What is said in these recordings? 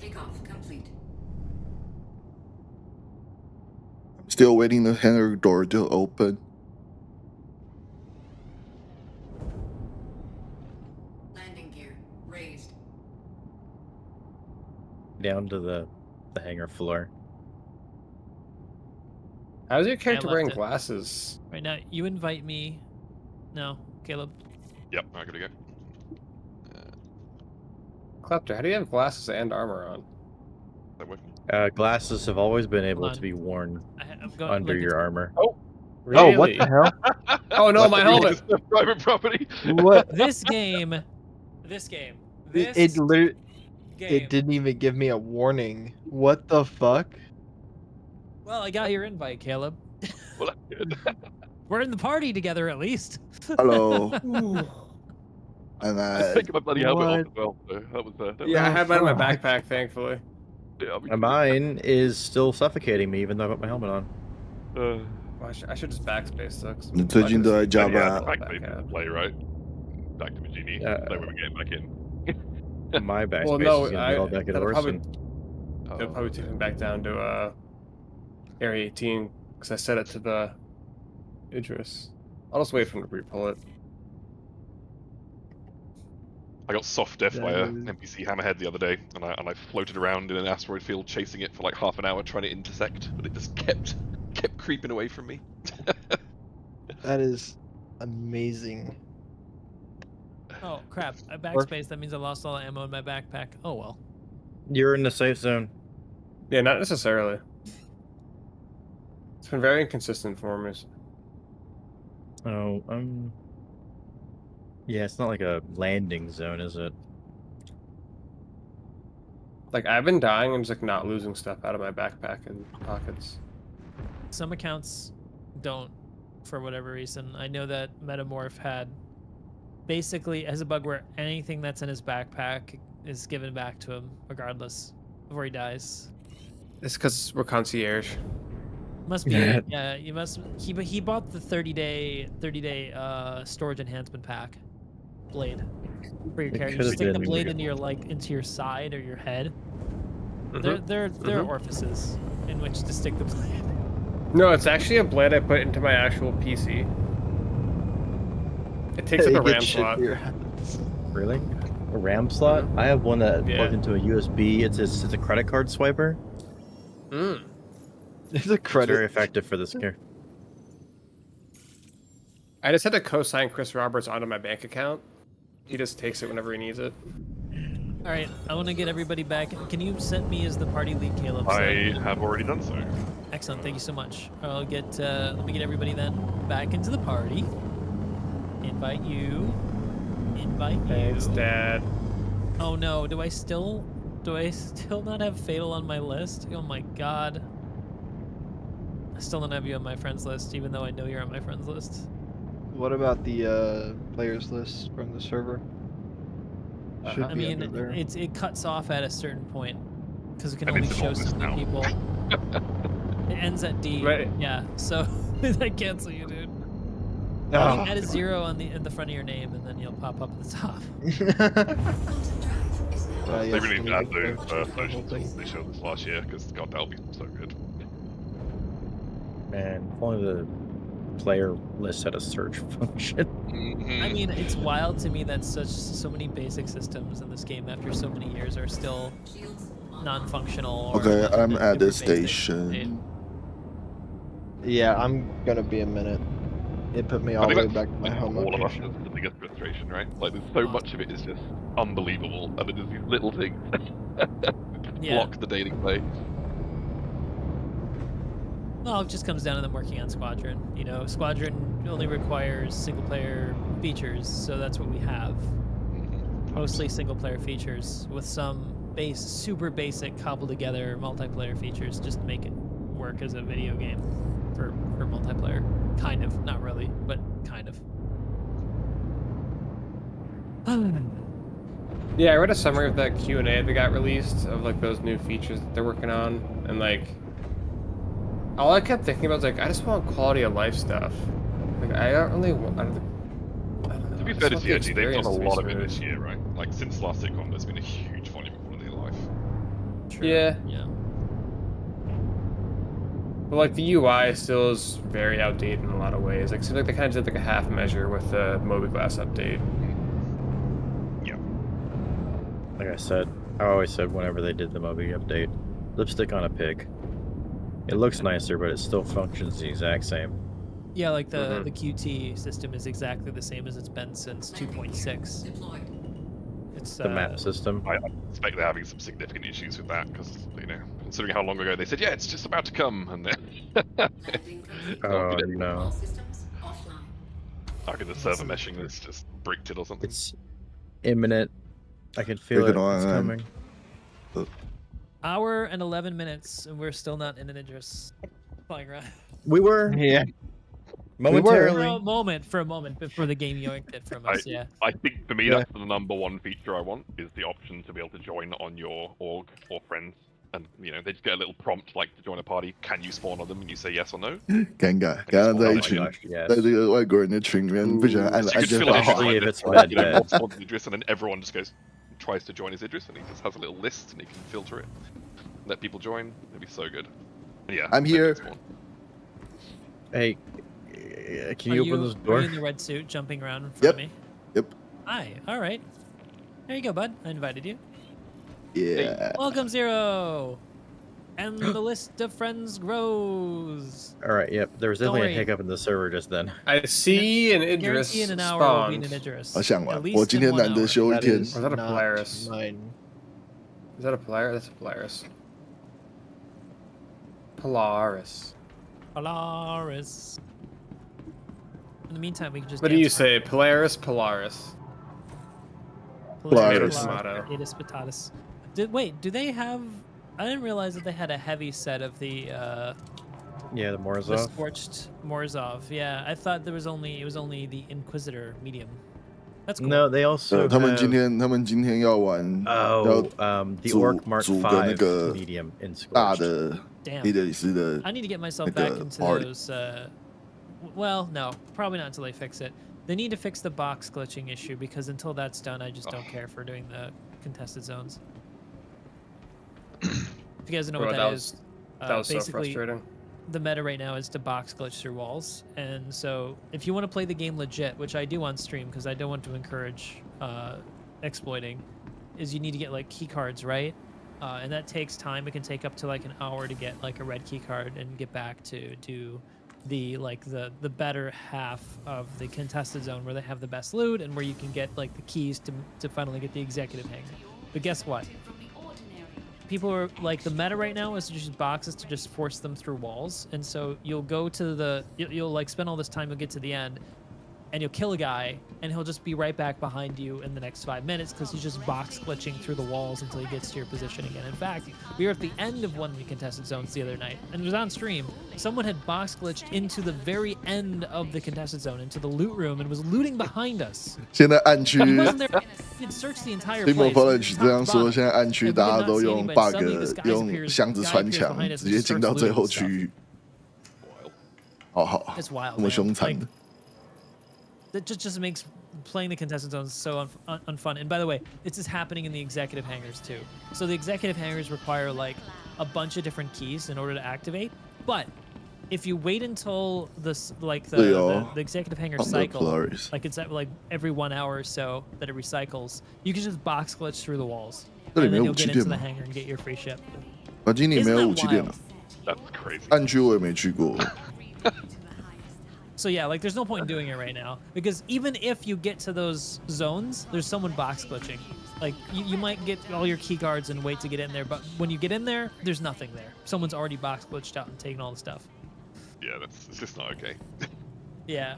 Takeoff complete. I'm still waiting the hangar door to open. Landing gear raised. Down to the hangar floor. How's your character left wearing it. glasses? Right now, you invite me. No, Caleb. Yep, I gotta go. Klepter, how do you have glasses and armor on? Is that working? Glasses have always been able Hold to on. be worn I'm going under like your armor. Really? Oh, what the hell? Oh no, my helmet! It's private property. What? this game. This It game. didn't even give me a warning. What the fuck? Well, I got your invite, Caleb. Well, that's good. We're in the party together at least. Hello. And I think my bloody helmet off as well. So that was. Yeah, I had mine in my fuck. backpack, thankfully. Yeah, Mine is still suffocating me even though I got my helmet on. Well, I should just backspace though.最近都在加yeah,班。 back to play, right? Back to Magini. Yeah. So we were getting back in. My backspace Well, no, is gonna be all back at that'll probably, Orson. it'll probably take me back down to Area 18 because I set it to the Idris. I'll just wait for him to re-pull it. I got soft death by a That NPC hammerhead the other day, and I floated around in an asteroid field chasing it for like half an hour trying to intersect, but it just kept creeping away from me. That is amazing. Oh crap! I backspace. That means I lost all the ammo in my backpack. Oh well. You're in the safe zone. Yeah, not necessarily. It's been very inconsistent for me. Oh, yeah, it's not like a landing zone, is it? Like, I've been dying and just like not losing stuff out of my backpack and pockets. Some accounts don't, for whatever reason. I know that Metamorph basically has a bug where anything that's in his backpack is given back to him, regardless before he dies. It's because we're concierge. Must be. Yeah. Yeah, you must. He bought the 30-day storage enhancement pack. Blade for your It character. could've You stick the been blade weird. into your side or your head. Mhm. There are orifices in which to stick the blade. No, it's actually a blade I put into my actual PC. It takes up You a get RAM shit slot. for your hands. Really? A RAM slot? I have one that Yeah. plugs into a USB. It's a credit card swiper. Mm. It's a It's very credit. effective for this gear. I just had to co-sign Chris Roberts onto my bank account. He just takes it whenever he needs it. All right, I want to get everybody back. Can you set me as the party lead, Caleb? So I have already done so. excellent. Thank you so much. I'll get. Let me get everybody then back into the party. Invite you. Invite you. Thanks, Dad. Oh no! Do I still not have Fatal on my list? Oh my god! I still don't have you on my friends list, even though I know you're on my friends list. What about the players list from the server? Should I be mean, under there. it cuts off at a certain point because it can And only it's show enormous so many now. people. It ends at D. Right. Yeah, so I cancel you, dude. No. Add a 0 in the front of your name, and then you'll pop up at the top. Quantum drive is now. They Yes, really we need to add need the to social go. tools they showed this last year, because god, that'll be so good. Man, if only the player list had a search function. I mean, it's wild to me that so many basic systems in this game after so many years are still Shields on. non-functional. Or Okay, I'm super at the basic. station. Yeah, I'm gonna be a minute. It put me all I the think way that's back to my home all of us location. is the biggest frustration, right? Like, there's so much of it is just unbelievable, and then there's these little things that Yeah. block the daily play. Well, it just comes down to them working on Squadron. You know, Squadron only requires single-player features, so that's what we have. Mostly single-player features with some super basic cobbled-together multiplayer features just to make it work as a video game for multiplayer. Kind of, not really, but kind of. Yeah, I read a summary of that Q&A that got released of like those new features that they're working on, and like all I kept thinking about was like I just want quality of life stuff. Like I don't really want. I don't know, To be I fair just to want the CIG, they've done experience a to be lot of it smooth. this year, right? Like, since last sitcom, there's been a huge volume of quality of life. sure. Yeah. Yeah. But like the UI still is very outdated in a lot of ways. Like it seems like they kind of did like a half measure with the Mobiglass update. Yeah. Like I said, I always said whenever they did the Moby update, lipstick on a pig. It looks nicer, but it still functions the exact same. Yeah, like the QT system is exactly the same as it's been since 2.6. Deployed. It's The map system. I suspect they're having some significant issues with that because, you know, considering how long ago they said, yeah, it's just about to come, and then Landing complete. Oh good. no. All systems offline. I think the server meshing that's just bricked it or something. It's imminent. I can feel it. Freaking It's on. coming. hour and 11 minutes, and we're still not in an Idris flying around. We were Yeah. momentarily. For a moment before the game yoinked it from us. Yeah. I think for me, Yeah. that's the number one feature I want is the option to be able to join on your org or friends. And, you know, they just get a little prompt like to join a party. Can you spawn on them? And you say yes or no. 尴尬，刚刚在一群 Oh my gosh, yes. 在这个外国人的群里面，不想按 So you 按 could 键 fill 发 it 好 in 好 like if this, it's like, you know, bad. mod spawns Idris, and then everyone just goes, tries to join as Idris, and he just has a little list, and he can filter it, let people join. It'd be so good. And yeah, I'm let here. people spawn. Hey, can Are you you, open this are door? you in the red suit jumping around in front Yep. of me? Yep. Hi. All right. There you go, bud. I invited you. Yeah. Welcome, Zero. And the list of friends grows. All right. Yep. There was Don't definitely a worry. hiccup in the server just then. I see an Idris Guarantee in an hour we'll be in spawned. an Idris. 好想玩 At，least 我今 in 天 1 难得 hour. 休一 That 天 is。 Or is that a not Polaris? mine. Is that a Polaris? That's a Polaris. Polaris. Polaris. In the meantime, we can just. What do you dance say? Polaris, Polaris. Polaris. Tomato. Potatoes, potatoes. Wait, do they have? I didn't realize that they had a heavy set of the Yeah, the the Morozov. scorched Morozov. Yeah, I thought it was only the Inquisitor medium. That's cool. No, they also 他们 have- 今天要玩 Oh, the 组 Orc Mark 组个那 V 个 medium in 大 Scorched. 的 Damn. 黑德里斯的 I need to get myself like back a into party. those. Well, no, probably not until they fix it. They need to fix the box glitching issue because until that's done, I just don't care for doing the contested zones. If you guys don't know Bro, what that that was- is, That was so basically frustrating. the meta right now is to box glitch through walls. And so if you want to play the game legit, which I do on stream because I don't want to encourage exploiting, is you need to get like key cards, right? And that takes time. It can take up to like an hour to get like a red key card and get back to do the better half of the contested zone where they have the best loot and where you can get like the keys to finally get the executive hangar. But guess what? People are like, the meta right now is to just use boxes to just force them through walls, and so you'll go to you'll like spend all this time, you'll get to the end and you'll kill a guy and he'll just be right back behind you in the next 5 minutes because he's just box glitching through the walls until he gets to your position again. In fact, we were at the end of one of the contested zones the other night, and it was on stream. Someone had box glitched into the very end of the contested zone, into the loot room, and was looting behind us. 现在暗区 He wasn't there. He had searched the entire Team place. Apology top 这样 to 说， bottom. 现在暗区 And we 大 did 家 not 都 see 用 anybody. bug Suddenly this guy 用 appears- 箱子 guy 穿 appears 墙， behind us 直 and 接 just 进 starts 到最 looting 后 stuff. 区域。 Wild. 好好， It's wild. 那么 man. 凶残 Like, 的。 that just makes playing the contested zones so unfun. And by the way, this is happening in the executive hangars too. So the executive hangars require like a bunch of different keys in order to activate. But if you wait until this, like the executive hangar On the cycle, Polaris. like it's at like every 1 hour or so that it recycles, you can just box glitch through the walls, 这里 and 没 then 有 you'll get 武器店 into the 吗？ hangar and get your free ship. 啊，今年没 Isn't 有 that 武器店 wild? 了。 That's crazy. 暗区我也没去过。 So yeah, like there's no point in doing it right now because even if you get to those zones, there's someone box glitching. Like you might get all your key cards and wait to get in there, but when you get in there, there's nothing there. Someone's already box glitched out and taken all the stuff. Yeah, it's just not okay. Yeah.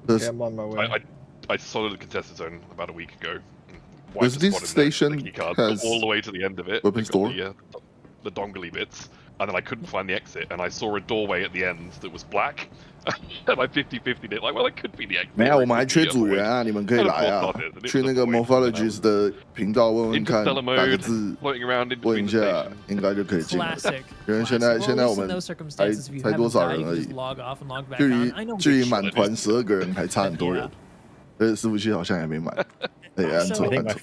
Yeah, I'm on my way. I soloed the contested zone about a week ago. Does this station has all the way to the end of it. weapons I got door? the dongly bits, and then I couldn't find the exit, and I saw a doorway at the end that was black, and I 50-50'd it. Like, well, it could be the exit. 没有， or 我们还 it could 缺 be the 组 other 员 way. 啊，你们可以来啊，去那个 Morphologies 的频道问问看， Interstellar 打个 mode, 字 floating around in 问一 between the 下 stations.，应该就可以进来。 Classic. 因为 Classic. 现在 Well, 现 at 在 least 我 in 们 those circumstances, if you 才多 haven't 少 died, 人 you 而 can 已 just，log off and log back 距 on. 离 I know. 距离 we 满 should. 团12个人还差很多人，而且伺服器好像还没满，也按 So- 错 I think 按 my, 错。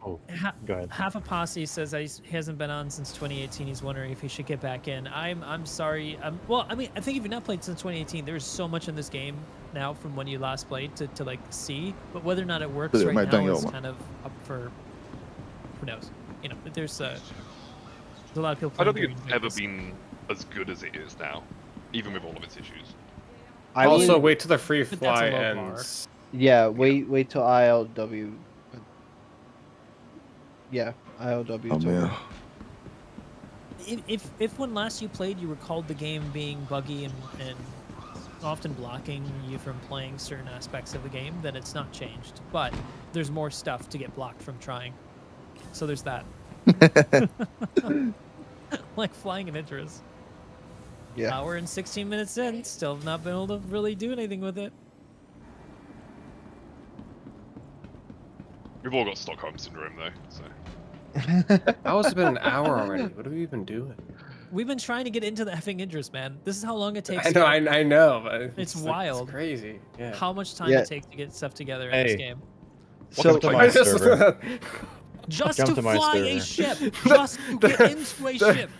Oh, go ahead. Half a posse says he hasn't been on since 2018. He's wondering if he should get back in. I'm sorry. Well, I mean, I think if you've not played since 2018, there's so much in this game now from when you last played to like see. But whether or not it works Yeah, right might now think is it'll- kind of up for who knows. You know, there's a lot of people. I don't playing think it's during ever this. been as good as it is now, even with all of its issues. I Also, mean, wait till the free But that's a fly low bar. ends. yeah, wait till ILW. Yeah, ILW. Oh 's man. over. If when last you played you recalled the game being buggy and often blocking you from playing certain aspects of the game, then it's not changed. But there's more stuff to get blocked from trying. So there's that. Like flying an interest. Yeah. Hour and 16 minutes in, still have not been able to really do anything with it. We've all got Stockholm syndrome though, so. How has it been an hour already? What have we been doing? We've been trying to get into the effing interest, man. This is how long it takes. I to know, get- I know, but It's like, wild. It's crazy. Yeah. How much time Yeah. it takes to get stuff together in this Hey. game. So to I my just- server. Just Jump to to my fly a server. ship. Just to get into a ship.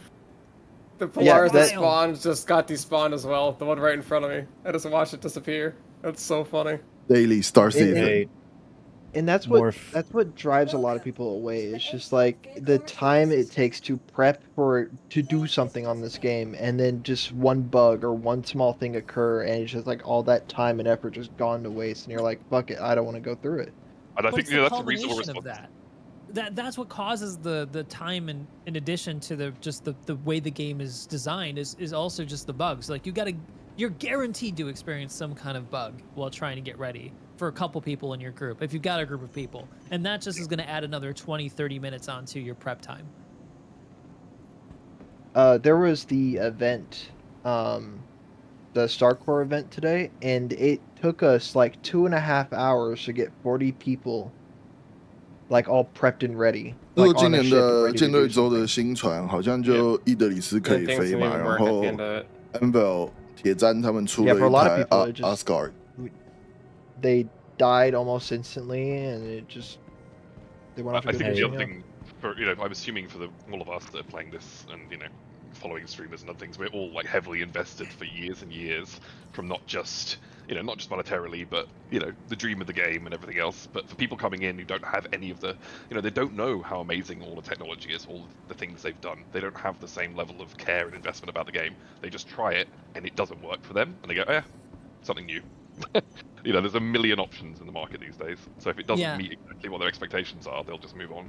The Polaris that- that spawned just got despawned as well. The one right in front of me. I just watched it disappear. That's so funny. Daily Star Citizen. Hey, And that's what Morph. drives a lot of people away. It's just like the time it takes to prep to do something on this game, and then just one bug or one small thing occur, and it's just like all that time and effort just gone to waste, and you're like, "Fuck it, I don't want to go through it." And I But think it's the that's a reasonable culmination of response. that's what causes the time, and in addition to the way the game is designed is also just the bugs. Like you're guaranteed to experience some kind of bug while trying to get ready for a couple people in your group, if you've got a group of people, and that just is going to add another 20-30 minutes onto your prep time. There was the event, the StarCore event today, and it took us like 2.5 hours to get 40 people, like all prepped and ready. 就说 Like 今 on a 年 ship 的 ready to 舰队 do 周的 something. 新船好像就伊德里斯可以 Things 飞 didn't 嘛， even 然 work at 后 the end of it. Anvil 铁砧他们出 Yeah, 了 for a 一 lot of 台 people, it just- Asgard， They died almost instantly, and it just they went off a I good think the mission, other yeah. thing, for I'm assuming for all of us that are playing this and following streamers and other things, we're all like heavily invested for years and years, from not just not just monetarily, but the dream of the game and everything else. But for people coming in who don't have any of the, they don't know how amazing all the technology is, all the things they've done. They don't have the same level of care and investment about the game. They just try it and it doesn't work for them, and they go, something new. There's a million options in the market these days. So if it doesn't Yeah. meet exactly what their expectations are, they'll just move on.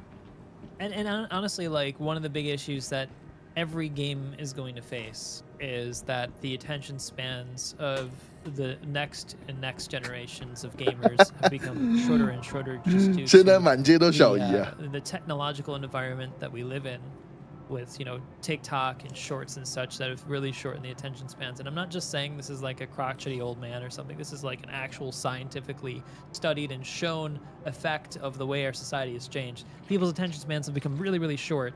And honestly, like, one of the big issues that every game is going to face is that the attention spans of the next and next generations of gamers have become shorter and shorter just due 现在 to 满街都小姨啊。 the technological environment that we live in, with TikTok and shorts and such that have really shortened the attention spans. And I'm not just saying this is like a crotchety old man or something. This is like an actual scientifically studied and shown effect of the way our society has changed. People's attention spans have become really, really short.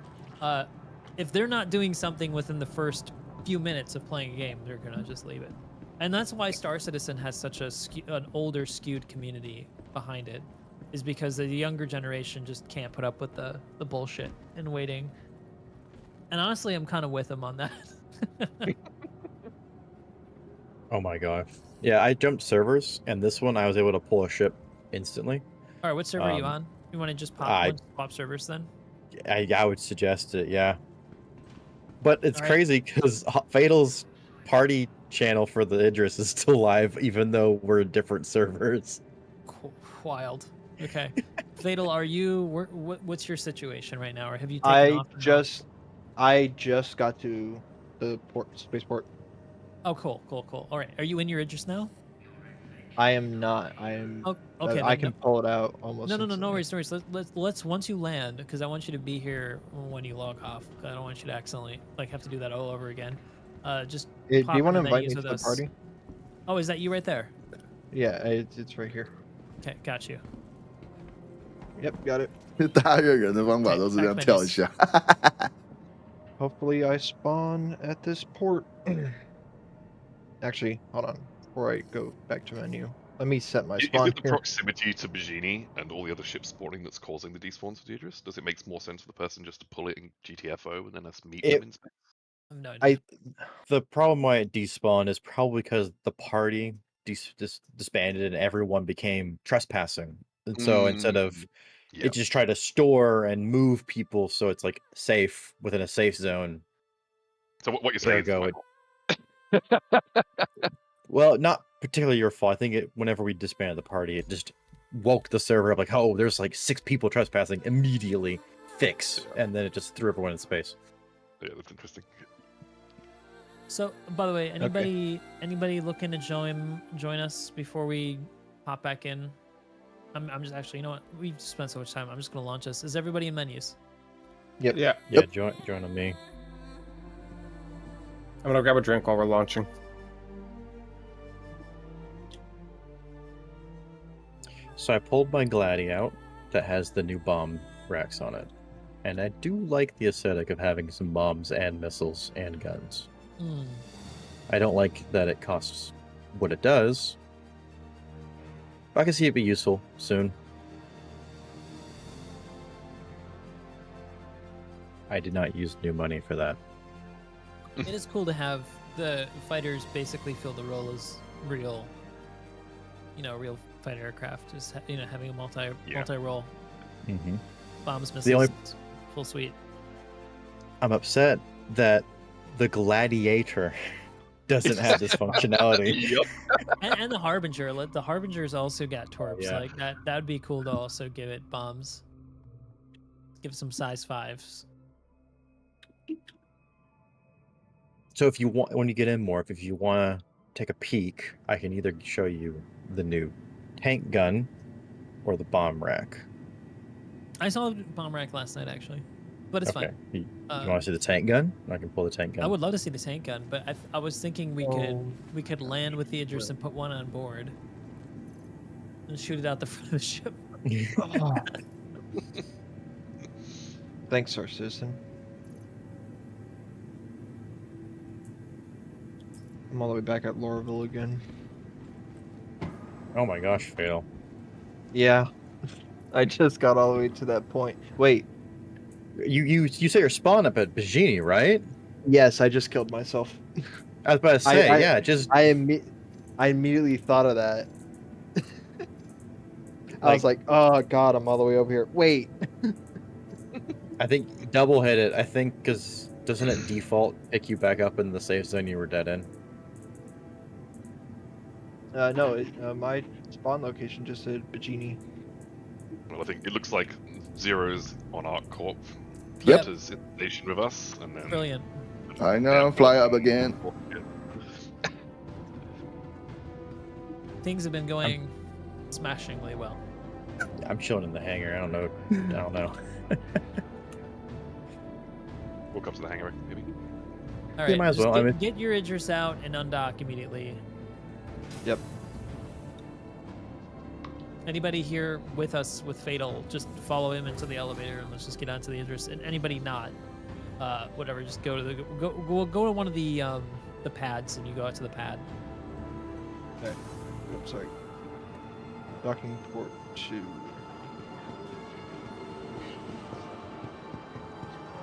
If they're not doing something within the first few minutes of playing a game, they're gonna just leave it. And that's why Star Citizen has such an older skewed community behind it, is because the younger generation just can't put up with the bullshit and waiting. And honestly, I'm kind of with him on that. Oh my god. Yeah, I jumped servers, and this one I was able to pull a ship instantly. All right, what server are you on? You want to just swap servers then? I would suggest it, yeah. But it's All right. crazy because Fatal's party channel for the Idris is still live, even though we're in different servers. Wild. Okay. Fatal, are you? What's your situation right now, or have you taken off? I just got to the spaceport. Oh, cool. All right, are you in your Idris now? I am not. I am. Oh, okay. I then can pull it out almost. No instantly. worries. Let's once you land, because I want you to be here when you log off. I don't want you to accidentally have to do that all over again. Just. Do pop you want to in the invite menus me to with the us. party? Oh, is that you right there? Yeah, it's right here. Okay, got you. Yep, got it. 大约人的方法都是这样跳一下。 Hopefully I spawn at this port. Actually, hold on. Before I go back to menu, Let me set my Is spawn it the here. proximity to Bajini and all the other ships spawning that's causing the despawns for Deidris? Does it make more sense for the person just to pull it in GTFO and then us meet them in space? I have no idea. The problem why it despawned is probably because the party disbanded and everyone became trespassing. And so instead of Yeah. it just tried to store and move people so it's like safe within a safe zone. So what you're saying Ergo, is well, not particularly your fault. I think whenever we disbanded the party, it just woke the server up like, oh, there's like 6 people trespassing immediately. Fix, and then it just threw everyone in space. Yeah, that's interesting. So, by the way, anybody looking to join us before we hop back in? I'm just actually, you know what? We've spent so much time. I'm just gonna launch us. Is everybody in menus? Yep. Yeah. Yeah, join on me. I'm gonna grab a drink while we're launching. So I pulled my Gladi out that has the new bomb racks on it. And I do like the aesthetic of having some bombs and missiles and guns. Hmm. I don't like that it costs what it does. But I can see it be useful soon. I did not use new money for that. It is cool to have the fighters basically fill the role as real, real fighter aircraft. Just having a multi-role Mm-hmm. bombs, missiles, The only- full suite. I'm upset that the Gladiator doesn't have this functionality. Yep. And the Harbinger. The Harbinger's also got torps. yeah. Like that. That'd be cool to also give it bombs. Give some size 5s. So if you want, when you get in more, if you want to take a peek, I can either show you the new tank gun or the bomb rack. I saw a bomb rack last night actually, but it's fine. You want to see the tank gun? I can pull the tank gun. I would love to see the tank gun, but I was thinking we could land with the Idris and put one on board and shoot it out the front of the ship. Thanks, our citizen. I'm all the way back at Lauraville again. Oh my gosh, fail. Yeah. I just got all the way to that point. Wait. You say you're spawned up at Bajini, right? Yes, I just killed myself. I was about to say, I immediately thought of that. I was like, oh god, I'm all the way over here. Wait. I think double hit it. I think because doesn't it default pick you back up in the safe zone you were dead in? No, my spawn location just said Bajini. Well, I think it looks like Zero's on Arc Corp. Yep. His station with us, and then Brilliant. I know, fly up again. Things have been going smashingly well. I'm chilling in the hangar. I don't know. We'll come to the hangar, maybe. All right, might as just well, get your Idris out and undock immediately. Yep. Anybody here with us with Fatal, just follow him into the elevator and let's just get onto the Idris. And anybody not, whatever, just go to go to one of the pads and you go out to the pad. Okay. Oh, sorry. Docking port 2.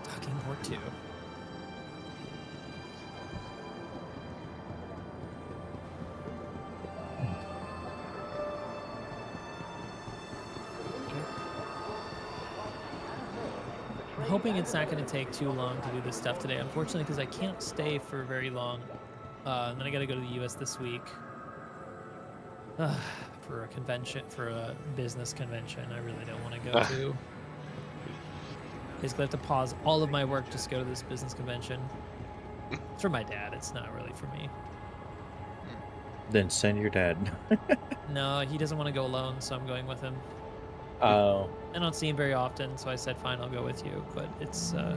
Docking port 2. I'm hoping it's not going to take too long to do this stuff today, unfortunately, because I can't stay for very long. And then I got to go to the U.S. this week for a convention, for a business convention. I really don't want to go to. Basically, I have to pause all of my work just to go to this business convention. It's for my dad. It's not really for me. Then send your dad. No, he doesn't want to go alone, so I'm going with him. Oh. I don't see him very often, so I said, fine, I'll go with you. But it's a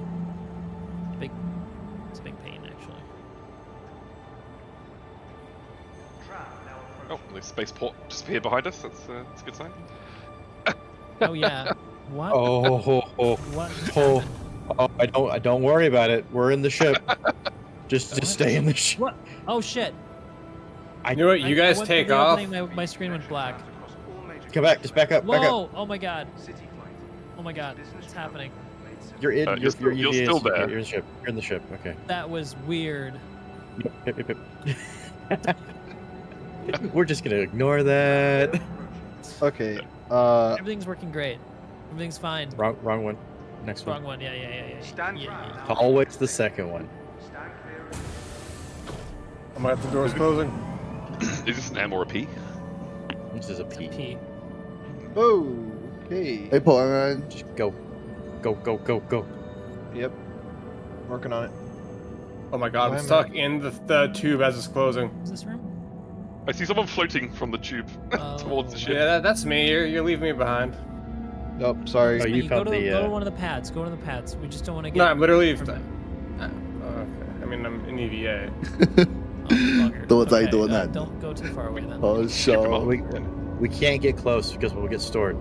big pain, actually. Oh, the spaceport just appeared behind us. That's a good sign. Oh yeah. What? What? I don't worry about it. We're in the ship. Just stay in the ship. What? Oh shit. You know what? You guys I went take through the off. opening, my screen went black. Come back, just back up, back up. Whoa! Oh my god. Oh my god. What's happening? You're in. You're still there. You're in the ship. You're in the ship. Okay. That was weird. Yep. We're just gonna ignore that. Okay. Everything's working great. Everything's fine. Wrong one. Next Wrong one. one. Yeah. Always the second one. I'm at the doors closing. Is this an M or a P? This is a P. P. Okay. Hey, Paul. Just go. Go. Yep. Working on it. Oh my god, Why I'm am stuck in the tube as it's closing. Is this room? I see someone floating from the tube towards the ship. Yeah, that's me. You're leaving me behind. Nope, sorry. Oh, you go found to, the, go to one of the pads. Go to the pads. We just don't want to get. No, I'm literally. from- Okay. I mean, I'm in EVA. Oh, bugger. Don't say Okay, doing that. Don't go too far away then. Oh, Come show. on. We can't get close because we'll get stored.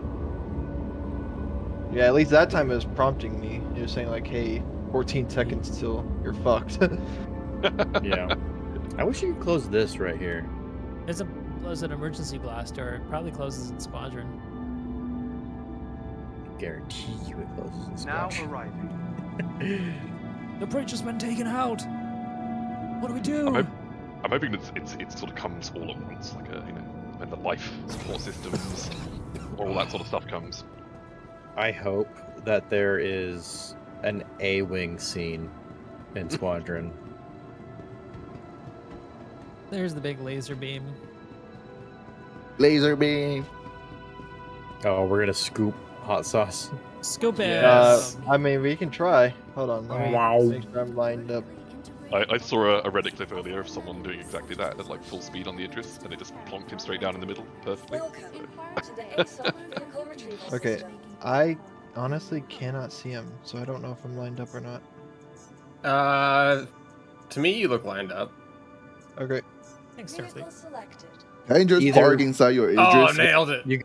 Yeah, at least that time it was prompting me. It was saying like, hey, 14 seconds till you're fucked. Yeah. I wish you could close this right here. There's an emergency blaster. It probably closes in squadron. I guarantee you it closes in Now Scotch. arriving. The bridge has been taken out. What do we do? I'm hoping that it sort of comes all at once, like when the life support systems, all that sort of stuff comes. I hope that there is an A-wing scene in Squadron. There's the big laser beam. Laser beam. Oh, we're gonna scoop hot sauce. Scoop it. Yes. I mean, we can try. Hold on. Let me Wow. make sure I'm lined up. I saw a Reddit clip earlier of someone doing exactly that at like full speed on the Idris, and it just plonked him straight down in the middle perfectly. Okay, I honestly cannot see him, so I don't know if I'm lined up or not. To me, you look lined up. Okay. Thanks, Starfleet. Can I just Either- park inside your Idris? Oh, nailed it. You-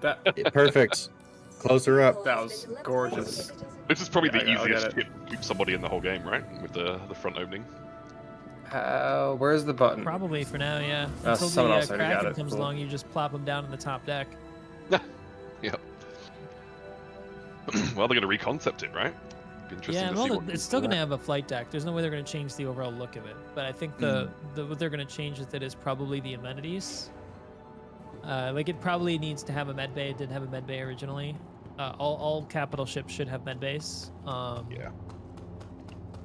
That, Perfect. Closer up. that was gorgeous. This is probably Yeah, the I'll easiest get to keep somebody in the whole game, right? With the front opening. Where's the button? Probably for now, yeah. That's Until someone the else already got Kraken it. comes Cool. along, you just plop them down in the top deck. Yep. Well, they're going to reconcept it, right? Be interesting Yeah, to well, see what it's comes still from going to that. have a flight deck. There's no way they're going to change the overall look of it. But I think what they're going to change with it is probably the amenities. Like it probably needs to have a med bay. It didn't have a med bay originally. All capital ships should have med bays. Yeah.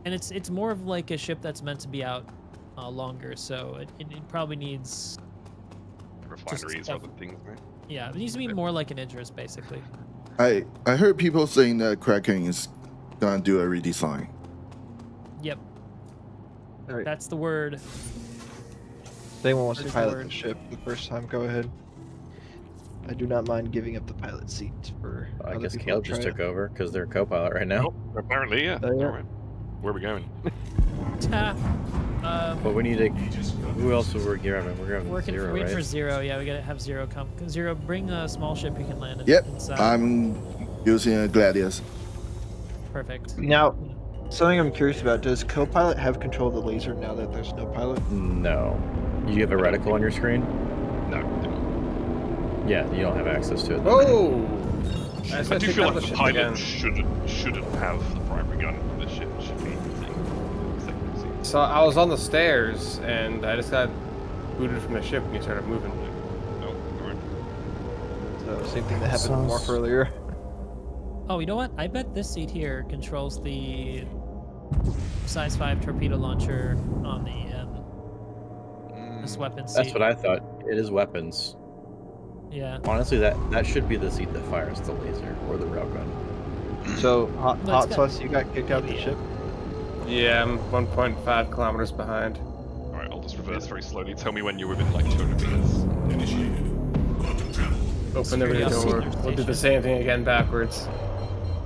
And it's more of like a ship that's meant to be out longer, so it probably needs. Refineries stuff. rather than things, right? Yeah, it needs to be more like an Idris, basically. I heard people saying that Kraken is gonna do a redesign. Yep, All right. that's the word. If anyone wants to That is the pilot word. the ship the first time, go ahead. I do not mind giving up the pilot seat for. I other guess people Caleb to just try took over because they're co-pilot right now. Oh, apparently, yeah. Oh, yeah. All right. Where are we going? But we need to. Who else are we grabbing? We're grabbing Working Zero, waiting right? for Zero. Yeah, we gotta have Zero come. Zero, bring a small ship you can land Yep, inside. I'm using a Gladius. Perfect. Now, something I'm curious about: does co-pilot have control of the laser now that there's no pilot? No. You have a reticle on your screen? No. Yeah, you don't have access to it. Oh! I do feel like the pilot shouldn't have the primary gun. The ship should be the secondary. So I was on the stairs and I just got booted from the ship and you started moving. No, alright. So same thing that happened to Morph Sounds- earlier. Oh, you know what? I bet this seat here controls the size 5 torpedo launcher on this weapon seat. That's what I thought. It is weapons. Yeah. Honestly, that should be the seat that fires the laser or the railgun. So hot, No, it's hot got- sauce, you got kicked out the ship. Yeah, I'm 1.5 kilometers behind. Alright, I'll just reverse very slowly. Tell me when you're within like 200 meters. Open the Security rear door. officer We'll do the station. same thing again backwards.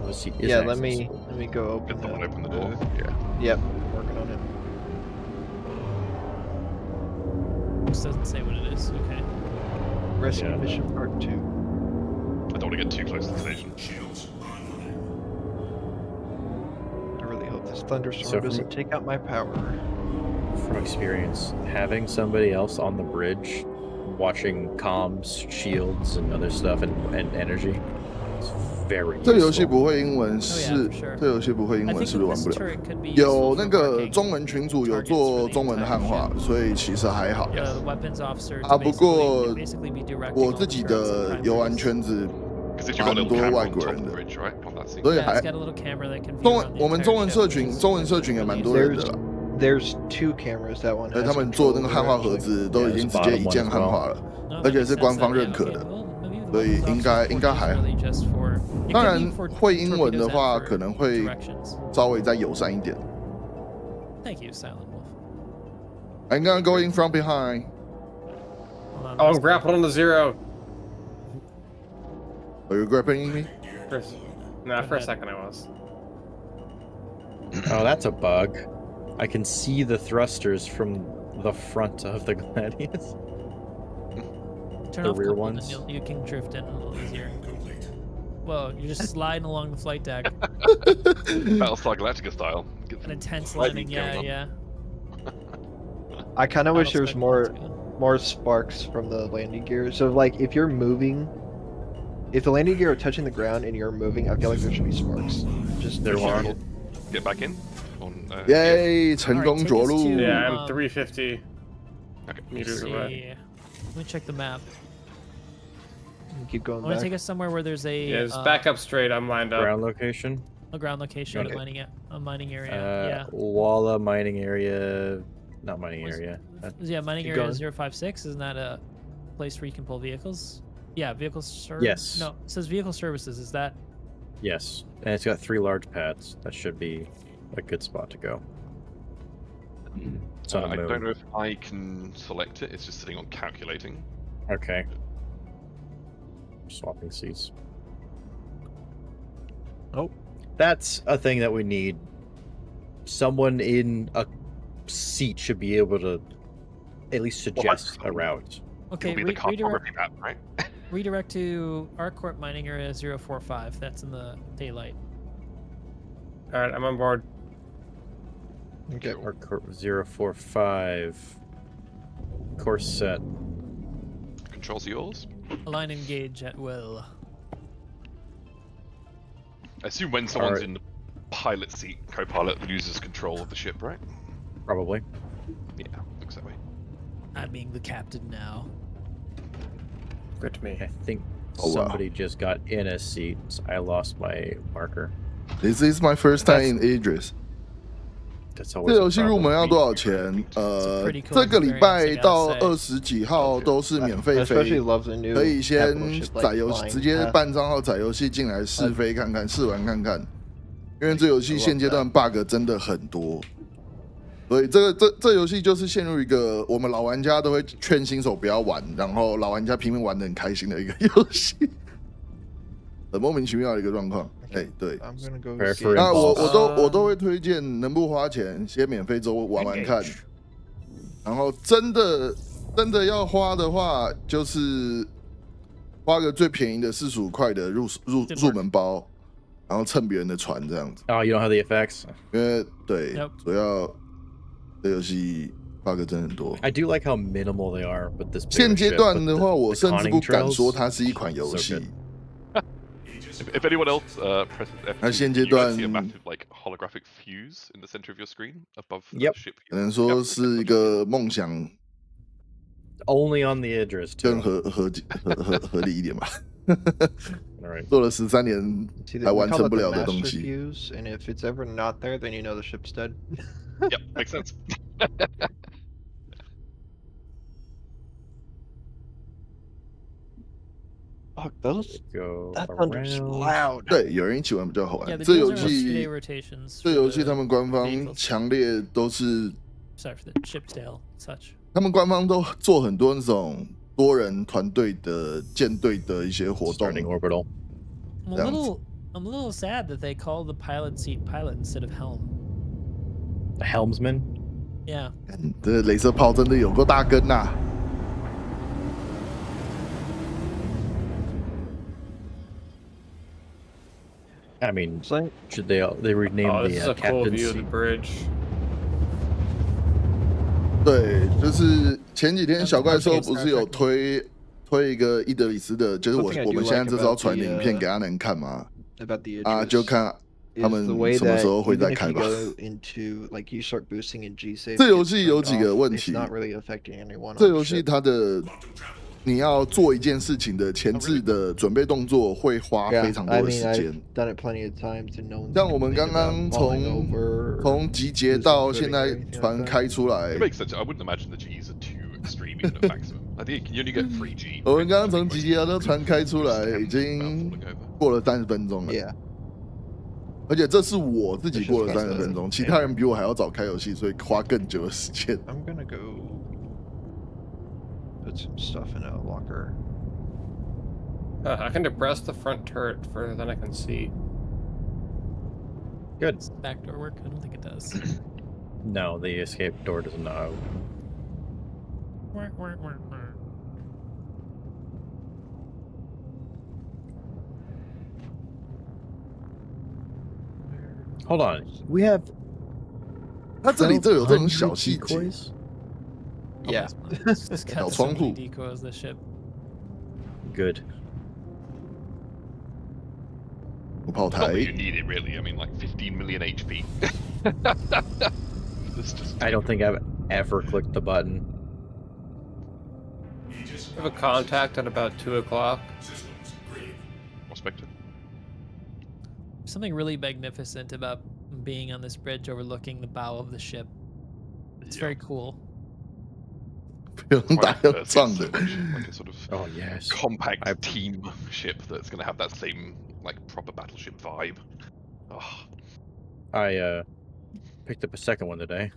The seat is Yeah, access. let me go open Can someone the. open the door? Yeah. Yep, working on it. This doesn't say what it is. Okay. Rescue Yeah. mission part 2. I don't want to get too close to the station. I really hope this thunderstorm So from- doesn't take out my power. from experience, having somebody else on the bridge watching comms, shields, and other stuff and energy is very 这个游 useful. 戏不会英文 Oh, 是 yeah, for sure. 这个游戏不会英 I 文 think 是不是 that 玩 this 不了？ turret could be 有 useful 那 for 个 marking 中文群组有 targets 做 for the 中文的汉 entire 化， ship. 所以其实还好。 The weapons officer to 啊，不过 basically be directing 我 all 自 the 己 turrets 的 and 游玩 primaries. 圈子 Because if you've got a 蛮 little 多 camera 外 on 国 top 人 of the 的， bridge, right? On that scene. 所以 Yeah, 还 it's got a little camera that can view 中 around 文 the 我们 entire 中文 ship, 社 which 群 is 中文社群也 really 蛮多人的 There's 啦。 there's 2 cameras that one 哎， has 他们做那个 control 汉化 over 盒 actually. 子都已经直接一键汉化了， No, 而 that 且 makes 是 sense 官方 then, 认 yeah, 可 okay, 的， well, maybe the 所以 weapons 应该 officer's 应该 portion is 还好。 really just for- it 当 could 然 be for 会英文的 torpedoes and 话， for 可能会 directions. 稍微再友善一点。 Thank you, Silent Wolf. I'm gonna go in from behind. Hold on, Oh, I'm let's- grappled on the 0. Are you grappling me? Nah, Go for a ahead. second I was. Oh, that's a bug. I can see the thrusters from the front of the Gladius. Turn the off rear coupled and ones? you can drift in a little easier. Whoa, you're just sliding along the flight deck. Battlestar Galactica style. Get An some intense lightning landing, going yeah, on. yeah. I kind of wish there was Battlestar more Galactica. sparks from the landing gear. So like if you're moving, if the landing gear are touching the ground and you're moving, I feel like there should be sparks. Just There to are. show you. Get back in. On, Yay！成功 Alright, 着 take us 陆 to- Yeah, I'm Um, 350 Okay. meters See. away. Let me check the map. Keep I going want to back. take us somewhere where there's a Yeah, just back up straight. I'm lined up. Ground location. a ground location, Okay. a mining area. Yeah. Walla mining area. Not mining Was- area. Yeah, mining Keep area going. 056. Isn't that a place where you can pull vehicles? Yeah, vehicle service. Yes. No, it says vehicle services. Is that? Yes, and it's got 3 large pads. That should be a good spot to go. It's on a I moon. don't know if I can select it. It's just sitting on calculating. Okay. Swapping seats. Oh, that's a thing that we need. Someone in a seat should be able to at least suggest a route. Okay, It'll be the redirect, cartography map, right? redirect to ArcCorp mining area 045. That's in the daylight. All right, I'm on board. Okay. Or 045. Course set. Controls are yours. Align and engage at will. I assume when someone's Alright. in the pilot seat, co-pilot loses control of the ship, right? Probably. Yeah, looks that way. I'm being the captain now. Good to me. I think Oh, wow. somebody just got in a seat. So I lost my marker. This is my first time in Idris. That's 这 always a 游戏入门要 problem. 多少钱？ pretty cool 这个礼拜 experience, I 到 gotta say. 20几号都是免 I 费 especially 飞， love the new 可以先 capital ship, 载 like 游戏， flying 直接 path. 办账号载游戏进来试飞看看，试玩看看。因为这游戏现阶段 bug 真的很多，所以这游戏就是陷入一个我们老玩家都会劝新手不要玩，然后老玩家拼命玩的很开心的一个游戏，很莫名其妙的一个状况。哎，对。 I'm gonna go. Prepare see for it. 那我 impulse. 都会推荐，能不花钱先免费周玩玩看，然后真的要花的话，就是花个最便宜的45块的入门包，然后蹭别人的船这样子， Oh, you don't have the effects? 因为对 Nope. 主要这游戏 bug 真的很多。 I do like how minimal they are with this. 现 bigger 阶 ship, 段 but 的 the- 话，我 the 甚至不 conning 敢 trails, 说它是一款游 so 戏 good.。If anyone else presses F2, 那现阶 you might see a 段 massive like holographic fuse in the center of your screen above the Yep. ship. 可能说是一个梦想 Only on the Idris 更 too. 合理一点吧。 All right. 做了13年 See, 还 we 完 call 成 it 不 the 了的东 master 西。 fuse, and if it's ever not there, then you know the ship's dead. Yep, makes sense. Fuck those. Go That thunder's around. loud. 对，有人一起玩比较好 Yeah, 玩。 the 这 deals 游 are on 2-day 戏 rotations. 这 for 游戏 the 他们官方 vehicles. 强烈都是， Sorry for the ship's tail, such. 他们官方都做很多那种多人团队的舰队的一些活动。 Starting orbital. I'm a little sad that they call the pilot seat pilot instead of helm. The helmsman. Yeah. 这镭射炮真的有够大根呐、I mean, It's like, should they rename Oh, this the is a cool captain's view of the seat? bridge. 对，就是前几天小怪兽不是有推一个伊德里斯的，就是 Something I 我 do 们现在 like 这是要 about 传 the, 影片给阿南看吗？ about the 啊，就 Idris 看他 is 们 the way 什么 that 时候会 even 再 if 开 you 吧。 go into like you start boosting in G save, 这 it 游 gets 戏有 turned 几个 off. 问 It's 题， not really affecting anyone 这 on 游戏 ship. 它的你要做一件事情的前置的准备动作会花 Yeah, 非常 I 多的 mean 时 I've 间。 done it plenty of times and no one's 像我们 complained 刚 about 刚 falling over or 从集结 losing 到 footing 现 or 在 anything like 船 that. 开出来 It，makes sense. I wouldn't imagine the Gs are too extreme even at maximum. I think you only get 3G. 我们刚刚从集结到船开出来已经过了30分钟了。 Yeah. 而且这是我自己 It's 过 just 了 like 30分 the 钟，其他人比我还要早开游戏，所以花更久的时间。 I'm gonna go put some stuff in a locker. I can depress the front turret further than I can see. Good. Does the back door work? I don't think it does. No, the escape door does not. Hold on. We have 它这里就有这种小 1200细节， decoys? Yeah. Just got so many 窗户。 decoys the ship. Good. 不炮 Not that 台 you need it really. I mean, like 15 million HP. It's just. I don't think I've ever clicked the button. I have a contact at about 2 o'clock. Prospector. Something really magnificent about being on this bridge overlooking the bow of the ship. It's very cool. 不用打 Quite 要 immersive, 撞 so 的。 much like a sort of Oh yes. compact I've- team ship that's going to have that same like proper battleship vibe. Oh. I picked up a second one today.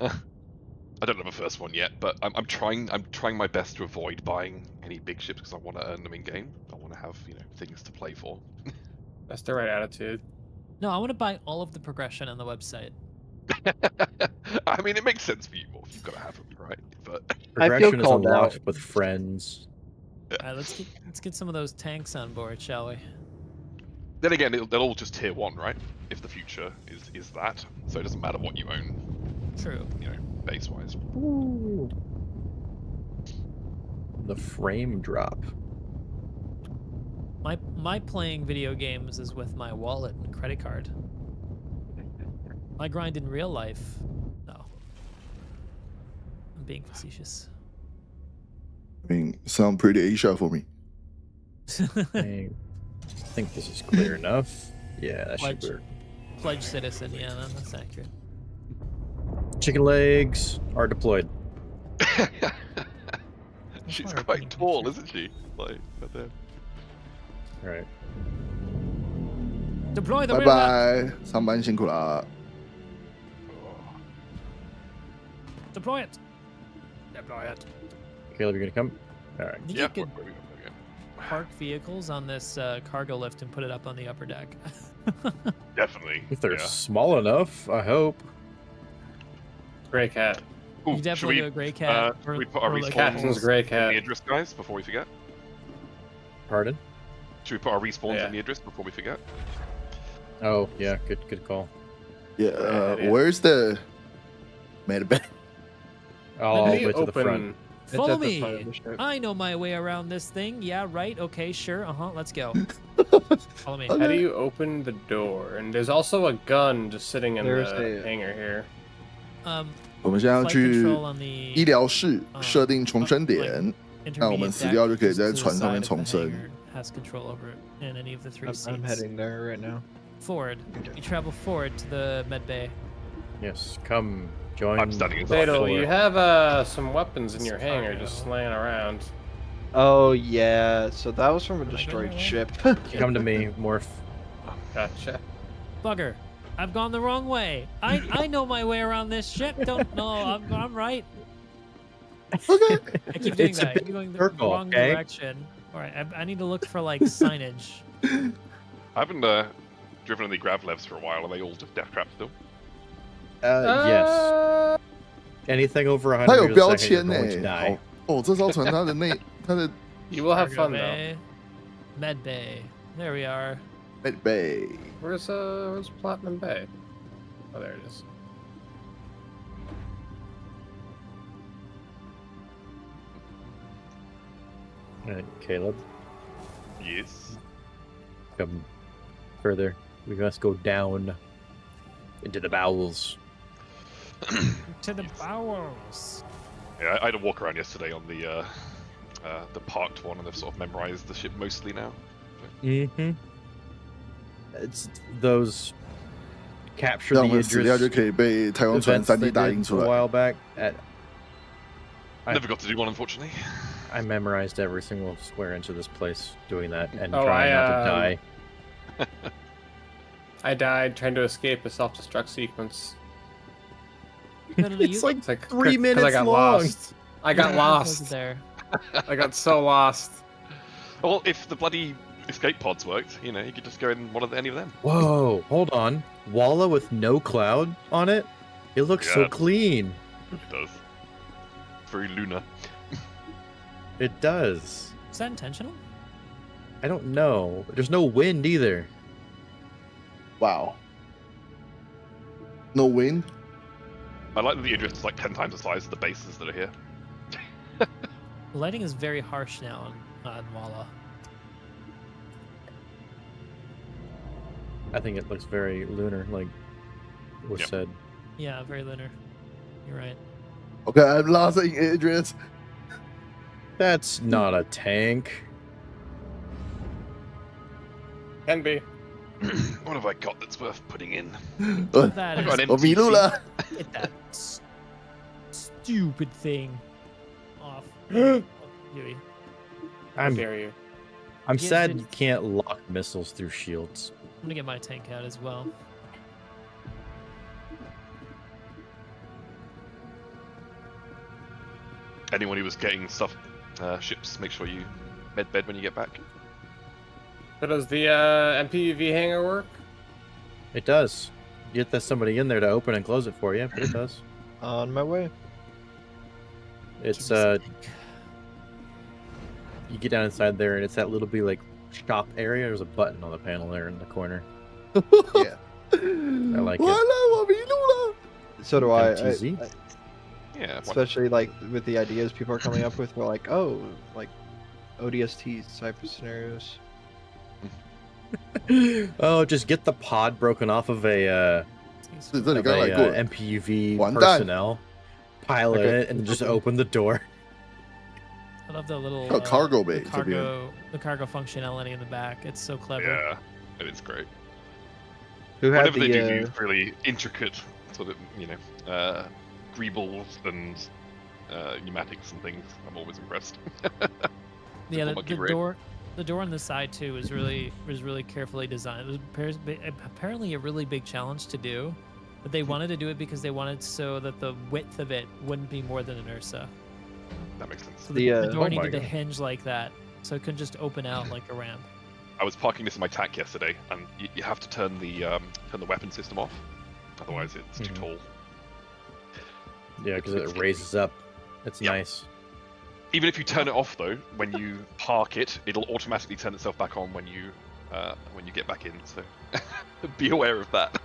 I don't have a first one yet, but I'm trying my best to avoid buying any big ships because I want to earn them in game. I want to have things to play for. That's the right attitude. No, I want to buy all of the progression on the website. I mean, it makes sense for you, Wolf. You've got to have them, right? But I feel Progression is called unlocked out. with friends. All right, let's get some of those tanks on board, shall we? then again, they'll all just tier 1, right? If the future is that, so it doesn't matter what you own, True. base wise. Ooh. The frame drop. My playing video games is with my wallet and credit card. My grind in real life, no. I'm being facetious. I mean, sound pretty Asia for me. I think this is clear enough. Yeah, that should Pledge. work. Pledge citizen, yeah, that's accurate. Chicken legs are deployed. She's why we're quite painting tall, pictures. isn't she? Like, right there. Right. Deploy the 拜 rear map. 拜，上班辛苦啦。 Deploy it. Deploy it. Caleb, you're gonna come? All right. Think Yeah. you could where we go, where we go. park vehicles on this cargo lift and put it up on the upper deck? Definitely. If they're yeah. small enough, I hope. Gray cat. Ooh, You should definitely we, do a gray cat. should we put our or like respawn Captain's a- gray in the cat. address, guys, before we forget? Pardon? Should we put our respawns Yeah. in the address before we forget? Oh, yeah. Good call. Yeah, Yeah. where's the med bay? All How the do you way to the front. open? It's Follow at the me. front of the ship. I know my way around this thing. Yeah, right. Okay, sure. Let's go. Follow me. Oh, How do you open the door? And there's also a gun just sitting in There's the a- hangar here. 我们现在要 Flight 去 control on the 医疗室设定重生点。 那我们 intermediate 死掉就可以 deck 在 to the 船上面 side of the 重生。 hangar has control over it in any of the 3 seats. I'm heading there right now. Forward. You travel forward to the med bay. Yes, come join. I'm standing the inside. Fatal, floor. you have some weapons in your hangar Cargo. just laying around. Oh yeah, so that was from a Am I going destroyed that way? ship. Come to me, Morph. Gotcha. Bugger. I've gone the wrong way. I know my way around this ship. Don't know. I'm right. Okay. I keep doing It's a that. I big keep going the circle, wrong okay? direction. All right. I need to look for like signage. I haven't driven any gravlevs for a while. Are they all just death traps still? Yes. Anything over 100 它有 meters 标 a second, 签 you're 呢 going to die.，哦，这艘船它的它的 You will have Cargo fun though. bay. Med bay. There we are. med bay。 Where's Platinum Bay? Oh, there it is. Alright, Caleb, Yes. come further. We must go down into the bowels. To the bowels. Yeah, I had a walk around yesterday on the parked one, and they've sort of memorized the ship mostly now. Mm-hmm. It's those capture 让 the 我们死掉 Idris 就可以被太空船 events 3D they 打 did 印出 a 来。 while back. Never got to do one, unfortunately. I memorized every single square inch of this place doing that and Oh, trying not to I, die. I died trying to escape a self-destruct sequence. It's like It's like 3 'cause minutes I got long. lost. I got Was lost. there. I got so lost. Well, if the bloody escape pods worked, you know, you could just go in any of them. Whoa, hold on. Walla with no cloud on it? It looks so Yeah. clean. It does. It's very lunar. It does. Is that intentional? I don't know. There's no wind either. Wow. No wind. I like that the Idris is like 10 times the size of the bases that are here. The lighting is very harsh now on Walla. I think it looks very lunar, like was Yep. said. Yeah, very lunar. You're right. Okay, I'm losing Idris. That's not a tank. Can be. What have I got that's worth putting in? That I've got is an 我迷路了。 get that stupid thing off. Yui. How I'm dare you? I'm Yes, sad it- you can't lock missiles through shields. I'm gonna get my tank out as well. Anyone who was getting stuff, ships, make sure you bed when you get back. So does the MPV hangar work? It does. You get somebody in there to open and close it for you, but it does. On my way. It's Give me some tank. you get down inside there and it's that little like shop area. There's a button on the panel there in the corner. Yeah. I like it. 完了，我迷路了。 So do I. MTZ? Yeah. Especially like with the ideas people are coming up with, we're like, oh, like ODSTs, cypher scenarios. Oh, just get the pod broken off of a 是这里 of 刚来 a 过。 MPUV 完蛋。 personnel, pilot Okay. it, and just open the door. I love the little Oh, cargo bay the 这边。 the cargo functionality in the back. It's so clever. Yeah, it is great. Who had Whenever they do the these really intricate sort of, you know, greebles and pneumatics and things, I'm always impressed. Yeah, Typical monkey the rig. door on the side too was really carefully designed. It was apparently a really big challenge to do, but they wanted to do it because they wanted so that the width of it wouldn't be more than an Ursa. That makes sense. So the door oh my needed to God. hinge like that, so it couldn't just open out like a ramp. I was parking this in my TAC yesterday, and you have to turn the weapon system off, otherwise it's too Mhm. tall. Yeah, because it raises up. It's Yep. nice. Even if you turn it off, though, when you park it, it'll automatically turn itself back on when you get back in. So be aware of that.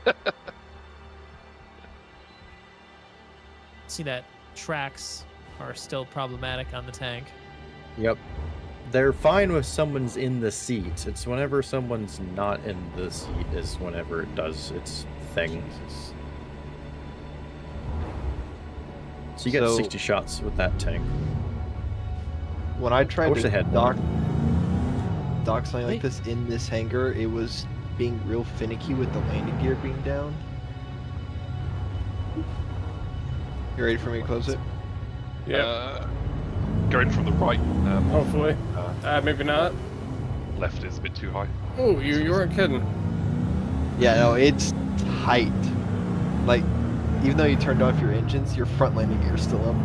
See that tracks are still problematic on the tank. Yep. They're fine if someone's in the seat. It's whenever someone's not in the seat is whenever it does its thing. So you get So- 60 shots with that tank. when I tried wish to they had dock something like They- this in this hangar, it was being real finicky with the landing gear being down. You ready for me to close it? Yeah. Going from the right, Hopefully. Maybe not. left is a bit too high. Oh, you weren't kidding. Yeah, no, it's tight. Like, even though you turned off your engines, your front landing gear is still up.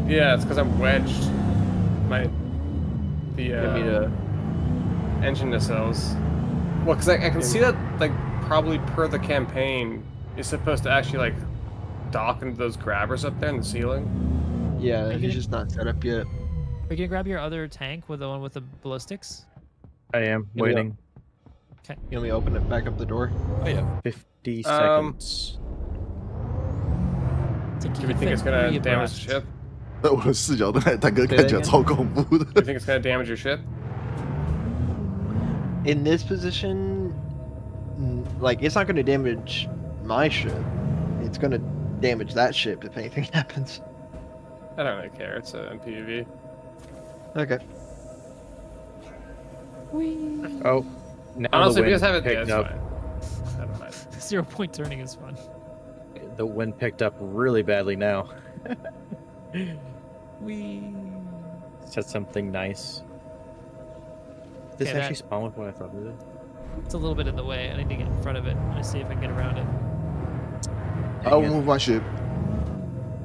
Yeah, it's because I'm wedged. The Get me to engine nacelles. Well, because I can see that, like, probably per the campaign, you're supposed to actually, like, dock into those grabbers up there in the ceiling. Yeah, Are you he's gonna- just not set up yet. Are you gonna grab your other tank with the one with the ballistics? I am Yeah. waiting. You want me to open it back up the door? Oh yeah. 50 Um, seconds. Think Do you we can think it's fit gonna three damage abreast. the ship? 在我的视角，那台坦克看起来超恐怖 You 的。 think it's gonna damage your ship? In this position, like it's not going to damage my ship. It's going to damage that ship if anything happens. I don't really care. It's a MPV. Okay. Oh, now Honestly, the if you guys wind have it, yeah, picked it's up. fine. I don't mind. 0 point turning is fun. The wind picked up really badly now. We. Said something nice. This Okay, actually that- spawned with what I thought it did. It's a little bit in the way. I need to get in front of it. I'm gonna see if I can get around it. I will move my ship.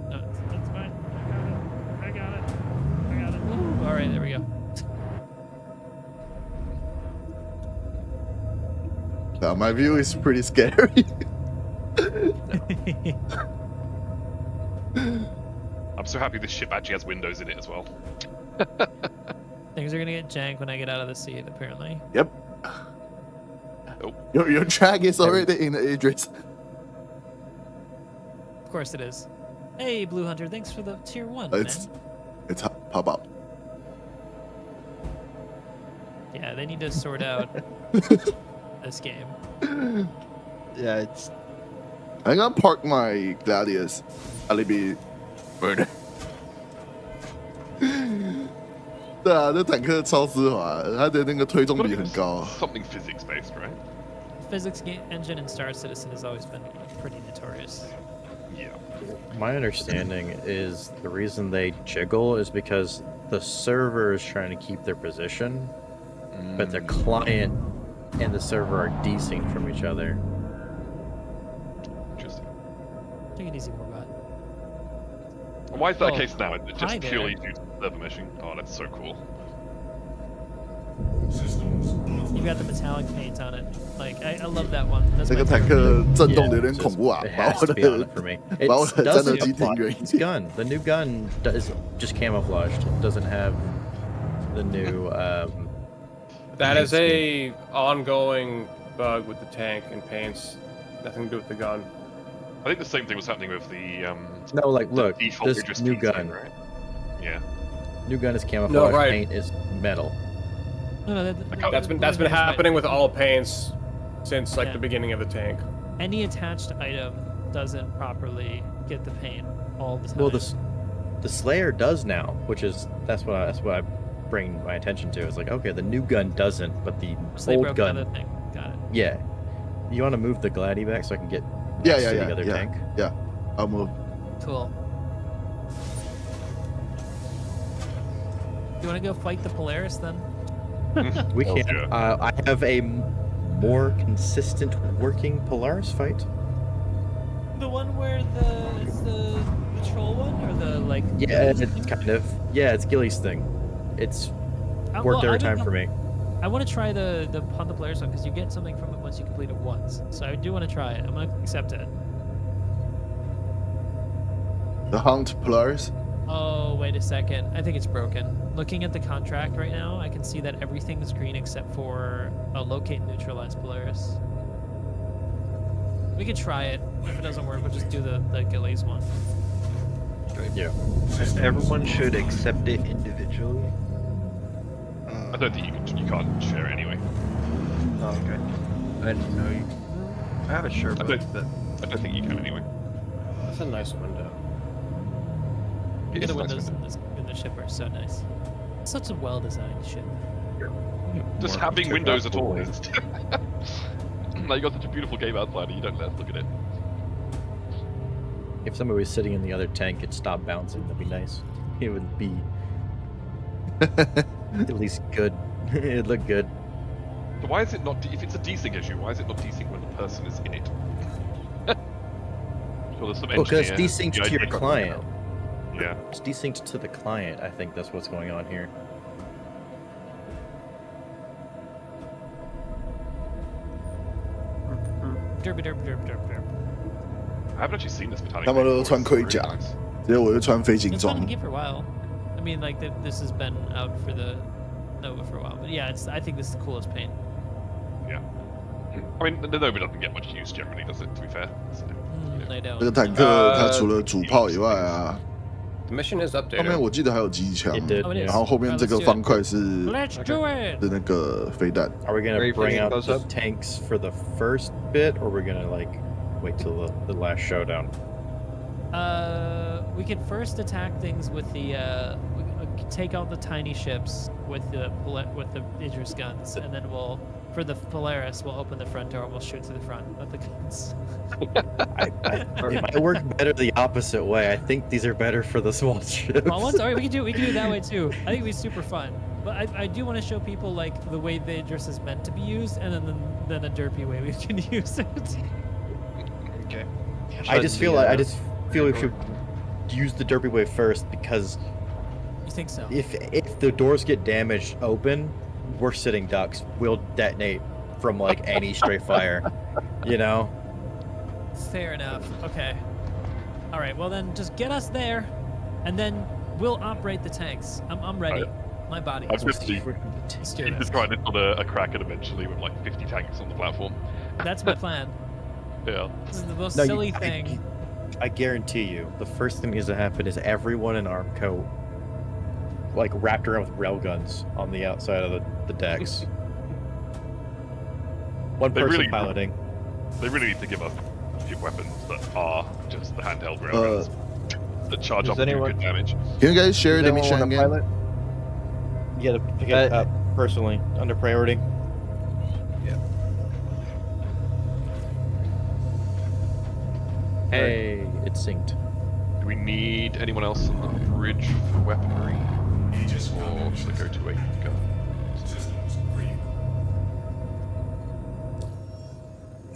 No, that's fine. I got it. I got it. Ooh, all right, there we go. Now, my view is pretty scary. I'm so happy this ship actually has windows in it as well. Things are gonna get jank when I get out of the seat, apparently. Yep. Your track is already in the address. Of course it is. Hey, Blue Hunter, thanks for the tier 1, It's man. it's pop out. Yeah, they need to sort out this game. Yeah, it's I'm gonna park my Gladius a little bit further. 对啊，这坦克超丝滑，它的那个推重比很高。 Something physics based, right? Physics game engine in Star Citizen has always been pretty notorious. Yeah. My understanding is the reason they jiggle is because the server is trying to keep their position, but the client and the server are desynced from each other. Interesting. Take it easy, Morbot. Why is that Oh, the case now? hi Just there. purely due to server meshing? Oh, that's so cool. You got the metallic paint on it. Like, I love that one. That's 这 my 个坦 favorite. 克震动的有 Yeah, 点恐怖啊 it，把 has 我 to be on 的 it for me. 把我 It 的战斗 doesn't 机停 apply 远一 its 点。 gun. The new gun is just camouflaged. It doesn't have the new. That is a ongoing bug with the tank and paints. Nothing to do with the gun. I think the same thing was happening with the No, like the look, default this Idris new P thing, gun. right? Yeah. New gun is camouflage. right. Paint is metal. No, That's been happening with all paints since like Yeah. the beginning of the tank. Any attached item doesn't properly get the paint all the time. Well, the Slayer does now, which is that's what I bring my attention to. It's like okay, the new gun doesn't, but the Slay old broke gun. another thing. Got it. Yeah. You want to move the Gladi back so I can get Yeah, next yeah, to yeah, the other yeah. tank? Yeah, I'll move. Cool. You want to go fight the Polaris then? We Oh, can. yeah. I have a more consistent working Polaris fight. The one where it's the patrol one, or the like? Yeah, Gillies it's thing? kind of. Yeah, it's Gilly's thing. It's Well, worked I every don't time for know. me. I want to try the on the Polaris one because you get something from it once you complete it once. So I do want to try it. I'm gonna accept it. The Hunt Polaris. Oh, wait a second. I think it's broken. Looking at the contract right now, I can see that everything's green except for a locate and neutralize Polaris. We could try it. If it doesn't work, we'll just do the Gillies one. Yeah. Everyone should accept it individually. I don't think you can't share it anyway. Oh, okay. I didn't know you. I have a sure, I but don't think you can anyway. That's a nice window. It The is a nice windows window. in the ship are so nice. Such a well-designed ship. Just more having windows at all way. is. Now you got such a beautiful game outside and you don't let us look at it. If somebody was sitting in the other tank, it'd stop bouncing. That'd be nice. It would be at least good. It'd look good. But why is it not? If it's a desync issue, why is it not desync when the person is in it? So there's some Well, because engineer- it's desynced the to your idea got client. worked out. Yeah. It's desynced to the client. I think that's what's going on here. Derp, derp, derp, derp, derp. I haven't actually seen this metallic. 他们都 before, 穿 it's 盔 really 甲 nice. 只有我就穿飞行 It's been 装 in。game for a while. I mean, like this has been out for the Nova for a while, but yeah, I think this is the coolest paint. Yeah. I mean, the Nova doesn't get much use generally, does it? To be fair. So, I 这个 don't. 坦克它除了主炮以外啊， The mission is 后 updated. 面我记得还有机枪 It，did. Oh, it is. 然后后面 Alright, 这个 let's do it. 方块是 Let's do it. 那个飞弹。 Are we gonna Are you bring feeling out close the up? tanks for the first bit, or we're gonna like wait till the last showdown? We can first attack things with the take out the tiny ships with the Idris guns, and then we'll for the Polaris we'll open the front door and we'll shoot through the front with the guns. It might work better the opposite way. I think these are better for the small ships. Well, once alright, we can do it that way too. I think it'd be super fun. But I do want to show people like the way the Idris is meant to be used, and then the derpy way we can use it. Okay. I just feel we should use the derpy way first, because You think so? if the doors get damaged open, we're sitting ducks. We'll detonate from like any straight fire, you know. Fair enough. Okay. All right. Well, then just get us there, and then we'll operate the tanks. I'm ready. My body. I've just Let's do He's this. trying to put a Kraken eventually with like 50 tanks on the platform. That's my plan. Yeah. This is the most No, silly thing. I guarantee you, the first thing that needs to happen is everyone in Armco, like, wrapped around with railguns on the outside of the decks. One They person really- piloting. They really need to give us a few weapons that are just the handheld railguns that charge does up and do anyone- good damage. Can you guys share Does the anyone mission want to again? pilot? You gotta pick it up personally, under priority. Hey, it's synced. Do we need anyone else on the bridge for weaponry? Or should I go to a gun?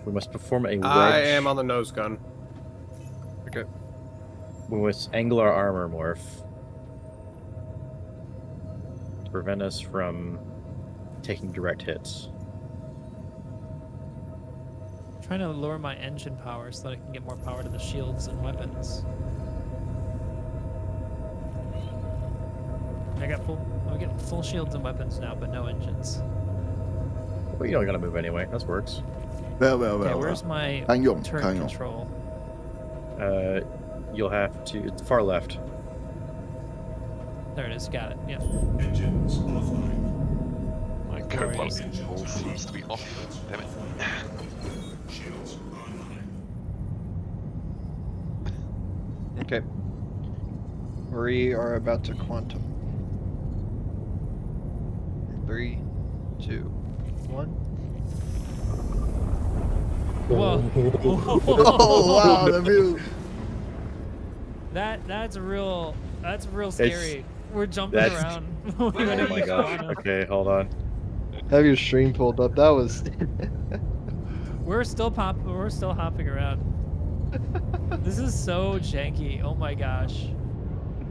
We must perform a wedge. I am on the nose gun. Okay. We must angle our armor morph to prevent us from taking direct hits. Trying to lower my engine power so that I can get more power to the shields and weapons. I get full shields and weapons now, but no engines. Well, you don't gotta move anyway. That works. 没有没有没 Okay, 有， where's my 堪用 turret 堪用。 control? You'll have to. It's far left. There it is. Got it. Yep. My co-pilot control seems to be off. Damn it. Okay. We are about to quantum. 3, 2, 1. Whoa. Oh wow, the view. That's real scary. We're jumping that's- around. Oh my gosh. Okay, hold on. Have your stream pulled up. That was. We're still hopping around. This is so janky. Oh my gosh.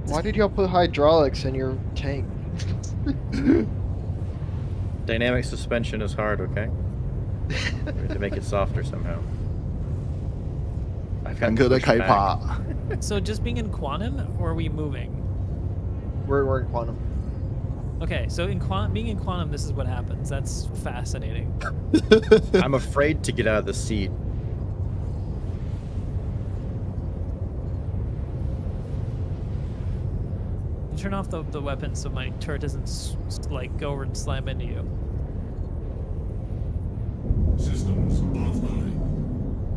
Why did y'all put hydraulics in your tank? Dynamic suspension is hard. Okay. We have to make it softer somehow. I've got 坦克在 push 开 back. 趴， So just being in quantum, or are we moving? We're in quantum. Okay, so being in quantum, this is what happens. That's fascinating. I'm afraid to get out of the seat. Turn off the weapon so my turret doesn't like go over and slam into you.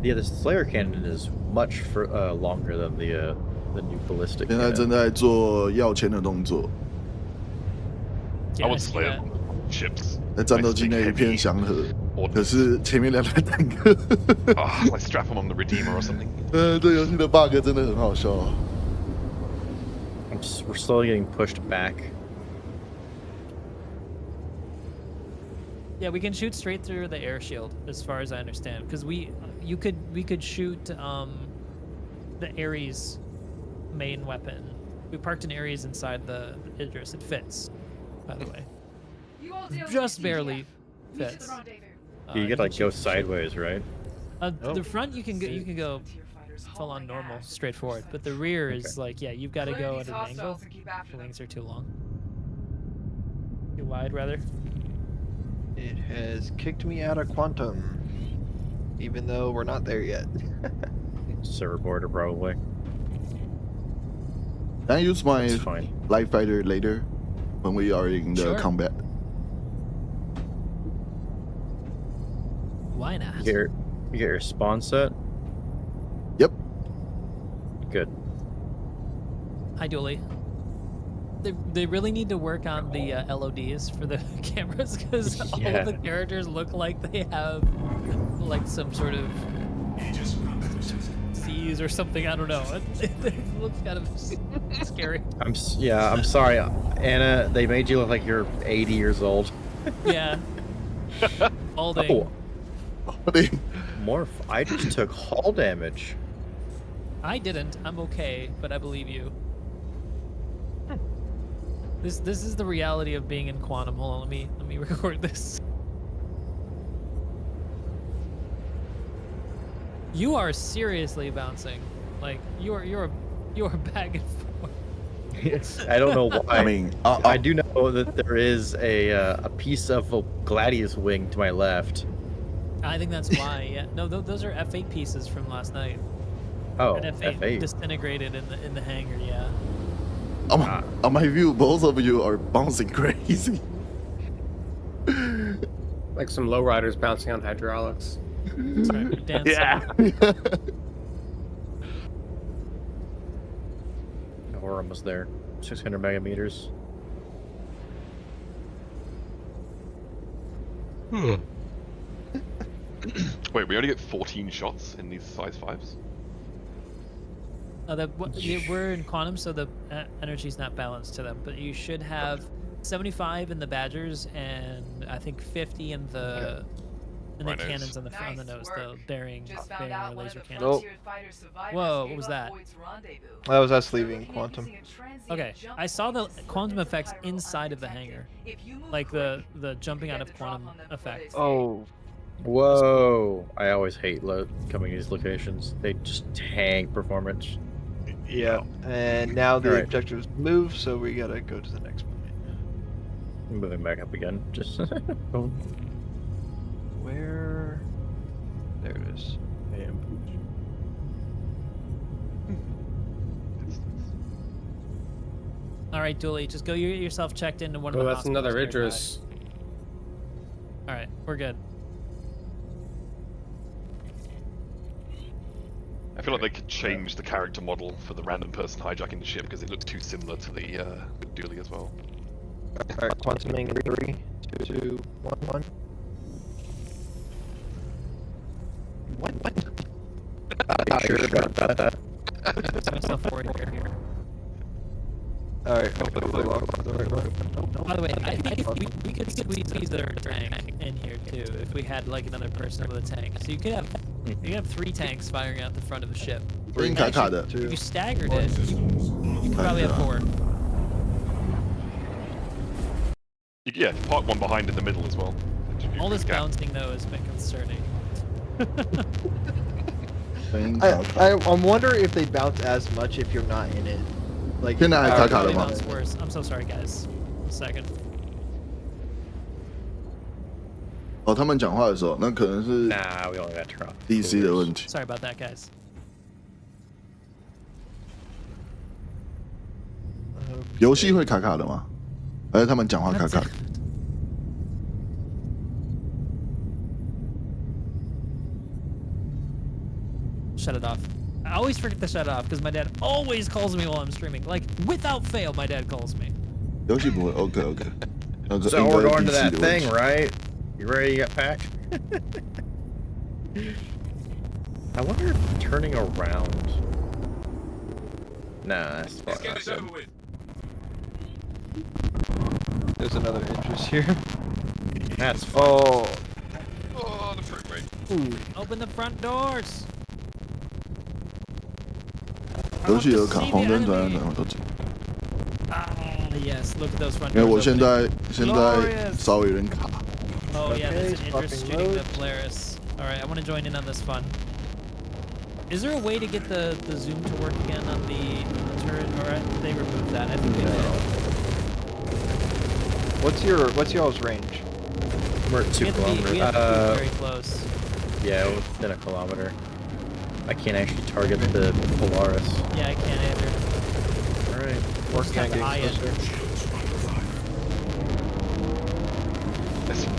Yeah, the Slayer cannon is much longer than the new ballistic 现在 cannon. 正在做要签的动作， Yeah, I I would see slay that. ships. 在战斗机内一片祥和，可是前面两台坦克， Ah, like strap them on the Redeemer or something. 这游戏的 bug 真的很好笑。 We're slowly getting pushed back. Yeah, we can shoot straight through the air shield, as far as I understand, because we could shoot the Ares main weapon. We parked an Ares inside the Idris. It fits, by the way. Just barely fits. You could like go sideways, right? The front you can go full on normal, straightforward, but the rear is like, yeah, you've got to go at an angle. The wings are too long, too wide rather. It has kicked me out of quantum, even though we're not there yet. Server border probably. Can I use my It's fine. light fighter later when we are in the Sure. combat? Why not? You get your spawn set? Yep. Good. Hi, Dooley. They really need to work on the LODs for the cameras because all Yeah. of the characters look like they have like some sort of disease or something. I don't know. It looks kind of scary. I'm sorry, Anna. They made you look like you're 80 years old. Yeah. Balding. Oh, Morph. I just took hull damage. I didn't. I'm okay, but I believe you. This is the reality of being in quantum. Hold on, let me record this. You are seriously bouncing. Like you're back and forth. I don't know why. I mean, I do know that there is a piece of a gladius wing to my left. I think that's why. Yeah. No, those are F8 pieces from last night. Oh, And F8, F8. disintegrated in the hangar. Yeah. on my view, both of you are bouncing crazy. Like some lowriders bouncing on hydraulics. Sorry, Dan. Yeah. We're almost there. 600 megameters. Wait, we only get 14 shots in these size 5s? We're in quantum, so the energy's not balanced to them. But you should have 75 in the Badgers and I think 50 in the Rhinos. cannons on the front of the nose, the bearing or laser cannons. Nope. Whoa, what was that? That was us leaving quantum. Okay, I saw the quantum effects inside of the hangar, like the jumping out of quantum effect. Oh, Whoa! I always hate coming to these locations. They just tank performance. yeah. And now the Alright. objectives move, so we gotta go to the next point. I'm moving back up again. Just boom. Where? There it is. All right, Dooley, just go get yourself checked into one of Oh, the that's another hospitals nearby. Idris. All right, we're good. I feel like they could change the character model for the random person hijacking the ship because it looks too similar to the Dooley as well. Alright, quantuming in 3, 2, 1, 1. What? Not sure about that. Set myself forward here. Alright, hopefully we'll lock the right one. By the way, I think we could squeeze their tank in here too if we had like another person with a tank. So you could have 3 tanks firing out the front of the ship. Green卡的 If you staggered it, you could probably have 4. Yeah, park one behind in the middle as well. All this Gap. bouncing though has been concerning. I wonder if they bounce as much if you're not in it. Like, 现在还卡卡的 They 吗？ bounce worse. I'm so sorry, guys. 1 second. 哦，他们讲话的时候，那可能是 Nah, we only got turn off. DC 的问题。 Sorry about that, guys. Okay. 游戏会卡卡的吗？还是他们讲话卡卡？ Shut it off. I always forget to shut it off because my dad always calls me while I'm streaming. Like, without fail, my dad calls me. 游戏不会，OK，那个 So 应 we're 该 going to DC that 的问 thing, 题。 right? You ready to get packed? I wonder if turning around. Nah, that's fine. That's good. There's another interest here. That's fine. Oh, Oh, the frame rate. Open the front doors. 游戏有卡 See 红 the 灯转 enemy. 等我都知道。 Ah, yes. Look at those front 因为 doors. 我现 opening. 在 Glorious. 稍微有点卡。 Oh yeah, there's an Okay, interest swapping shooting the modes. Polaris. All right, I want to join in on this fun. Is there a way to get the zoom to work again on the turret? Or they removed that? I think they did. what's y'all's range? We're at We 2 have to be kilometers. very close. Yeah, within a kilometer. I can't actually target the Polaris. Yeah, I can't either. Alright. Alright. Working on getting high end. closer.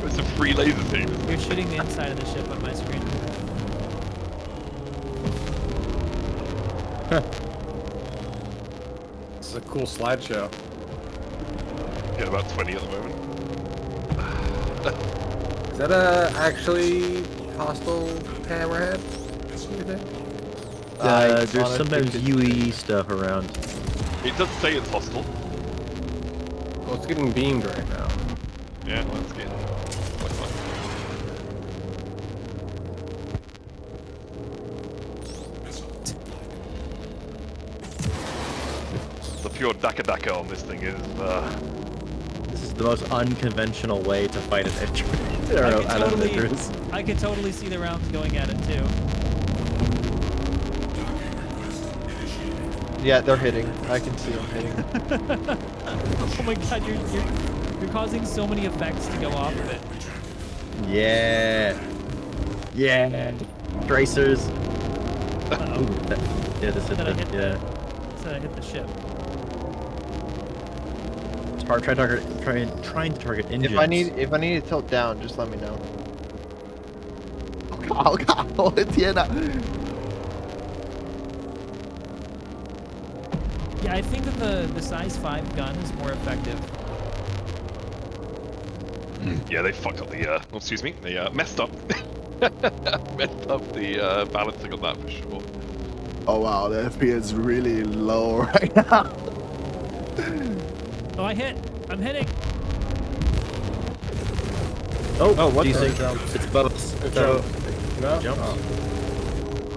It's a free laser team. You're shooting the inside of the ship on my screen. This is a cool slideshow. Get about 20 at the moment. Is that a actually hostile hammerhead? What do you think? There's honestly sometimes could- UE stuff around. It does say it's hostile. Well, it's getting beamed right now. Yeah, that's good. Looks like. The pure Daka on this thing is. This is the most unconventional way to fight an edge. I could totally see the rounds going at it too. Yeah, they're hitting. I can see them hitting. Oh my god, you're causing so many effects to go off of it. Yeah. Yeah. Tracers. Uh-oh. Yeah, this hit Did I hit the, yeah. Said I hit the ship. It's hard trying to target engines. If I need to tilt down, just let me know. 好卡！我的天哪！ Yeah, I think that the size 5 gun is more effective. Yeah, they fucked up the. Oh, excuse me. They messed up. Messed up the balancing on that for sure. Oh wow, the FPS is really low right now. Oh, I hit. I'm hitting. Oh, what the- desync. It's above us. Jump. No? Jumps.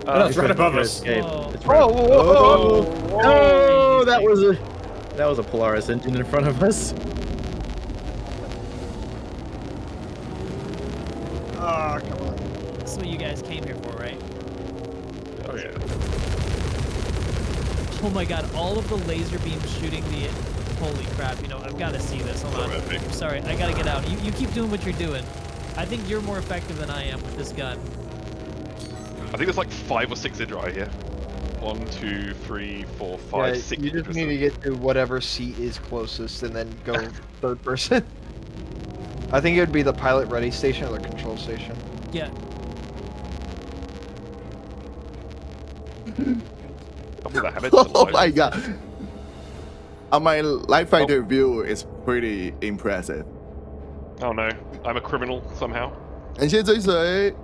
No, it's right above us. Escape. Whoa. It's right. Whoa. Oh, that was a Polaris engine in front of us. Ah, come on. This is what you guys came here for, right? Oh yeah. Oh my god, all of the laser beams shooting the... Holy crap, you know, I've got to see this. Hold on. Horrific. I'm sorry, I got to get out. You keep doing what you're doing. I think you're more effective than I am with this gun. I think there's like 5 or 6 Idra here. 1, 2, 3, 4, 5, Yeah, 6. you just need to get to whatever seat is closest and then go third person. I think it would be the pilot ready station or the control station. Yeah. Oh my god. On my live fighter view, it's pretty impressive. Oh no, I'm a criminal somehow. 感谢追随。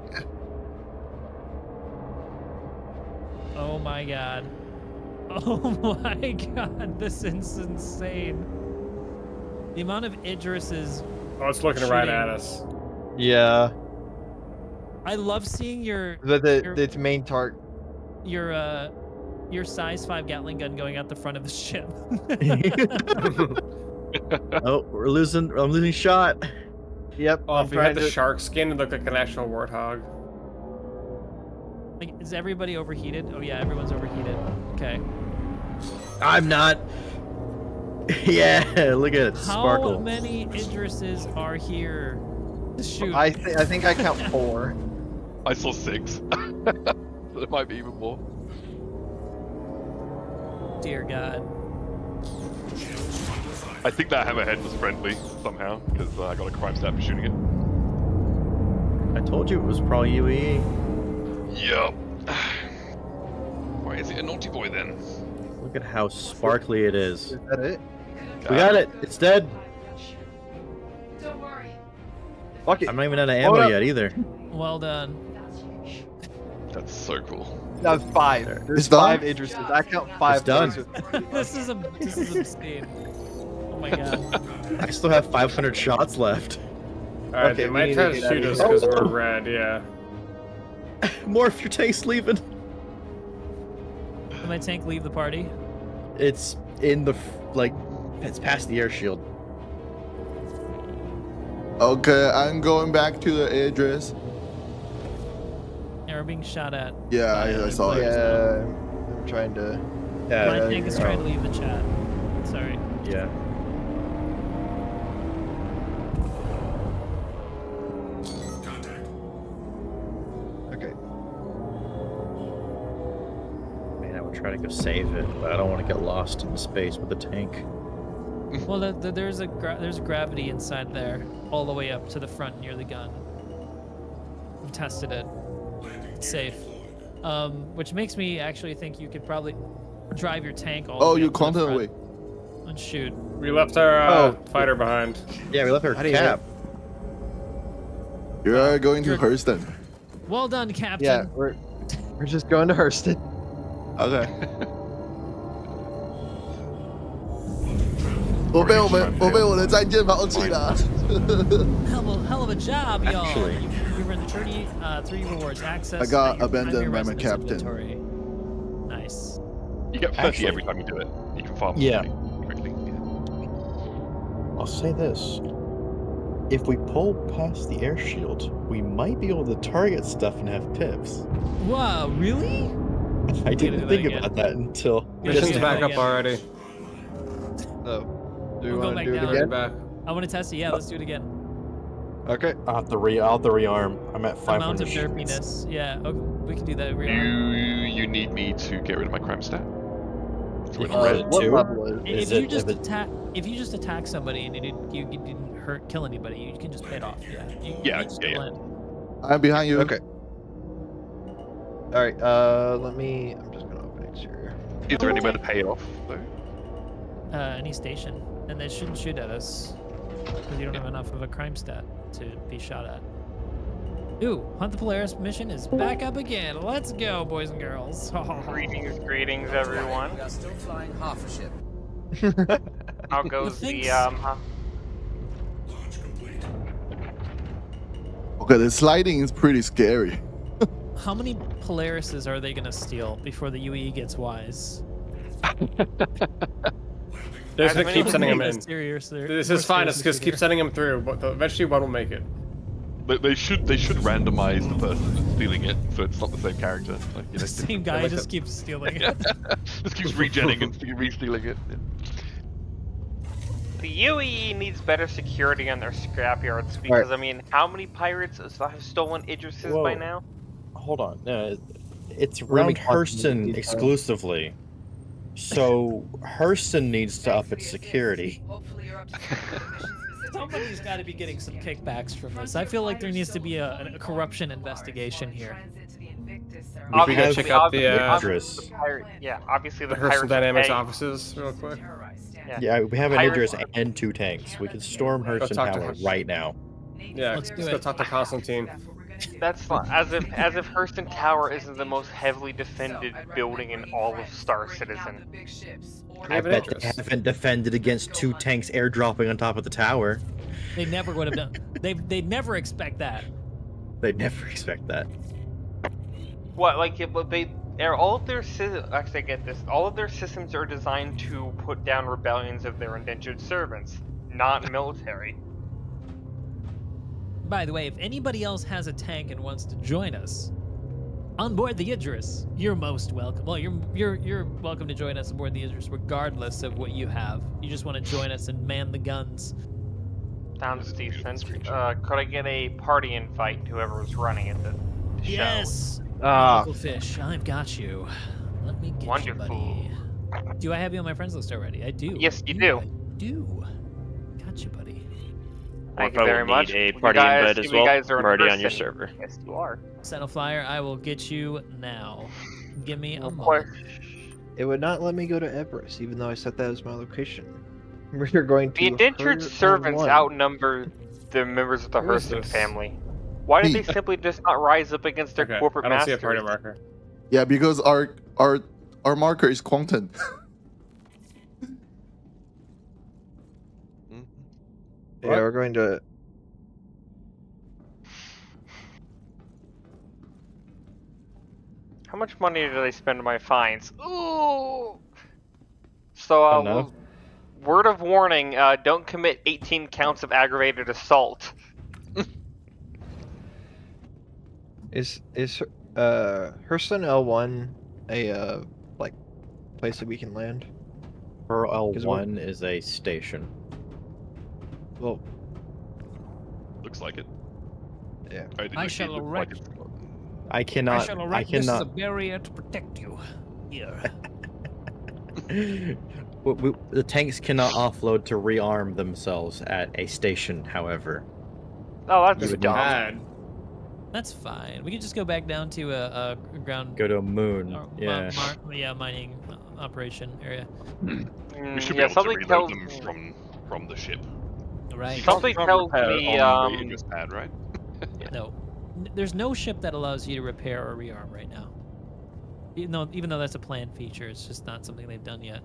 Oh my god. Oh my god, this is insane. The amount of Idrises. Oh, it's looking right Shooting. at us. Yeah. I love seeing your The main target. your size 5 Gatling gun going out the front of the ship. Oh, I'm losing shot. Yep. Oh, I'm if you had trying the to- shark skin, it'd look like an actual warthog. Like, is everybody overheated? Oh yeah, everyone's overheated. Okay. I'm not. Yeah, look at it How sparkle. many Idrises are here to shoot? I think I count 4. I saw 6. There might be even more. Dear God. I think that hammerhead was friendly somehow, because I got a crime stat for shooting it. I told you it was probably UE. Yup. Why is it a naughty boy then? Look at how sparkly it is. Is that it? We got it. It's dead. Don't worry. Fuck it. I'm not even out of Hold ammo up. yet either. Well done. That's so cool. That's 5. There's It's done? 5 Idrises. I count 5. It's done. This is insane. Oh my god. I still have 500 shots left. Alright, Okay, they we might need try to to get out shoot of us here. because Oh. we're red, yeah. Morph, your tank's leaving. Did my tank leave the party? It's in the it's past the air shield. Okay, I'm going back to the address. Yeah, we're being shot at. Yeah, I saw it. Yeah. I'm trying to. My Yeah. tank is trying to leave the chat. Sorry. Yeah. Okay. Man, I would try to go save it, but I don't want to get lost in space with a tank. Well, there's gravity inside there, all the way up to the front near the gun. I've tested it. It's safe. Which makes me actually think you could probably drive your tank all the way Oh, you up to the content front away. and shoot. We left our fighter behind. Yeah, we left our How do you cap. You're going to Good. Hurston. Well done, Captain. Yeah, we're just going to Hurston. OK。我被我的战舰抛弃了。 Hell of a job, y'all. Actually- You earned the 3 rewards. Access. I got to your abandoned primary by my residence captain. inventory. Nice. You get 30 Actually- every time you do it. You can farm Yeah. correctly. I'll say this. If we pull past the air shield, we might be able to target stuff and have pips. Wow, really? I do didn't that think again. about that until Yeah, Mission's yeah, back yeah. up already. Oh, do you We'll go want to back do it down. again? Back. I want to test it. Yeah, let's do it again. Okay. I'll have to rearm. I'm at Amount 500 of sheets. derpiness. Yeah, okay, we can do that. You need me to get rid of my crime stat? So when Uh, I'm ready. What two? level is it? Is If you it- just if it- if you just attack somebody and you didn't kill anybody, you can just pay it off. Yeah. Yeah, just yeah, yeah. land. I'm behind you. Okay. All right. Let me. I'm just gonna open exterior. Is there anywhere to pay it off, though? Any station, and they shouldn't shoot at us because you don't have enough of a crime stat to be shot at. Ooh, Hunt the Polaris mission is back up again. Let's go, boys and girls. Greetings, everyone. We are still flying half a ship. How goes thanks. the Okay, the sliding is pretty scary. How many Polarises are they gonna steal before the UE gets wise? They're As just gonna many keep as sending them Less in. serious there- This more is fine. serious It's just than keep here. sending them through, but eventually one will make it. They should randomize the person that's stealing it, so it's not the same character. Like, you know, The same guy like just that. keeps stealing it. just keeps regenning and re-stealing it. The UE needs better security on their scrapyards because I mean, how many pirates have stolen Idrises by Whoa. now? Hold on. It's Really around constantly Hurston detailed. exclusively. So Hurston needs to up its security. Hopefully you're up to speed with the mission specifics. Somebody's got to be getting some kickbacks from this. I feel like there needs to be a corruption investigation here. We gotta check out the Idris. Obviously the Hurston pirates Dynamics pay- offices real quick. Yeah, we have an Pirates- Idris and 2 tanks. We can storm Hurston talk to Tower Hurston. right now. Yeah, Let's do go it. talk to Constantine. That's fine. As if Hurston Tower isn't the most heavily defended building in all of Star Citizen. I have an bet they Idris. haven't defended against 2 tanks airdropping on top of the tower. They never would have done. They'd never expect that. They'd never expect that. What, like, but all of their actually, I get this. All of their systems are designed to put down rebellions of their indentured servants, not military. By the way, if anybody else has a tank and wants to join us on board the Idris, you're most welcome. Well, you're welcome to join us aboard the Idris, regardless of what you have. You just want to join us and man the guns. Sounds decent. Could I get a party invite to whoever was running it? The show? Yes, Ah, Uncle Fish, I've got you. Let me get Wonderful. you, buddy. Do I have you on my friends list already? I do. Yes, you I do. I do. Got you, buddy. Thank Or you if I very will much. need a You party guys- invite as you well, guys are I'm in already on your person. server. Yes, you are. Settle Flyer, I will get you now. Give me a Of moment. course. it would not let me go to Everest, even though I set that as my location. We're going to. The indentured Hurt servants 1. outnumber the members of the Who is Hurston this? family. Why did they simply just not rise up against their Okay, corporate I don't see masters? a party marker. Yeah, because our marker is content. Yeah, we're going to. How much money do they spend on my fines? Ooh. So, Enough. word of warning: don't commit 18 counts of aggravated assault. Is Hurston L1 a like place that we can land? Pearl 'Cause we're- L1 is a station. Well, Looks like it. Yeah. Oh, did I you see it shall look erect- like it's- I cannot. I This is a cannot. barrier to protect you. Here. The tanks cannot offload to rearm themselves at a station, however. Oh, You that's would dumb. Bad. That's fine. We could just go back down to a ground. Go to a moon. Yeah. Yeah. Mining operation area. We should be Yeah, able to something reload tells them from the ship. Right. Something From tells repair me On the Idris pad, right? No, there's no ship that allows you to repair or rearm right now. Even though that's a planned feature, it's just not something they've done yet.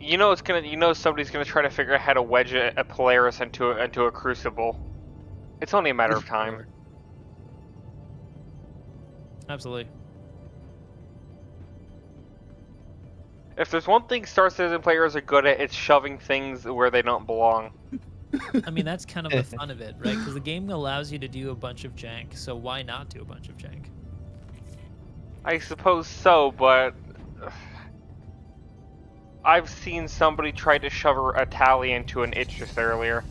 you know it's gonna. You know somebody's gonna try to figure out how to wedge a Polaris into a crucible. It's only a matter of time. Absolutely. If there's one thing Star Citizen players are good at, it's shoving things where they don't belong. I mean, that's kind of the fun of it, right? Because the game allows you to do a bunch of jank, so why not do a bunch of jank? I suppose so, but I've seen somebody try to shove a tally into an Idris earlier.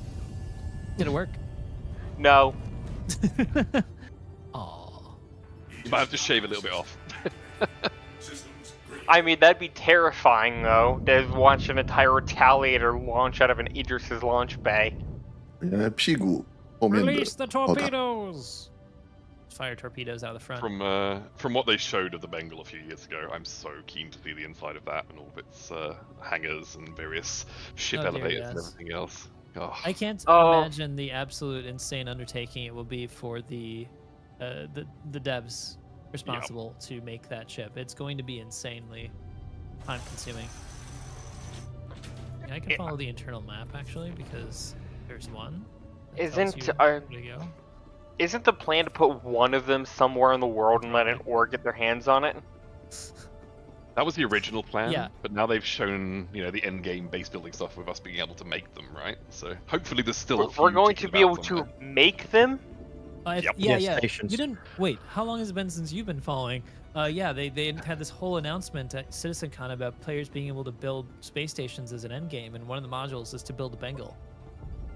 Did it work? No. Aww. You might have to shave a little bit off. I mean, that'd be terrifying, though, to watch an entire retaliator launch out of an Idris's launch bay. 屁股后面的 Release the 炮塔 torpedoes! Fire torpedoes out of the front. From what they showed of the Bengal a few years ago, I'm so keen to see the inside of that and all of its hangars and various ship Oh, dear, elevators and yes. everything else. Oh. I can't Oh. imagine the absolute insane undertaking it will be for the devs responsible to make that ship. It's going to be insanely time consuming. Yeah, I can follow the internal map actually because there's one. that tells Isn't you where to go. isn't the plan to put one of them somewhere in the world and let an org get their hands on it? That was the original plan, Yeah. but now they've shown, the end game base building stuff with us being able to make them, right? So hopefully there's still a We're few going to kicking be able about to somewhere. make them? Yep. Yeah. Stations. You didn't wait. How long has it been since you've been following? Yeah, they had this whole announcement at CitizenCon about players being able to build space stations as an end game, and one of the modules is to build a Bengal.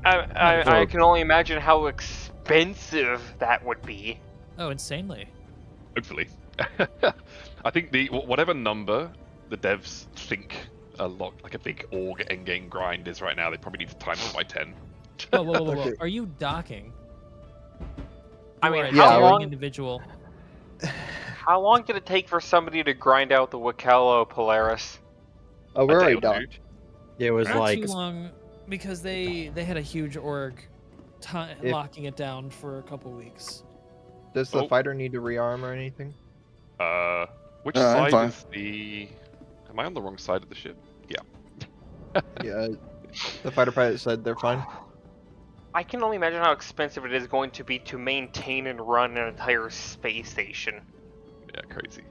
I can only imagine how expensive that would be. Oh, insanely. Hopefully. I think whatever number the devs think a big org endgame grind is right now, they probably need to time it by 10. Whoa. Okay. Are you docking? I You mean, are a how docking long- individual? How long did it take for somebody to grind out the Wakelo Polaris? Oh, we're A day already or two. docked. Yeah, it was Not like too long, because they had a huge org locking it down for a couple weeks. Does the Oh. fighter need to rearm or anything? Which I'm side fine. is the... Am I on the wrong side of the ship? Yeah. The fighter pilot said they're fine. I can only imagine how expensive it is going to be to maintain and run an entire space station. Yeah, crazy.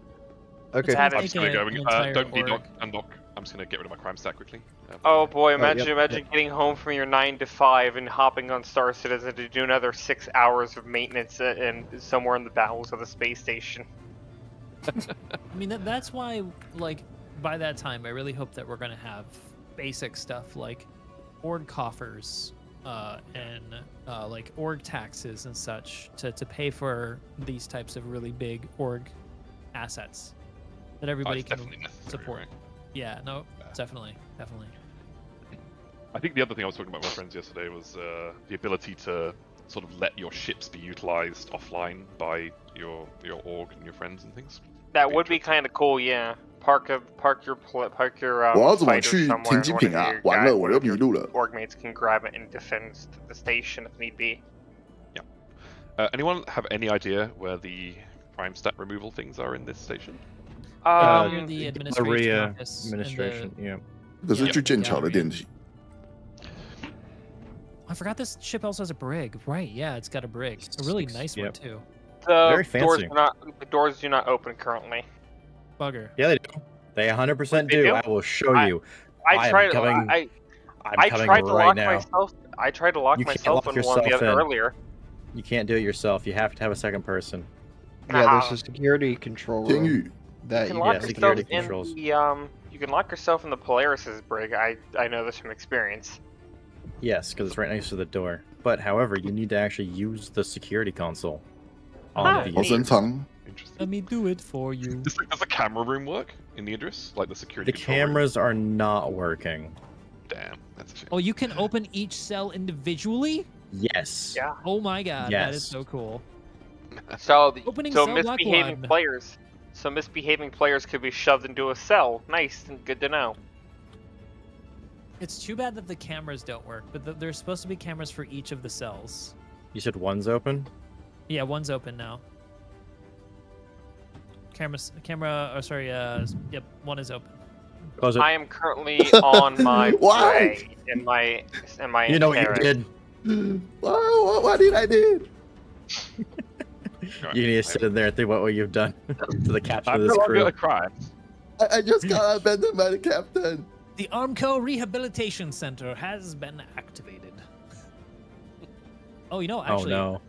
Okay. That I'm is just gonna go. an entire Don't org. undock. I'm just gonna get rid of my crime stack quickly. Oh boy, yep, imagine yep. getting home from your 9 to 5 and hopping on Star Citizen to do another 6 hours of maintenance and somewhere in the bowels of the space station. I mean, that's why, like, by that time, I really hope that we're going to have basic stuff like org coffers and like org taxes and such to pay for these types of really big org assets that everybody it's can definitely necessary, support. right? Yeah, no, definitely. I think the other thing I was talking about with my friends yesterday was the ability to sort of let your ships be utilized offline by your org and your friends and things. That would be kind of cool, yeah. Park your 我要怎么 fighter 去 somewhere 停 and 机 one 坪 of 啊 your？ 完 guys- 了，我 one 又 of 迷 your 路了。 org mates can grab it and defend the station if need be. Anyone have any idea where the crime stat removal things are in this station? Near the administration Maria office and administration. Yeah. 可是去剑桥的电梯， I forgot this ship also has a brig. Right, yeah, it's got a brig. A really nice one Yep. too. Very The doors fancy. the doors do not open currently. Bugger. Yeah, they do. They 100% They do. do? I will show I- you. I am tried. coming- I I'm coming tried to right lock now. myself. I tried to lock You can't myself lock on one the yourself other in. earlier. You can't do it yourself. You have to have a second person. Yeah, Nah. there's a security control 天 room 宇 that You can you lock yeah, can yourself security in controls. the You can lock yourself in the Polaris's brig. I know this from experience. Yes, because it's right next to the door. But however, you need to actually use the security console on Ah, the 逃生舱， Interesting. Let me do it for you. There's a camera room work in the Idris? Like the security The control room? cameras are not working. Damn, that's a shame. Oh, you can open each cell individually? Yes. Yeah. Oh my god, that is Yes. so cool. So Opening so cell block misbehaving one. players. So misbehaving players could be shoved into a cell. Nice and good to know. It's too bad that the cameras don't work, but there's supposed to be cameras for each of the cells. You said one's open? Yeah, one's open now. Yep, one is open. Close it. I am currently on my Why? way in my You know what you carriage. did. What did I do? Right, You need to I- sit in there and think about what you've done to the captain I'm of no this longer crew. a crime. I just got abandoned by the captain. The Armco Rehabilitation Center has been activated. Oh, you know, actually, Oh no.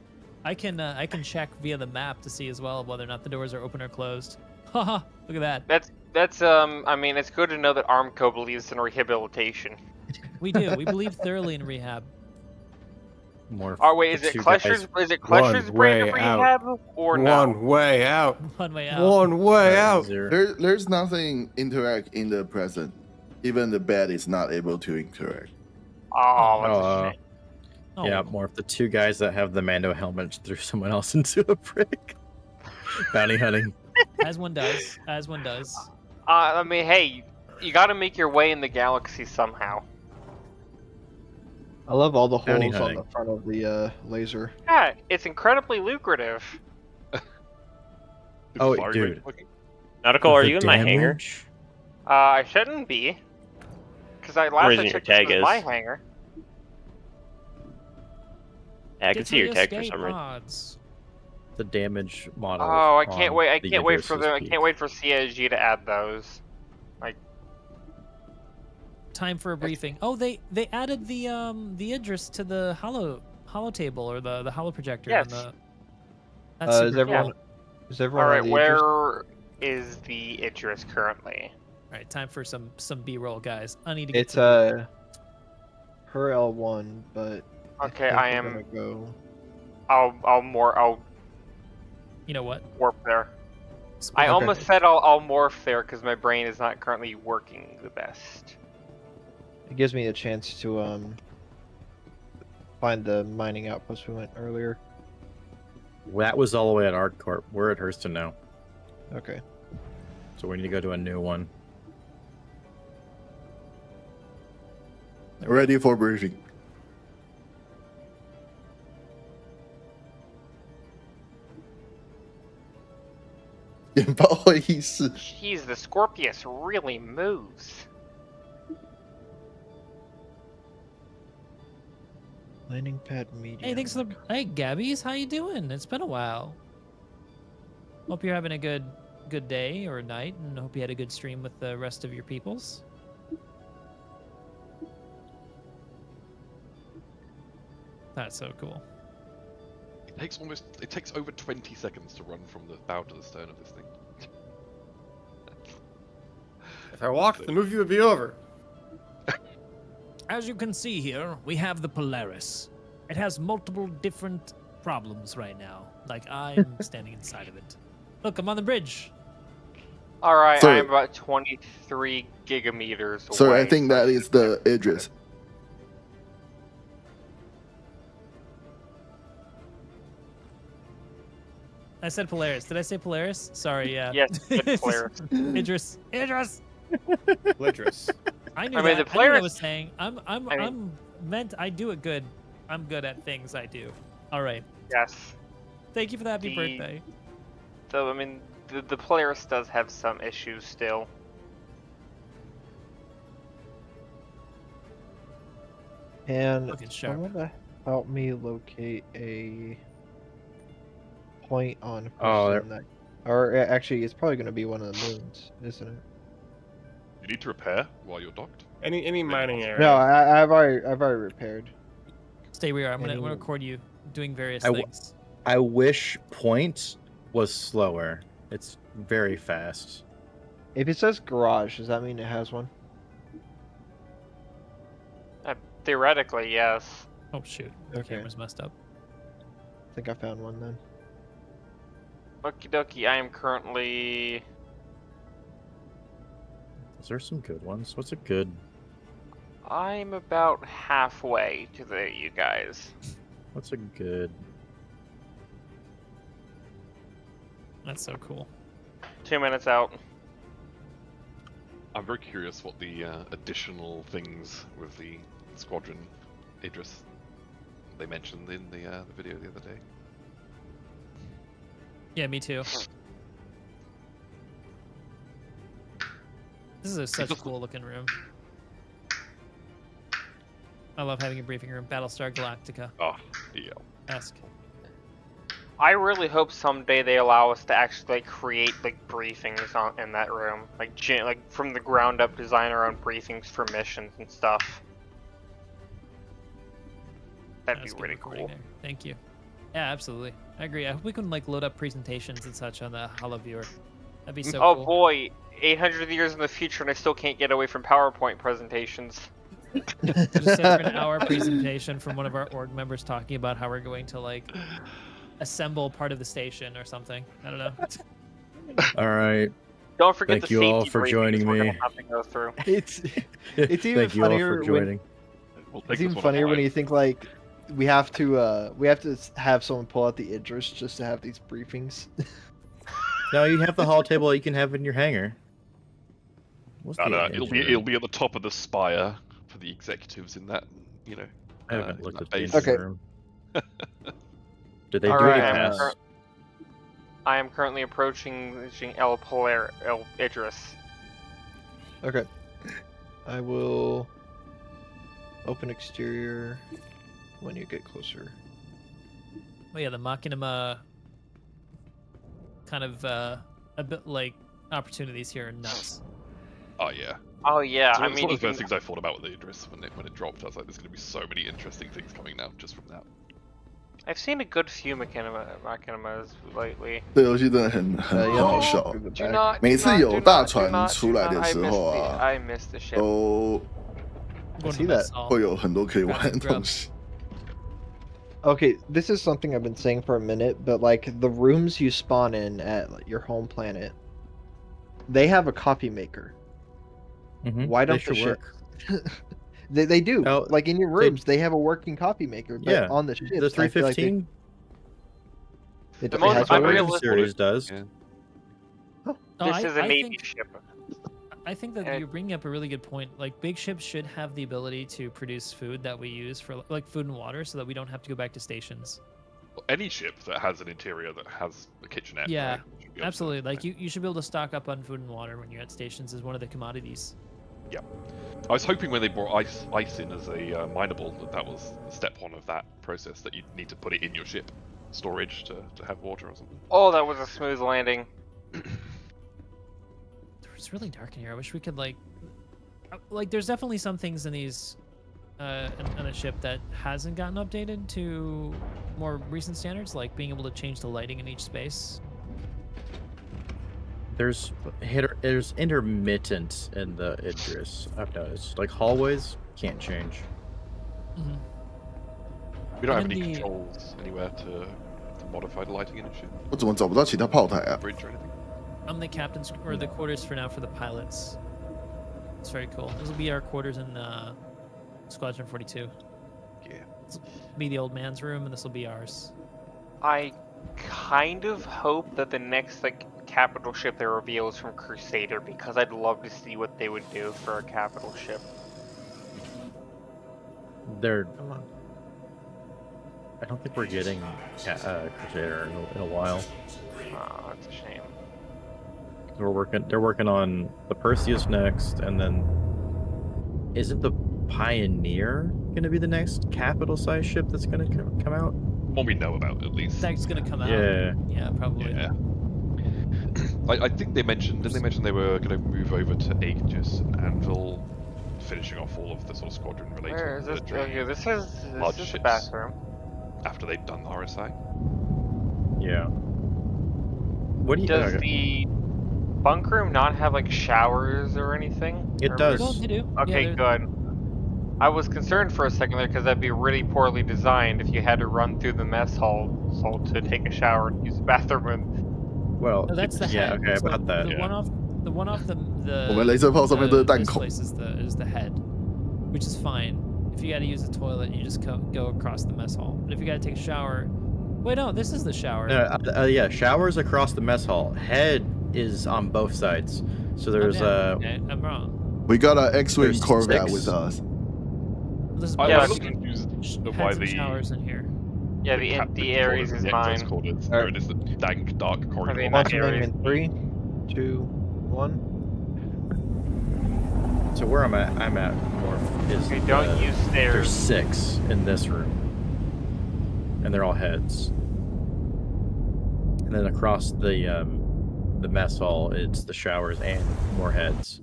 I can check via the map to see as well whether or not the doors are open or closed. Haha, look at that. That's I mean, it's good to know that Armco believes in rehabilitation. We do. We believe thoroughly in rehab. More. Oh wait, is the it two Klesher's? guys- Is it Klesher's brand of way out. rehab or no? One way out. One way out. One way out. Zero. There's nothing interact in the present. Even the bed is not able to interact. Oh, that's Oh, a shame. Oh, Yeah, more of the two guys that have the Mando helmets threw someone else into a brick. Bounty hunting. as one does. As one does. I mean, hey, you got to make your way in the galaxy somehow. I love all the Bounty holes on hunting. the front of the laser. Yeah, it's incredibly lucrative. Is Oh, firing dude. rate working? Nautical, are The you in my hangar? damage? I shouldn't be, because I last reason I your checked this tag was is. my hangar. Yeah, I can see your Get to tag for escape some reason. pods. The damage model. Oh, I can't on wait! I the can't wait Idris for is the. I peak. can't wait for CSG to add those. Time for a briefing. Oh, they added the Idris to the holo table or the holo projector. Yes. On the... That's super Is everyone? cool. Is everyone? All on right, the where is the Idris currently? All right, time for some B-roll, guys. I need to get It's to her L1, but Okay, think I we're am. gonna go. I'll you know what? warp there. I Okay. almost said I'll morph there because my brain is not currently working the best. It gives me a chance to find the mining outpost we went earlier. That was all the way at ArcCorp. We're at Hurston now, Okay. so we need to go to a new one. Ready for briefing.引爆会议室。 Jeez, the Scorpius really moves. Landing pad medium. Hey, thanks for the. Hey, Gabby's, how you doing? It's been a while. Hope you're having a good day or night, and hope you had a good stream with the rest of your peoples. That's so cool. It takes over 20 seconds to run from the bow to the stern of this thing. If I walked, the movie would be over. As you can see here, we have the Polaris. It has multiple different problems right now. Like I'm standing inside of it. Look, I'm on the bridge. All right, So- I'm about 23 gigameters away. So I think that is the Idris. I said Polaris. Did I say Polaris? Sorry, yeah. Yes, it's Polaris. Idris. Idris. Litris. I knew I mean, that. the I knew what I Polaris- was saying. I'm meant. I do it good. I'm good at things I do. All right. Yes. Thank you for the happy The- birthday. So I mean, the Polaris does have some issues still. And Looking sharp. someone to help me locate a point on Oh, Houston that, or actually, it's probably going to be one of the moons, isn't it? You need to repair while you're docked. Any mining area. No, I've already repaired. Stay where you are. I'm gonna Any- record you doing various I w- things. I wish Point was slower. It's very fast. If it says garage, does that mean it has one? Theoretically, yes. Oh shoot, the Okay. camera's messed up. I think I found one then. Okie dokie, I am currently Is there some good ones? What's a good? I'm about halfway to you guys. What's a good? That's so cool. 2 minutes out. I'm very curious what the additional things with the squadron Idris they mentioned in the video the other day. Yeah, me too. This is such a cool looking room. I love having a briefing room. Battlestar Galactica. Oh, yeah. Esque. I really hope someday they allow us to actually create briefings in that room, like from the ground up, design our own briefings for missions and stuff. That'd That's be good really recording cool. there. Thank you. Yeah, absolutely. I agree. I hope we can load up presentations and such on the Holo viewer. That'd be so Oh cool. boy, 800 years in the future, and I still can't get away from PowerPoint presentations. Just over an hour presentation from one of our org members talking about how we're going to assemble part of the station or something. I don't know. All right. Don't forget Thank the you safety all for briefings joining we're me. gonna have to go through. It's even Thank you all funnier for joining. It's even funnier when you think we have to have someone pull out the Idris just to have these briefings. No, you have the hall table that you can have in your hangar. What's No, the no, engine it'll room? be at the top of the spire for the executives in that, you know. I haven't in looked that at the base. engine Okay. room. Did they do Alright, any pass? I am currently approaching El Idris. Okay. I will open exterior when you get closer. Oh yeah, the Machinima kind of a bit opportunities here are nuts. Oh yeah. Oh yeah, So I it's mean, one of the you first can- things I thought about with the Idris when it dropped. I was like, there's going to be so many interesting things coming now just from that. I've seen a good few Machinimas lately. 这游戏真的很好笑。 Do not, 每 do 次 not, 有 do 大 not, do 船 not, 出 do 来 not. 的时候啊， I missed the ship. 都 Going to see the that. mess hall. 会有很多可以玩的东西。 Okay, this is something I've been saying for a minute, but the rooms you spawn in at your home planet, they have a coffee maker. Mhm, Why they don't should the work? ships? They do. Oh, In your rooms, they have a working coffee maker. But Yeah, on the ships, The I feel like 315. it The it most has The one. unrealistic- series does. Yeah. Oh, This is a I Navy think, ship. I think that And- you're bringing up a really good point. Big ships should have the ability to produce food that we use for food and water, so that we don't have to go back to stations. Well, any ship that has an interior that has a kitchenette. Yeah, right, should be able to- Absolutely. You should be able to stock up on food and water when you're at stations as one of the commodities. I was hoping when they brought ice in as a mineable that was step one of that process, that you'd need to put it in your ship storage to have water or something. Oh, that was a smooth landing. It's really dark in here. I wish we could there's definitely some things in these on a ship that hasn't gotten updated to more recent standards, like being able to change the lighting in each space. There's intermittent in the Idris. I've noticed. Hallways can't change. Mm-hmm. We don't have And any the- controls anywhere to modify the lighting in a ship, 我怎么找不到其他炮台啊？ bridge or anything. I'm the captain's or the quarters for now for the pilots. It's very cool. This will be our quarters in Squadron 42. Yeah. This will be the old man's room, and this will be ours. I kind of hope that the next capital ship they reveal is from Crusader, because I'd love to see what they would do for a capital ship. They're. I don't think we're getting Crusader in a while. Oh, that's a shame. They're working on the Perseus next, and then isn't the Pioneer gonna be the next capital size ship that's gonna come out? One we know about, at least. That's gonna come out. Yeah. Yeah, probably. Yeah. I think didn't they mention they were going to move over to Aegis and Anvil, finishing off all of the sort of squadron related. Where is this? Oh, military here, this large is the ships. bathroom. After they've done the RSI. Yeah. What do you? Does okay. the bunk room not have showers or anything? It Or- does. No, they do. Okay, yeah, good. I was concerned for a second there because that'd be really poorly designed if you had to run through the mess hall to take a shower and use the bathroom. Well, No, that's the yeah. head. Okay, So about that. The Yeah. one off the 我们雷射炮上面都是弹 this 孔。 place is the head, which is fine. If you gotta use the toilet, you just go across the mess hall. But if you gotta take a shower, wait, no, this is the shower. Yeah, showers across the mess hall. Head is on both sides. So there's Okay, I'm wrong. We got our X-wing There's Corvette 6. with us. There's I'm Yeah, a both little confused of why heads and the showers in here. Yeah, the the captain's Ares quarters is and the Exo's mine. quarters. There it is, the dank, dark corridor. the Quantum Ares. in 3, 2, 1. So where I'm at more is Okay, don't use there's stairs. 6 in this room, and they're all heads. And then across the mess hall, it's the showers and more heads.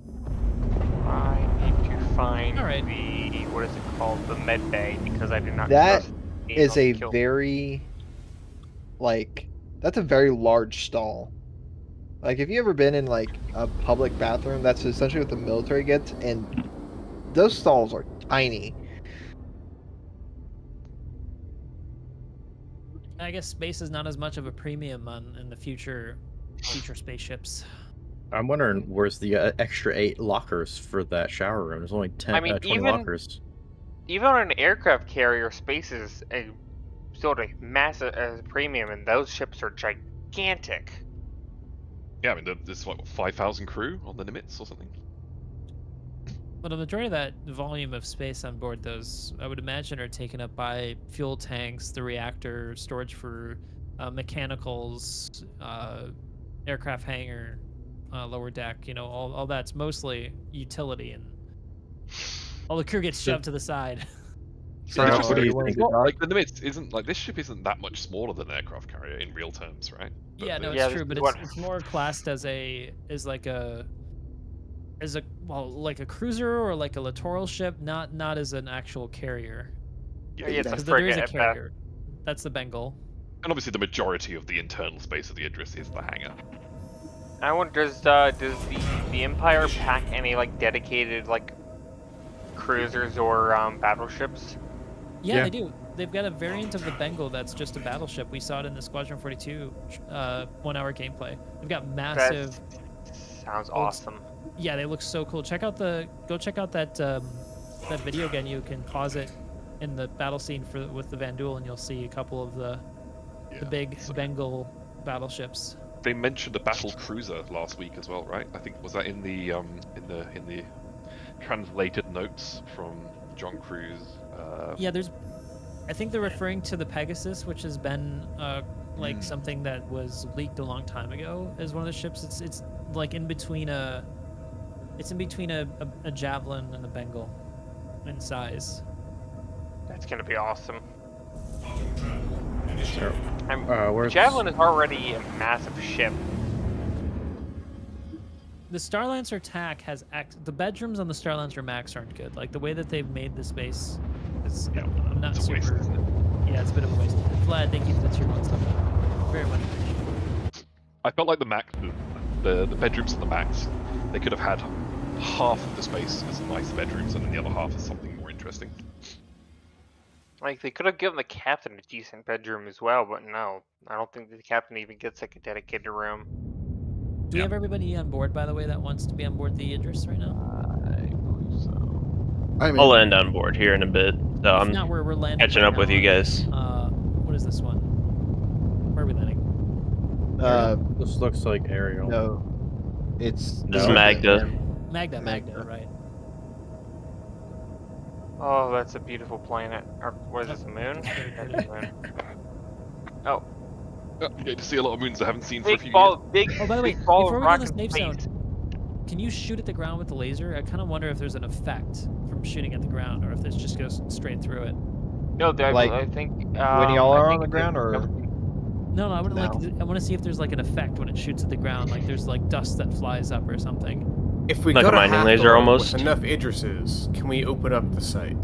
I need to find Alright. the, what is it called? The med bay, because I do not That trust is a kill. very, like, that's a very large stall. Like, if you ever been in, like, a public bathroom, that's essentially what the military gets, and those stalls are tiny. I guess space is not as much of a premium in the future spaceships. I'm wondering where's the extra 8 lockers for that shower room. There's only 10, I mean, 20 even- lockers. Even on an aircraft carrier, space is still a massive premium, and those ships are gigantic. Yeah, I mean, there's like what, 5,000 crew on the Nimitz or something. But a majority of that volume of space on board those, I would imagine, are taken up by fuel tanks, the reactor, storage for mechanicals, aircraft hangar, lower deck. You know, all that's mostly utility, and all the crew gets shoved to the side. So it's Right, just what do you it's think? not like the Nimitz isn't like this ship isn't that much smaller than an aircraft carrier in real terms, right? But Yeah, no, the- it's Yeah, true, this but is what- it's more classed as like a cruiser or like a littoral ship, not as an actual carrier. Yeah, it's a Because there is frigate a at best. carrier. That's the Bengal. And obviously, the majority of the internal space of the Idris is the hangar. I wonder, does the Empire pack any like dedicated like cruisers or battleships? Yeah, Yeah. they do. They've got a variant of the Bengal that's just a battleship. We saw it in the Squadron 42 1-hour gameplay. They've got massive. Sounds old- awesome. Yeah, they look so cool. Go check out that video again. You can pause it in the battle scene with the Van Duel, and you'll see a couple of the big so- Bengal battleships. They mentioned a battle cruiser last week as well, right? I think was that in the translated notes from John Cruz. Yeah, I think they're referring to the Pegasus, which has been something that was leaked a long time ago as one of the ships. It's like in between a Javelin and a Bengal in size. That's gonna be awesome. So, The where's Javelin is already a massive ship. The Starlancer TAC has the bedrooms on the Starlancer Max aren't good. Like the way that they've made the space is I'm not it's a waste, super. isn't it? Yeah, it's a bit of a waste. Vlad, thank you for the tier 1 stuff. Very much appreciated. I felt like the Mac, the bedrooms on the Max, they could have had half of the space as nice bedrooms, and then the other half as something more interesting. Like they could have given the captain a decent bedroom as well, but no, I don't think the captain even gets like a dedicated room. Do we have everybody on board, by the way, that wants to be on board the Idris right now? I believe so. I mean, I'll land on board here in a bit. So If I'm not, we're landing catching right up with now you on, guys. What is this one? Where are we landing? this looks like Ariel. No. It's This is Magda. Magda, Magda. right. Oh, that's a beautiful planet. Or what is this, the moon? Very That's pretty. the moon. Oh, You get to see a lot of moons I haven't seen for a few big ball, years. big, Oh, by the way, big ball before of we go on rock the in safe zone, space. can you shoot at the ground with the laser? I kind of wonder if there's an effect from shooting at the ground, or if this just goes straight through it. No, Like, I think when y'all I are think on the ground, or No, I want to No. I want to see if there's like an effect when it shoots at the ground, like there's like dust that flies up or something. If we Like go a to mining laser Hathor almost. with enough Idrises, can we open up the site?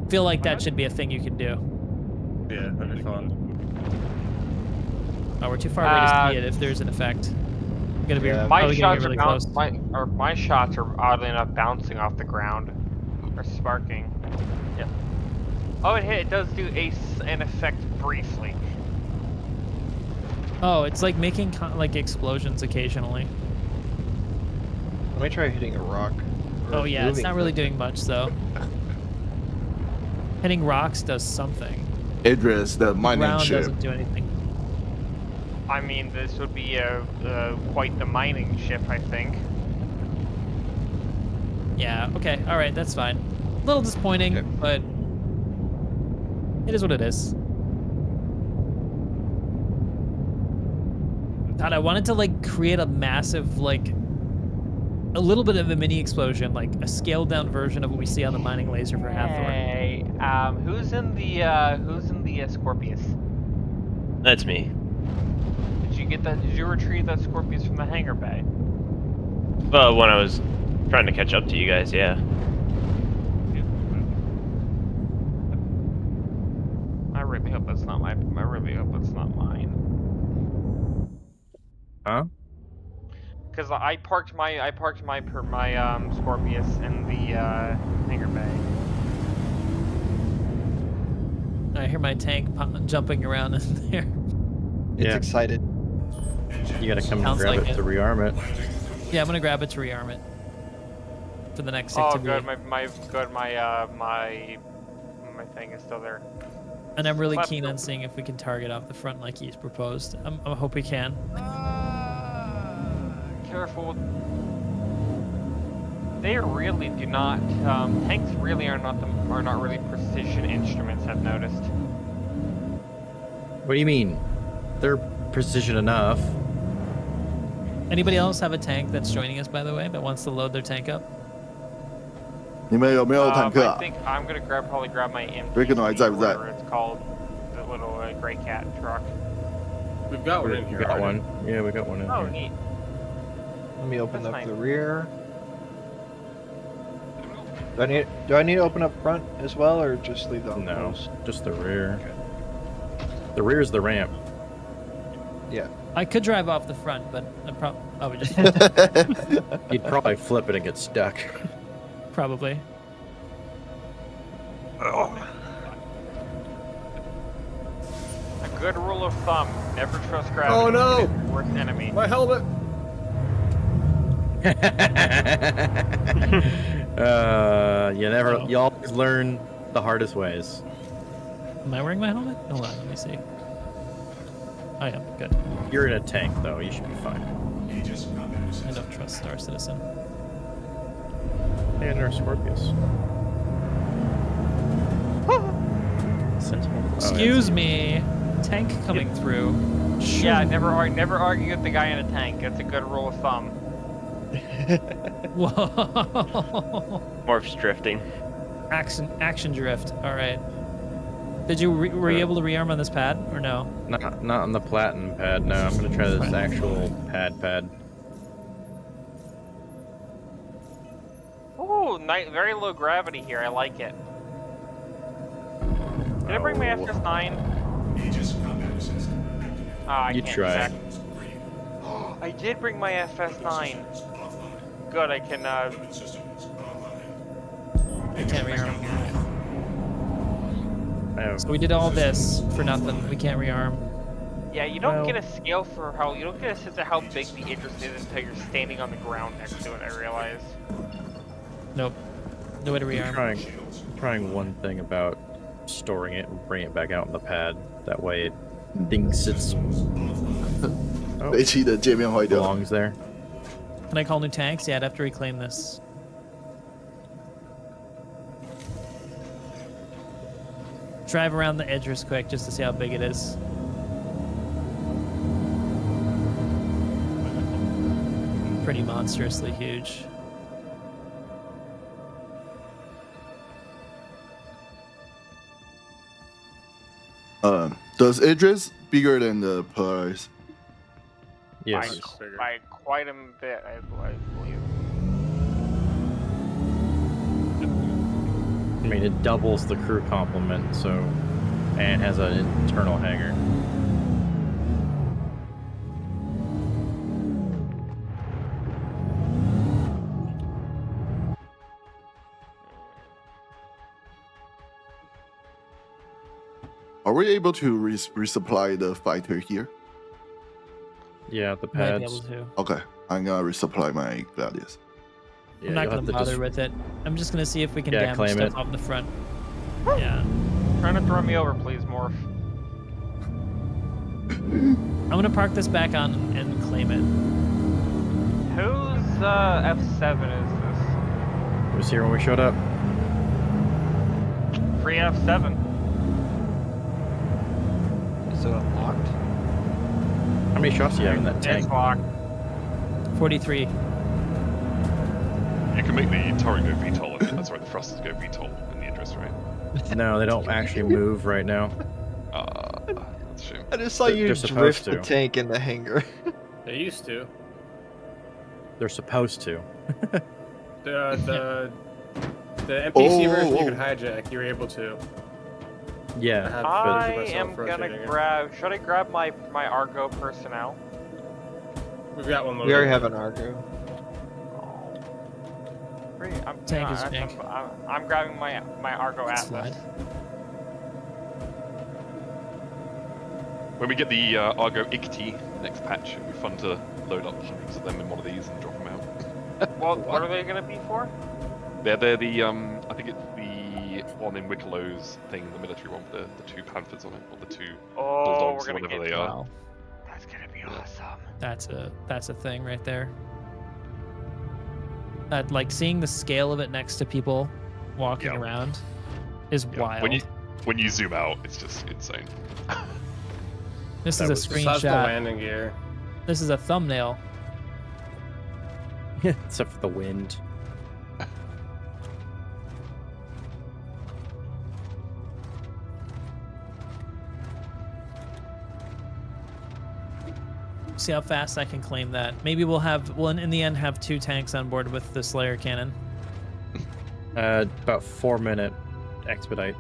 Feel like that should be a thing you can do. Yeah, that'd be fun. Oh, we're too far away to see it if there's an effect. Gonna be Yeah. my probably shots gonna are get really close. my shots are oddly enough bouncing off the ground or sparking. Yep. Oh, it does do an effect briefly. Oh, it's like making like explosions occasionally. Let me try hitting a rock. Oh Or yeah, it's moving not really them. doing much though. Hitting rocks does something. Idris, the mining Ground ship. doesn't do anything. I mean, this would be quite the mining ship, I think. Yeah. Okay. All right. That's fine. A little disappointing, Okay. but it is what it is. God, I wanted to like create a massive like a little bit of a mini explosion, like a scaled down version of what we see on the mining laser for Hathor. Hey, who's in the Scorpius? That's me. Did you get that? Did you retrieve that Scorpius from the hangar bay? Well, when I was trying to catch up to you guys, yeah. I really hope that's not mine. I really hope that's not mine. Huh? Because I parked my Scorpius in the hangar bay. I hear my tank jumping around in there. It's Yeah. excited. You gotta come and Sounds grab like it to rearm it. Yeah, I'm gonna grab it to rearm it for the next Oh, activity. good. My thing is still there. And I'm really Clap keen go. on seeing if we can target off the front like he's proposed. I hope we can. Careful. They really do not. Tanks really are not really precision instruments. I've noticed. What do you mean? They're precision enough. Anybody else have a tank that's joining us, by the way, that wants to load their tank up? 你们有没有坦克 I 啊？ think I'm gonna probably grab my Rick and I, MTC, 在不在？ whatever it's called, the little gray cat truck. We've got one in We here. got already. one. Yeah, we got one in Oh, here. neat. Let me open That's up nice. the rear. Do I need to open up front as well, or just leave them No, closed? just the rear. The rear's the ramp. Yeah. I could drive off the front, but I would just You'd probably flip it and get stuck. probably. A good rule of thumb: never trust gravity. Oh, no! It's your worst enemy. My helmet. You always learn the hardest ways. Am I wearing my helmet? Hold on, let me see. I am. Good. You're in a tank, though. You should be fine. I don't trust Star Citizen. And our Scorpius. Sentinel. Excuse me. Tank coming through. Yeah, never argue with the guy in a tank. That's a good rule of thumb. Whoa. Morph's drifting. Action drift. All right. Did you were you able to rearm on this pad or no? Not on the platinum pad. No, I'm gonna try this actual pad. Ooh, very low gravity here. I like it. Did I bring my Oh. FS9? I You can't try. check. I did bring my FS9. Good, I can. I can't rearm. Oh. So we did all this for nothing. We can't rearm. Yeah, you don't Well- get a scale for how you don't get a sense of how big the Idris is until you're standing on the ground next to it. I realize. Nope. No way to I'm rearm. trying one thing about storing it and bringing it back out on the pad. That way it thinks it's 飞机的界面坏掉。 belongs there. Can I call new tanks? Yeah, I'd have to reclaim this. Drive around the Idris quick just to see how big it is. Pretty monstrously huge. Does Idris bigger than the Polaris? Yes. By quite a bit, I believe. I mean, it doubles the crew complement, so, and has an internal hangar. Are we able to resupply the fighter here? Yeah, the Might be able pads. to. Okay, I'm gonna resupply my gladius. Yeah, I'm not you'll gonna have to bother just- with it. I'm just gonna see if we can Yeah, damage claim stuff it. off the front. Yeah. Trying to throw me over, please, Morph. I'm gonna park this back on and claim it. Whose F7 is It was here when we showed up. this? Free F7. Is it unlocked? How many shots do you have in that tank? It's locked. 43. You can make the turret go VTOL. That's right, the thrusters go VTOL in the interest, right? No, they don't actually move right now. That's a shame. I just saw They're you supposed drift the to. tank in the hangar. They used to. They're supposed to. The NPC version you Oh. could hijack. You were able to. Yeah, have I myself am gonna rotating it. grab. Should I grab my Argo personnel? We've got one loaded. We already have an Argo. Free. Tank is jank. I'm grabbing my Argo That's Atlas. fine. When we get the Argo Icti next patch, it'll be fun to load up hundreds of them in one of these and drop them out. Well, what are they gonna be for? They're the I think it's the one in Wicklow's thing, the military one with the two panthers on it, or the two Oh, bulldogs, we're or gonna whatever get. they are. Wow. That's gonna be awesome. That's a thing right there. Like seeing the scale of it next to people walking Yeah. around is Yeah. wild. When you zoom out, it's just insane. This That is a was- Besides the screenshot. landing gear. This is a thumbnail. except for the wind. See how fast I can claim that. Maybe we'll in the end have 2 tanks on board with the Slayer cannon. About 4-minute expedite.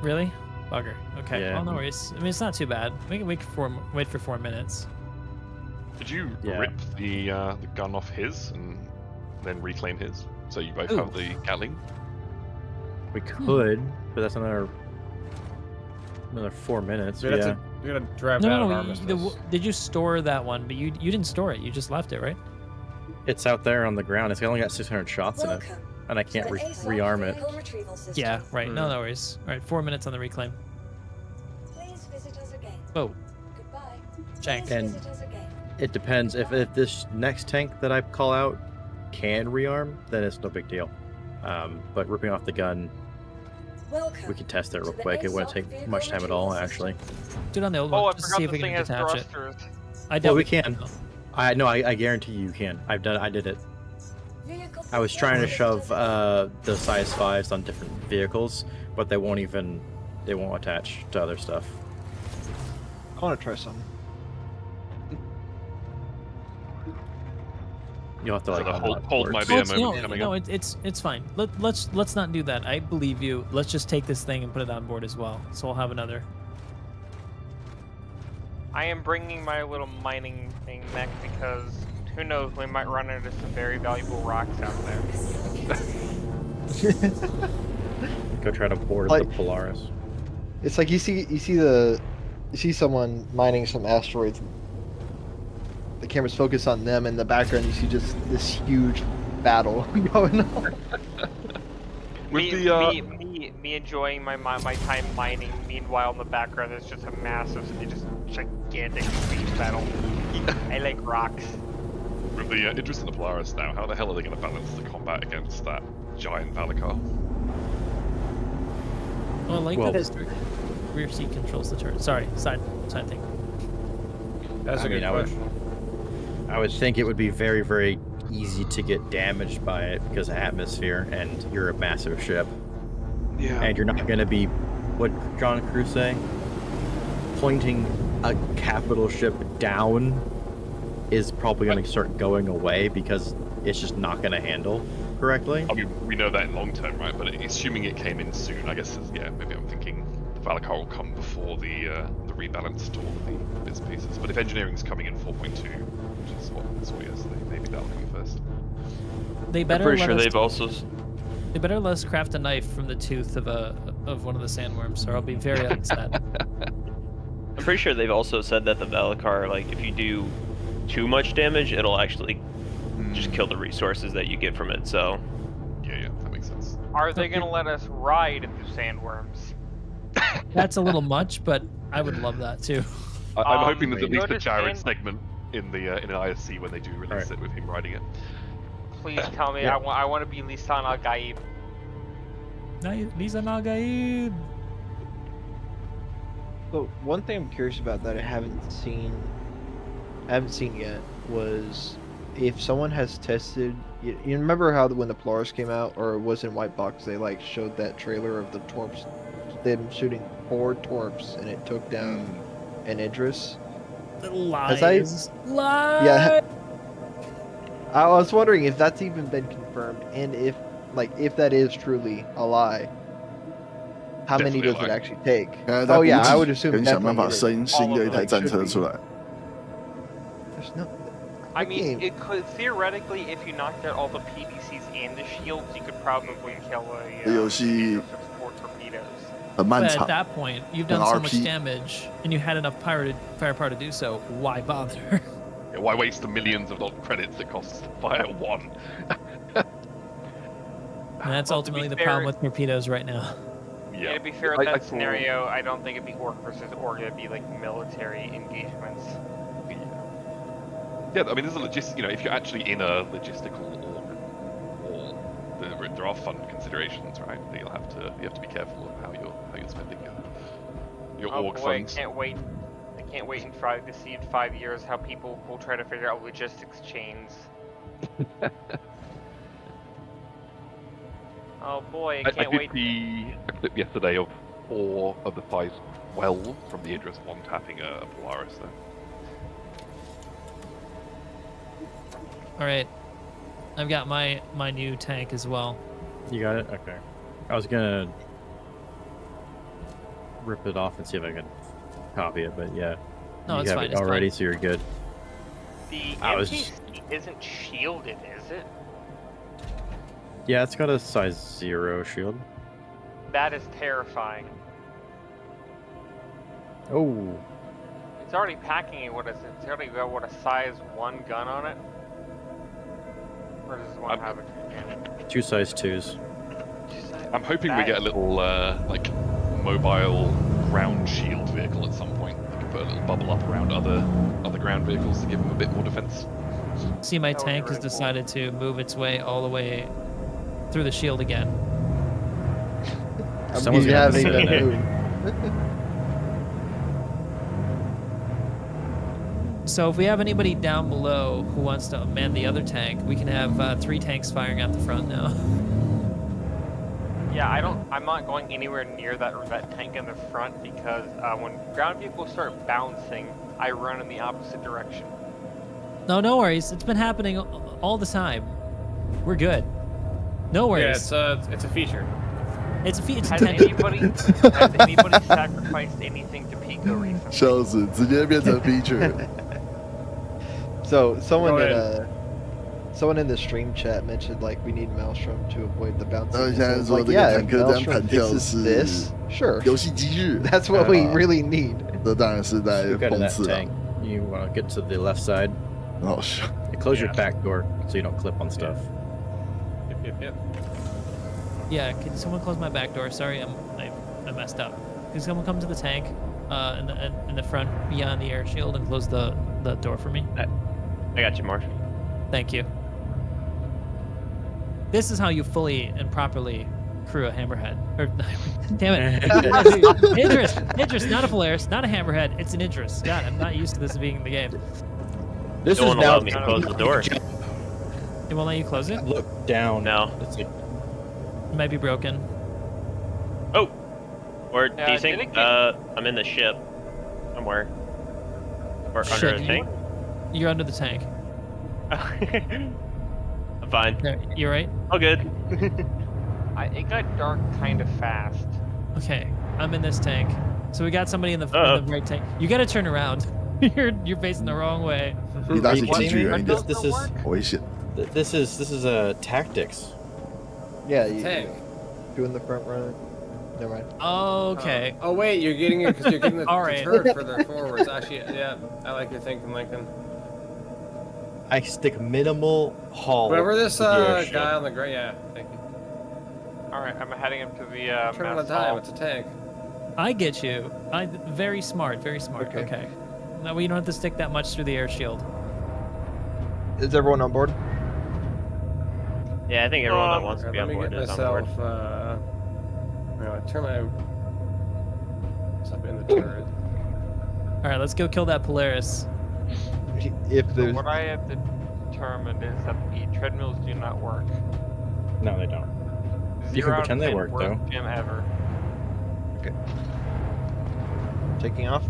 Really? Bugger. Okay. Yeah. Well, no worries. I mean, it's not too bad. We can wait for 4 minutes. Did you Yeah. rip the gun off his and then reclaim his? So you both Ooh. have the Gatling? We could, but that's another 4 minutes. We're Yeah. gonna drive No, that no, of no. Armistice. Did you store that one? But you didn't store it. You just left it, right? It's out there on the ground. It's only got 600 shots in it, and I can't rearm it. Yeah. Right. No, no worries. All right. 4 minutes on the reclaim. Please visit us again. Oh, Goodbye. jank. Please And- visit us again. It depends. If this next tank that I call out can rearm, then it's no big deal. But ripping off the gun, Welcome. we can test it real to the quick. It wouldn't Assault take much time at all, Vehicle actually. Do it on the old Oh, one. I Just to see forgot if we this thing can has detach it. thrusters. I Well, doubt we can. I guarantee you can. I did it. Vehicle I was trying to prepared. shove the size 5s on different vehicles, but they won't attach to other stuff. I want to try something. You'll have to like So the unlock hold my ports. beer No, it's, moment no, coming no, up. it's fine. Let's not do that. I believe you. Let's just take this thing and put it on board as well. So we'll have another. I am bringing my little mining thing next because who knows, we might run into some very valuable rocks out there. Go try to board Like- the Polaris. It's like you see someone mining some asteroids. The camera's focused on them. In the background, you see just this huge battle going on. Me enjoying my time mining. Meanwhile, in the background, there's just a massive, just gigantic space battle. I like rocks. With the interest in the Polaris now, how the hell are they going to balance the combat against that giant Valakar? Oh, I like Well- that this rear seat controls the turret. Sorry, side thing. That's a good question. I would think it would be very, very easy to get damaged by it because of atmosphere, and you're a massive ship. Yeah. And you're not going to be, what John Cruz say? Pointing a capital ship down is probably going to start going away because it's just not going to handle correctly. I mean, we know that in long term, right? But assuming it came in soon, I guess, yeah, maybe I'm thinking the Valakar will come before the rebalance to all of the bits and pieces. But if engineering's coming in 4.2, which is what I saw yesterday, maybe that'll come first. They I'm better pretty let sure us, they've also. They better let us craft a knife from the tooth of one of the sandworms, or I'll be very upset. I'm pretty sure they've also said that the Valakar, like, if you do too much damage, it'll actually just kill the resources that you get from it. So Yeah, that makes sense. Are they gonna let us ride the sandworms? That's a little much, but I would love that too. I'm hoping there's at you least a Jared understand- segment in the in an ISC when they do release it with him riding it. Please tell me Yeah. I want to be Lisan Al Gaib. Lisa Nagaib. So one thing I'm curious about that I haven't seen yet was if someone has tested. You remember how when the Polaris came out, or it was in White Box, they like showed that trailer of the Torps, them shooting 4 Torps, and it took down an Idris. Lies. Lies. Yeah. I was wondering if that's even been confirmed, and if that is truly a lie, how many Definitely a does it lie. actually take? 看在 Oh yeah, 补给 I would assume 跟想办法 definitely 生新的一台战车出来。 There's no. I mean, Okay. it could theoretically, if you knocked out all the PDCs and the shields, you could probably kill a 这游戏 4 torpedoes. 很漫 But at 长， that point, you've done so much damage, and you had enough firepower to do so. Why bother? Yeah, why waste the millions of credits it costs to fire one? And that's Well, to be ultimately the fair- problem with torpedoes right now. Yeah, to be fair, in that scenario, I don't think it'd be orc versus orc. It'd be like military engagements. Yeah, I mean, there's a if you're actually in a logistical war, there are fun considerations, right? That you have to be careful of how you're spending your Oh org boy, funds. I can't wait to see in 5 years how people will try to figure out logistics chains. Oh boy, I I can't did wait. see a clip yesterday of 4 of the 5 12 from the Idris one tapping a Polaris there. All right, I've got my new tank as well. You got it? Okay. I was gonna rip it off and see if I could copy it, but yeah. No, you it's have fine. it It's already, fine. so you're good. The I was MPC isn't shielded, is it? Yeah, it's got a size 0 shield. That is terrifying. Oh, It's already packing it. What is it? It's already got what, a size 1 gun on it? Or does this one have a cannon? 2 size 2s. I'm hoping we That- get a little like mobile ground shield vehicle at some point. We can put a little bubble up around other ground vehicles to give them a bit more defense. See, my That would be tank has really cool. decided to move its way all the way through the shield again. Someone's You gonna have to having sit in a there. mood. So if we have anybody down below who wants to man the other tank, we can have 3 tanks firing out the front now. Yeah, I'm not going anywhere near that tank in the front because when ground vehicles start bouncing, I run in the opposite direction. No worries. It's been happening all the time. We're good. No Yeah, worries. it's a feature. It's a Has tank. anybody sacrificed anything to Pico recently? 笑死，直接变成 feature。 So someone Go in ahead. someone in the stream chat mentioned like we need Maelstrom to avoid the bouncing. 然后现在 missiles. 说 Like 这个 yeah, 坦 if 克这样 Maelstrom 弹跳 fixes 是 this, sure. 游戏机制， That's what we 啊 really need. 这当然是在 You got 讽 that 刺了 tank. You want to get to the left side. 很好笑。 You close your Yeah. back door so you don't clip on stuff. Yep. Yeah, can someone close my back door? Sorry, I messed up. Can someone come to the tank in the front beyond the air shield and close the door for me? I got you, Marsh. Thank you. This is how you fully and properly crew a hammerhead. Or, damn it. Idris, not a Polaris, not a hammerhead. It's an Idris. God, I'm not used to this being the game. This Still is won't now. allow me to close the door. It won't let you close it? Look down. No. It's like, It might be broken. Oh! Or do Yeah, you think did it get- I'm in the ship somewhere? Or Shit, under the you- tank? You're under the tank. I'm fine. There, you're right? All good. It got dark kind of fast. Okay, I'm in this tank. So we got somebody in the right tank. You gotta turn around. you're facing the wrong way. 你打起 Are 机 you 具 kidding 远 me? 一点 This is 危险。 this is tactics. Yeah, you Tank. doing the front run. Never mind. Okay. Oh wait, you're getting it because you're getting the, All the right. turret further forwards. Actually, yeah, I like your thinking, Lincoln. I stick minimal haul. Whoever this to the air shield. guy on the ground, yeah, thank you. All right, I'm heading up to the Turn on mess the time. hall. It's a tank. I get you. Very smart. Very smart. Okay. Okay. Now we don't have to stick that much through the air shield. Is everyone on board? Yeah, I think everyone that wants to Alright, be let on me board get is on board. myself. Turn my stuff in the turret. All right, let's go kill that Polaris. If So there's what I have determined is that the treadmills do not work. No, they don't. You can 0 out of pretend they 10 work, worst though. gym ever. taking off.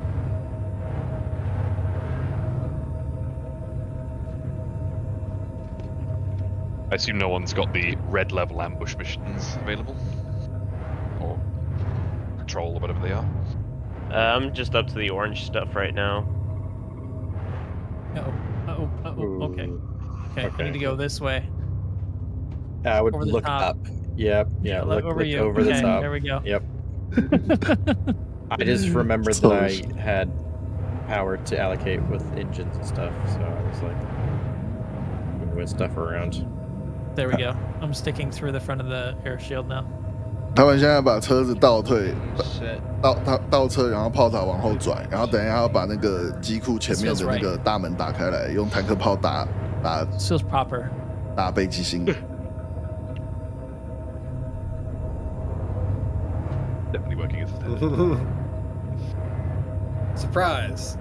I assume no one's got the red level ambush missions available, or patrol or whatever they are. I'm just up to the orange stuff right now. Okay. Okay, I need to go this way. I would Over the look top. up. Yep. Yeah. Look over you. over the Okay, top. there we go. Yep. I just remembered that I had power to allocate with engines and stuff, so I was like moving stuff around. There we go. I'm sticking through the front of the air shield now. 他们现在把车子倒退， Set. 倒车，然后炮塔往后转，然后等一下要把那个机库前面的那个大门打开来，用坦克炮打 This feels proper. 打北极星。 Definitely working as intended. Surprise!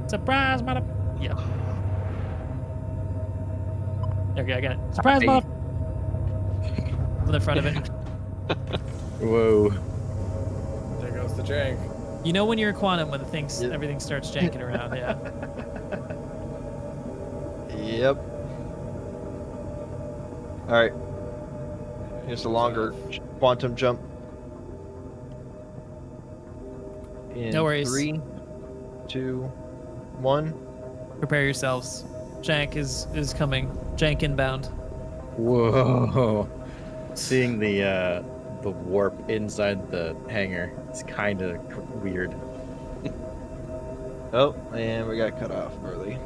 Surprise, mother. Yeah. Okay, I got it. Surprise, mother. On the front of it. Whoa. There goes the jank. You know when you're a quantum when everything starts janking around, yeah. Yep. All right. Here's a longer quantum jump. In No worries. 3, 2, 1. Prepare yourselves. Jank is coming. Jank inbound. Whoa. Seeing the warp inside the hangar is kind of weird. Oh, and we got cut off early.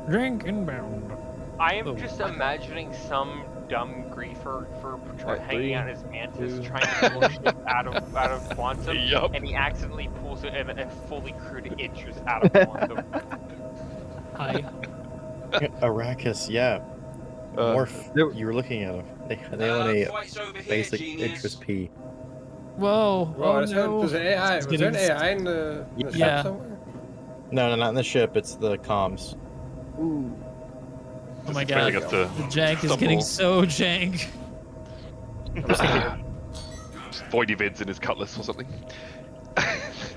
Jank inbound. I am just imagining some dumb griefer for hanging out his mantis, trying to pull shit out of quantum, Yup. and he accidentally pulls it and fully crewed inches out of quantum. Hi. Arrakis, yeah. Morph, you were looking at them. They own a basic interest P. Whoa. Whoa, Oh no. there's an AI. Was there an AI in the Yeah. ship somewhere? No, not in the ship. It's the comms. Ooh. Oh my Really god. got to The jank is stumble. getting so jank. Voidy vids in his cutlass or something.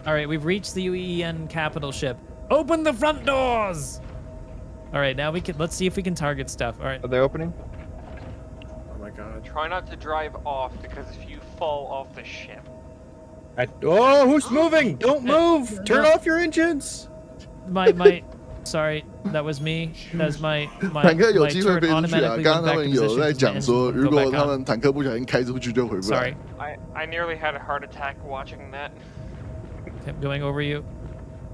All right, we've reached the UEN capital ship. Open the front doors. All right, now let's see if we can target stuff. All right. Are they opening? Oh my god. Try not to drive off, because if you fall off the ship, Oh, who's moving? Don't move! Turn off your engines! Sorry, that was me. That's my 坦克有 my 机会 turret 飞出去啊！ automatically 刚刚 went 他 back to 们有 position 在 because my 讲 engine 说， wouldn't 如 go 果 back 他 on. 们坦克不小心开出去就回不来。 Sorry, I nearly had a heart attack watching that. kept going over you.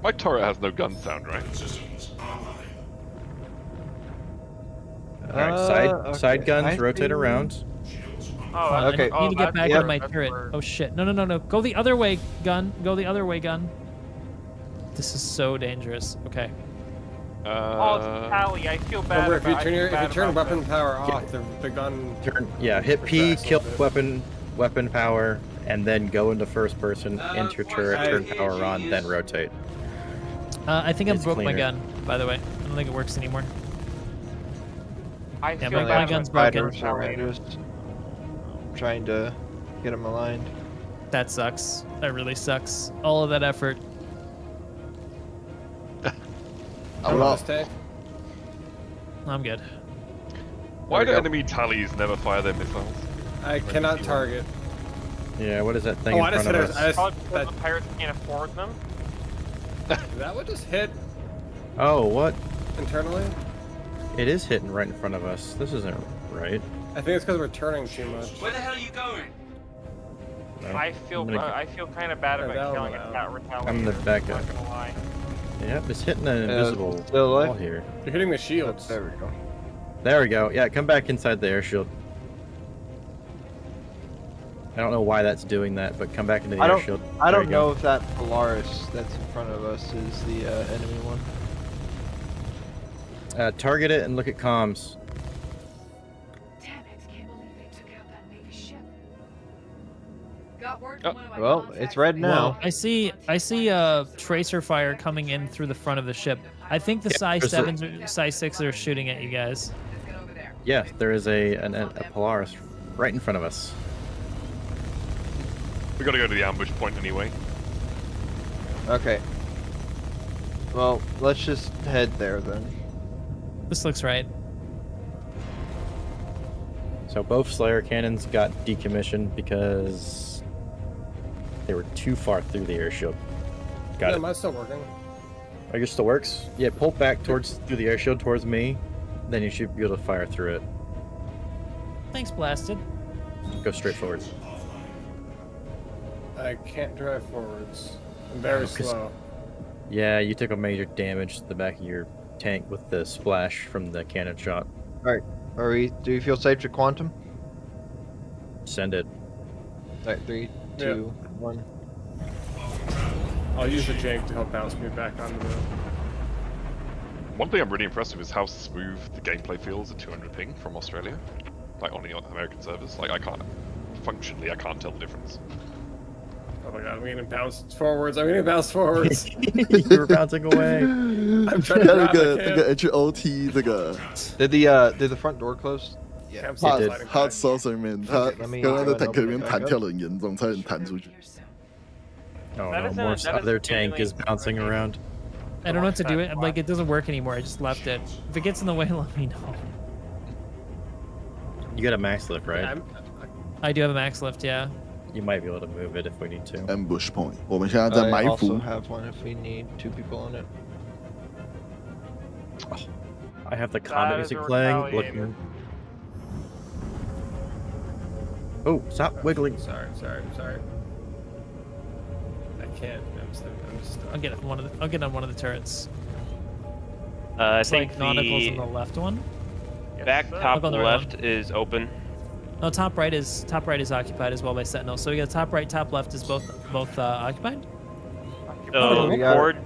My turret has no gun sound, right? Alright, side guns, I rotate think- around. Oh, Hold on, okay. I need to get back yep. on my turret. Oh shit! No! Go the other way, gun. Go the other way, gun. This is so dangerous. Okay. Oh, it's Tally. I feel bad. Remember, if you about- I turn feel if you bad turn about weapon this. power off, the gun. Yeah, hit P, Retracts a kill little bit. weapon power, and then go into first person, enter turret, turn power on, then rotate. I think I It's broke my cleaner. gun. By the way, I don't think it works anymore. I Yeah, feel my bad gun's about broken. this. Riders. Trying to get them aligned. That sucks. That really sucks. All of that effort. I'm Last not. tank. I'm good. Why we do go. enemy tallies never fire their missiles? I cannot target. Yeah, what is that thing Oh, in I just front hit of it. us? Probably because the pirates can't afford them. That would just hit Oh, what? internally. It is hitting right in front of us. This isn't right. I think it's because we're turning too much. Where the hell are you going? I feel kind of bad about killing it. That retaliator. I'm the backup. I'm not gonna lie. Yep, it's hitting an invisible still alive? wall here. You're hitting the shields. There we go. There we go. Yeah, come back inside the air shield. I don't know why that's doing that, but come back into the air shield. I There don't you go. know if that Polaris that's in front of us is the enemy one. Target it and look at comms. Damn it, can't believe they took out that Navy ship. Got word Oh, from one of my Well, contacts. it's red now. Well, I see tracer fire coming in through the front of the ship. I think the Psi there's a- 7s or Psi 6s are shooting at you guys. Let's get over there. Yeah, there is a Polaris right in front of us. We gotta go to the ambush point anyway. Okay. Well, let's just head there then. This looks right. So both Slayer cannons got decommissioned because they were too far through the air shield. Got Yeah, it. mine's still working. Oh, yours still works? Yeah, pull back through the air shield towards me, then you should be able to fire through it. Thanks, Blasted. Go straight forward. I can't drive forwards. I'm very 'cause- slow. Yeah, you took a major damage to the back of your tank with the splash from the cannon shot. Do you feel safe to quantum? Send it. Alright, 3, 2, 1. I'll use the jank to help bounce me back onto the. One thing I'm really impressed with is how smooth the gameplay feels at 200 ping from Australia. Like on the American servers. Like I can't tell the difference. Oh my god, I'm getting bounced forwards. I'm getting bounced forwards. You were bouncing away. I'm trying to grab the can. HOT 这个 Did the front door close? Yeah, I'm hot sliding hot back. sauce 里面，他 let me- 刚刚在 let me 坦克里面 open it 弹 back 跳得很严重，差点弹出去。 Oh That no, is more that stuff. is Their tank is genuinely bouncing encouraging. around. I don't know what to do. Watch that. Like, it doesn't work anymore. I just left it. If it gets in the way, let me know. You got a max lift, right? I'm, I do have a max lift, yeah. You might be able to move it if we need to. Ambush point，我们现在在 I 埋 also 伏。 have one if we need 2 people on it. I have the combat is a music playing. retaliator. Looking. Oh, stop wiggling. sorry. I can't. I'm stuck. I'll get on one of the turrets. I It's think like nauticals on the the left one. back sir. top Look on the right left is open. No, top right is occupied as well by Sentinel. So we got top right, top left is both occupied. So we got- forward,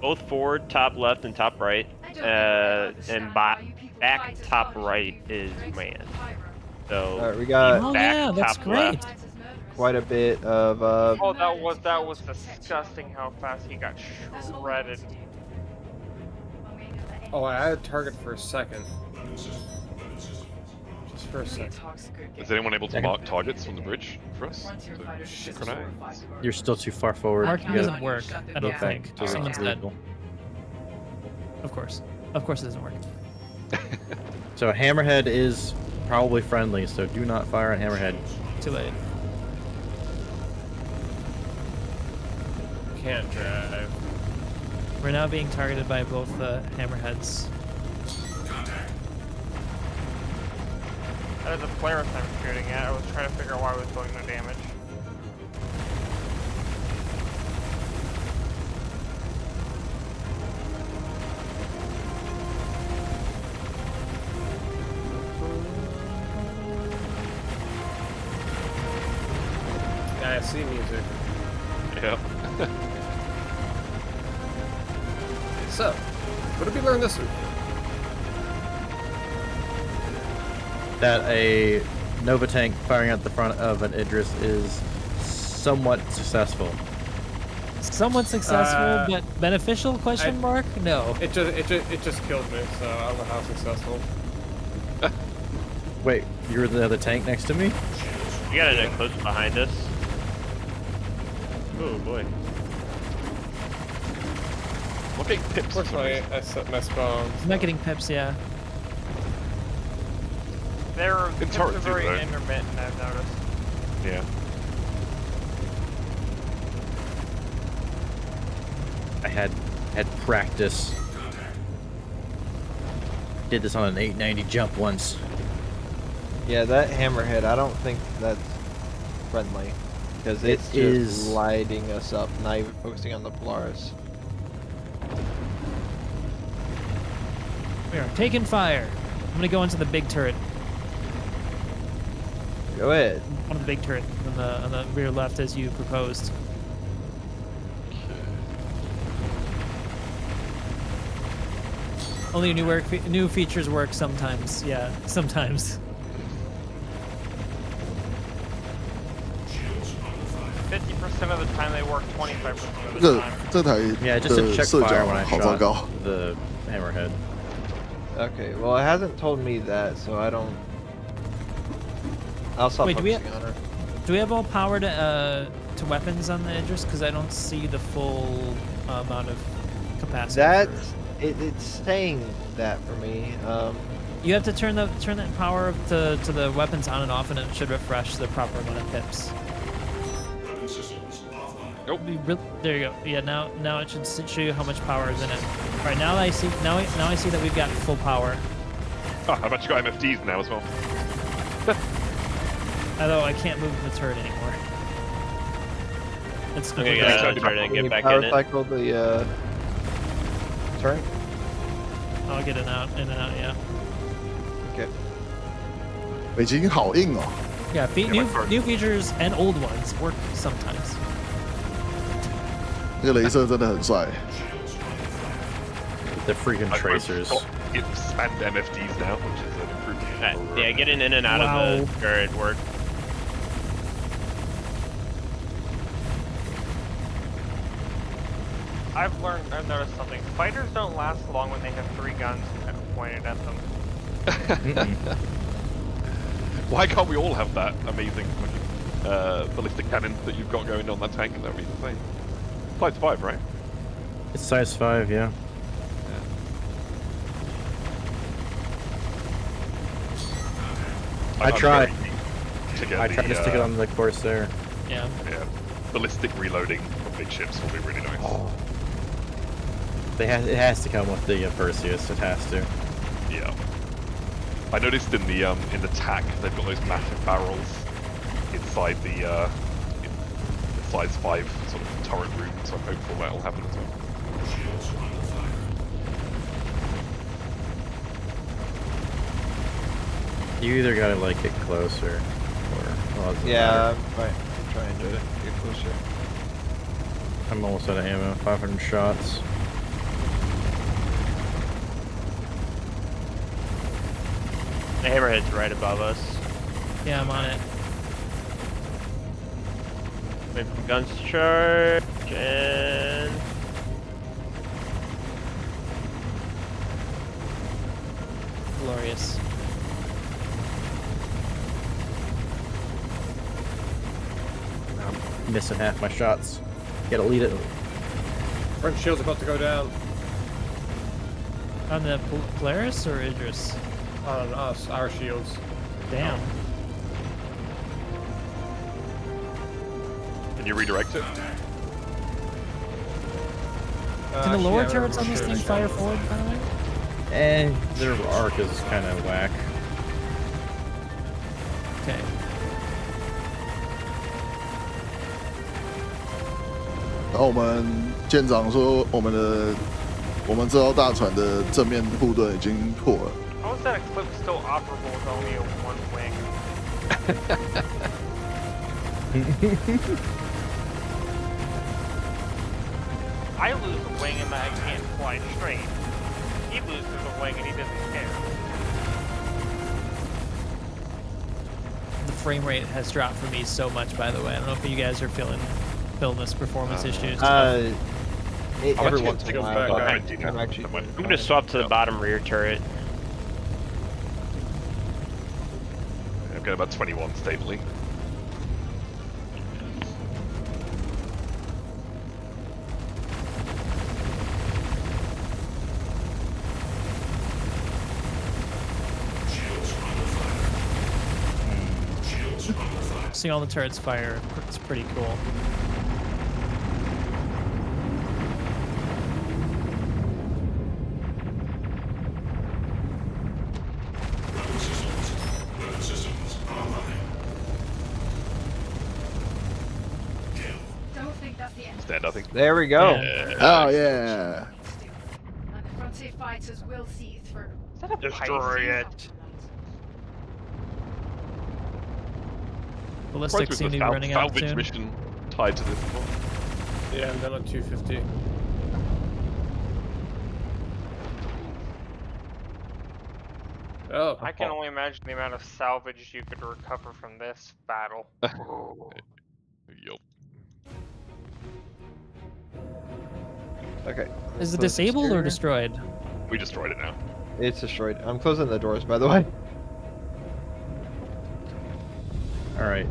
both forward, top left, and top right, and back top right is manned. So Alright, we got Oh back, yeah, that's top great. left. quite a bit of Oh, that was disgusting how fast he got shredded. Oh, I had a target for a second. Just for a second. Is anyone able to mark targets from the bridge for us? So, grenades. You're still too far forward. Marking You gotta doesn't work. I go don't back think. to the Someone's dead. vehicle. Of course it doesn't work. So Hammerhead is probably friendly, so do not fire on Hammerhead. Too late. Can't drive. We're now being targeted by both hammerheads. That is a Polaris I'm shooting at. I was trying to figure out why I was doing no damage. Yeah, I see music. Yeah. So, what did we learn this week? That a Nova tank firing out the front of an Idris is somewhat successful. Somewhat successful, but beneficial? Question mark? No. It just killed me, so I don't know how successful. Wait, you were the other tank next to me? You got an eclipse behind us. Oh boy. Look at pips. for some Fortunately, reason. I set my spawns. I'm not getting pips, yeah. They're In turret too, very though. intermittent, I've noticed. Yeah. I had practice. Did this on an 890 jump once. Yeah, that hammerhead, I don't think that's friendly. Because It it's just is- lighting us up, not even focusing on the Polaris. We are taking fire. I'm gonna go into the big turret. Go ahead. One of the big turret on the rear left as you proposed. Only new features work sometimes. Yeah, sometimes. 50% of the time they work 25% of the 这 time. 这台 Yeah, just to 的 check 射 fire 角 when I 好糟 shot 糕。 the hammerhead. Okay, well, it hasn't told me that, so I don't. I'll stop Wait, do we focusing on her. Do we have all power to weapons on the Idris? Because I don't see the full amount of capacity. That's it's saying that for me. You have to turn that power to the weapons on and off, and it should refresh the proper amount of pips. Nope. There you go. Yeah, now it should show you how much power is in it. All right, now I see that we've got full power. Oh, I've actually got MFDs now as well. Although I can't move the turret anymore. It's Okay, completely- guys, try to Can get you back power in it. cycle the turn? I'll get in and out. Yeah. Okay. 北京好硬哦。 Yeah. my turret. New features and old ones work sometimes. 那个镭射真的很帅。 The freaking I've tracers. got IPs and MFDs now, which is an improvement. Alright, over, yeah, getting in and out Wow. of the turret work. I've noticed something. Fighters don't last long when they have 3 guns pointed at them. Why can't we all have that amazing ballistic cannon that you've got going on that tank? That would be insane. Size 5, right? It's size 5, yeah. I tried. To get I tried to stick it on the Corsair. Yeah. Yeah, ballistic reloading on big ships will be really nice. Oh. It has to come with the Perseus. It has to. Yeah. I noticed in the TAC they've got those massive barrels inside the size 5 sort of turret room, so I'm hopeful that'll happen as well. You either gotta like get closer, or well, it doesn't Yeah, matter. I'm trying to get closer. I'm almost out of ammo. 500 shots. The hammerhead's right above us. Yeah, I'm on it. Wait for guns to charge, and... Glorious. I'm missing half my shots. Gotta lead it. Front shield's about to go down. On the Polaris or Idris? On us, our shields. Damn. Can you redirect it? Can the lower yeah, turrets on we're this thing shooting fire down. forward, by the way? And their arc is kind of whack. Okay. 然后我们舰长说，我们这艘大船的正面护盾已经破了。 How is that Eclipse still operable with only a 1 wing? I lose a wing and I can't fly straight. He loses a wing and he doesn't care. The frame rate has dropped for me so much, by the way. I don't know if you guys are feeling this performance issues. I'll Every actually once take in a us while, back but up I'm 20 now. actually That might- doing I'm gonna fine. swap to the bottom rear turret. I've got about 21 stably. Seeing all the turrets fire, it's pretty cool. dead, I think. There we go. Oh yeah. And the frontier fighters will see it through. Is that a Destroy Pisces? it. Ballistics seem to be running out salvage soon. mission tied to this one. Yeah, I'm done at 250. Oh, I can only imagine the amount of salvage you could recover from this battle. Yup. Okay. Is it Close the disabled or exterior. destroyed? We destroyed it now. It's destroyed. I'm closing the doors, by the way. All right.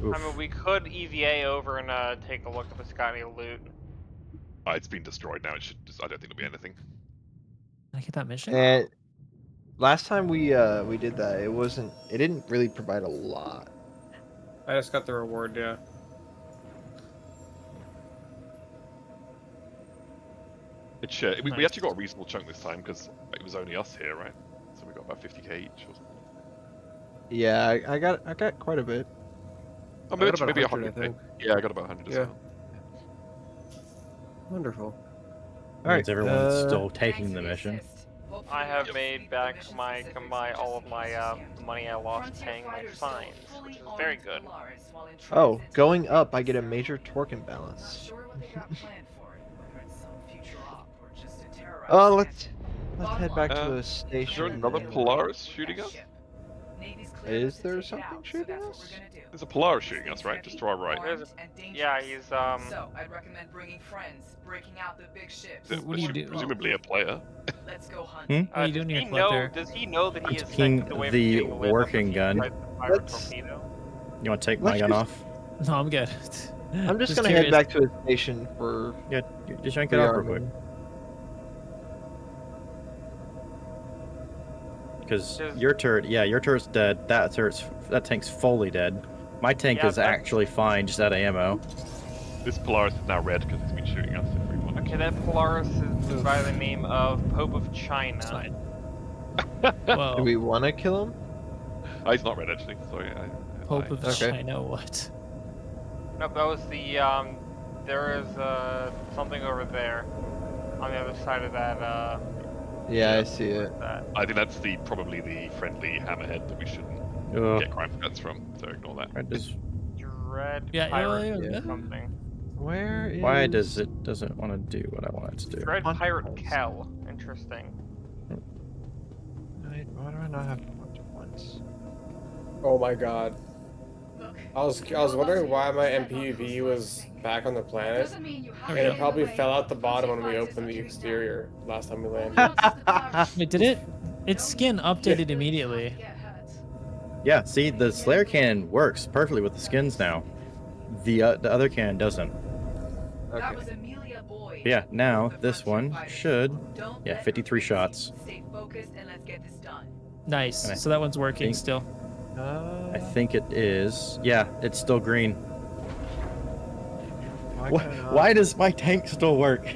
Oof. I mean, we could EVA over and take a look if it's got any loot. It's been destroyed now. It should. I don't think there'll be anything. Did I get that mission? And last time we did that, it didn't really provide a lot. I just got the reward, yeah. It's we actually got a reasonable chunk this time because it was only us here, right? So we got about 50k each or something. Yeah, I got quite a bit. Oh, I got about maybe 100, 100. I think. Yeah, I got about 100 as Yeah. well. Wonderful. All right, Everyone's still taking the mission. I have made back all of my money I lost paying my fines, which is very good. Oh, going up, I get a major torque imbalance. Oh, let's head back to a Is station. there another Polaris shooting us? Is there something shooting us? There's a Polaris shooting us, right? Just to our right. Yeah, he's So I'd recommend bringing friends, breaking out the big ships. Is it What do you do? presumably a player. Let's go hunting. What are you doing does here, he know? Clipper? Does he know that he is Taking seconds away from the getting lit up working if he gun. tries to fire a Let's- torpedo? You want to take my Let's gun just- off? No, I'm good. I'm just gonna head curious. back to a station for. Yeah, just yank it off real quick. Because Just- your turret, your turret's dead. That tank's fully dead. My tank Yeah, is but- actually fine, just out of ammo. This Polaris is now red because it's been shooting us every one. Okay, that Polaris is by the name of Pope of China. It's fine. Do Whoa. we want to kill him? Oh, he's not red actually. Sorry. Pope of Okay. China, what? Nope, that was the there is something over there on the other side of that Yeah, I see it. that. I think that's probably the friendly hammerhead that we shouldn't Ugh. get crime guns from. So ignore that. Right, Dread Yeah, pirate yeah. or something. Where is? Why doesn't want to do what I want it to do? Dread Hunt pirate holes. Kel. Interesting. Why do I not have a bunch of ones? Oh my god. Look, I was wondering why my MPUV was back on the planet, doesn't mean you have and it to probably wait fell out the for bottom when we fighters opened the to touch it down. exterior last time we landed. Wait, did it? Its skin updated immediately. Get hurt. Yeah, see, the Slayer cannon works perfectly with the skins now. The other cannon doesn't. That was Amelia Boyd. But yeah, now The this frontier one fighters. should. Don't Yeah, let 53 them shots. fix you. Stay focused and let's get this done. Nice. And I So that one's working think- still. I think it is. Yeah, it's still green. Why does my tank still work?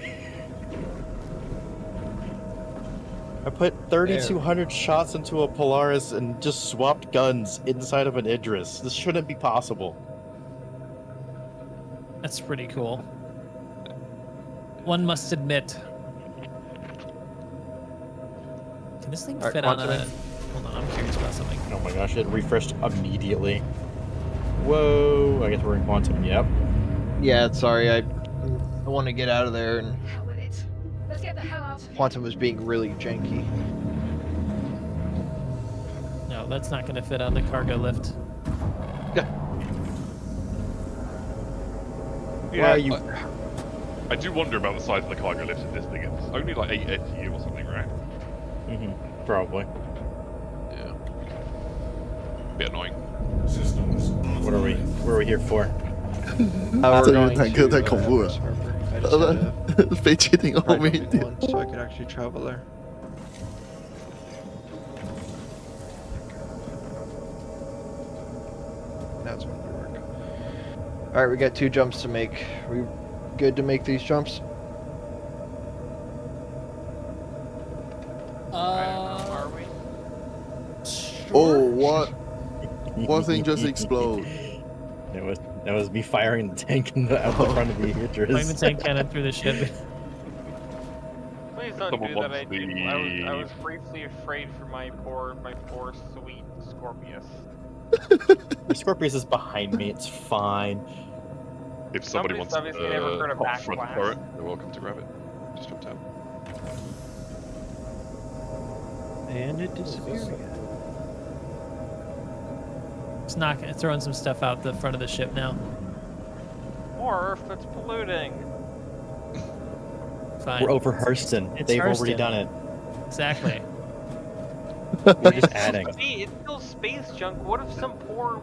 I put 3,200 shots into a Polaris and just swapped guns inside of an Idris. This shouldn't be possible. That's pretty cool. One must admit. Can this thing Alright, fit on Quantum a... in. Hold on, I'm curious about something. Oh my gosh, it refreshed immediately. Whoa, I guess we're in quantum, yep. Yeah, sorry, I want to get out of there, and Hell with it. Let's get the hell out of here. Quantum was being really janky. No, that's not going to fit on the cargo lift. Why are you... I do wonder about the size of the cargo lift in this thing. It's only like 8 ATU or something, right? Probably. Yeah. Bit annoying. What are we here for? We're 这个 going 坦克 to, 太恐怖了 Pearl Harbor. I just had to 飞机停后 ride 面一 up 点。 once so I could actually travel there. That's going to work. All right, we got 2 jumps to make. We good to make these jumps? Are we? Oh, what? One thing just exploded. It was That was me firing the tank out the front of the Firing the Idris. tank cannon through the ship. Please don't Someone do that. wants I was briefly afraid for my poor sweet Scorpius. The Scorpius is behind me. It's fine. If somebody Somebody's wants obviously never heard of hot front backblast. turret, they're welcome to grab it. Just jumped out. And it disappeared again. It's throwing some stuff out the front of the ship now. Or if it's polluting. Fine. We're over Hurston. It's They've already Hurston. done it. Exactly. We're just adding. It's still space junk. What if some poor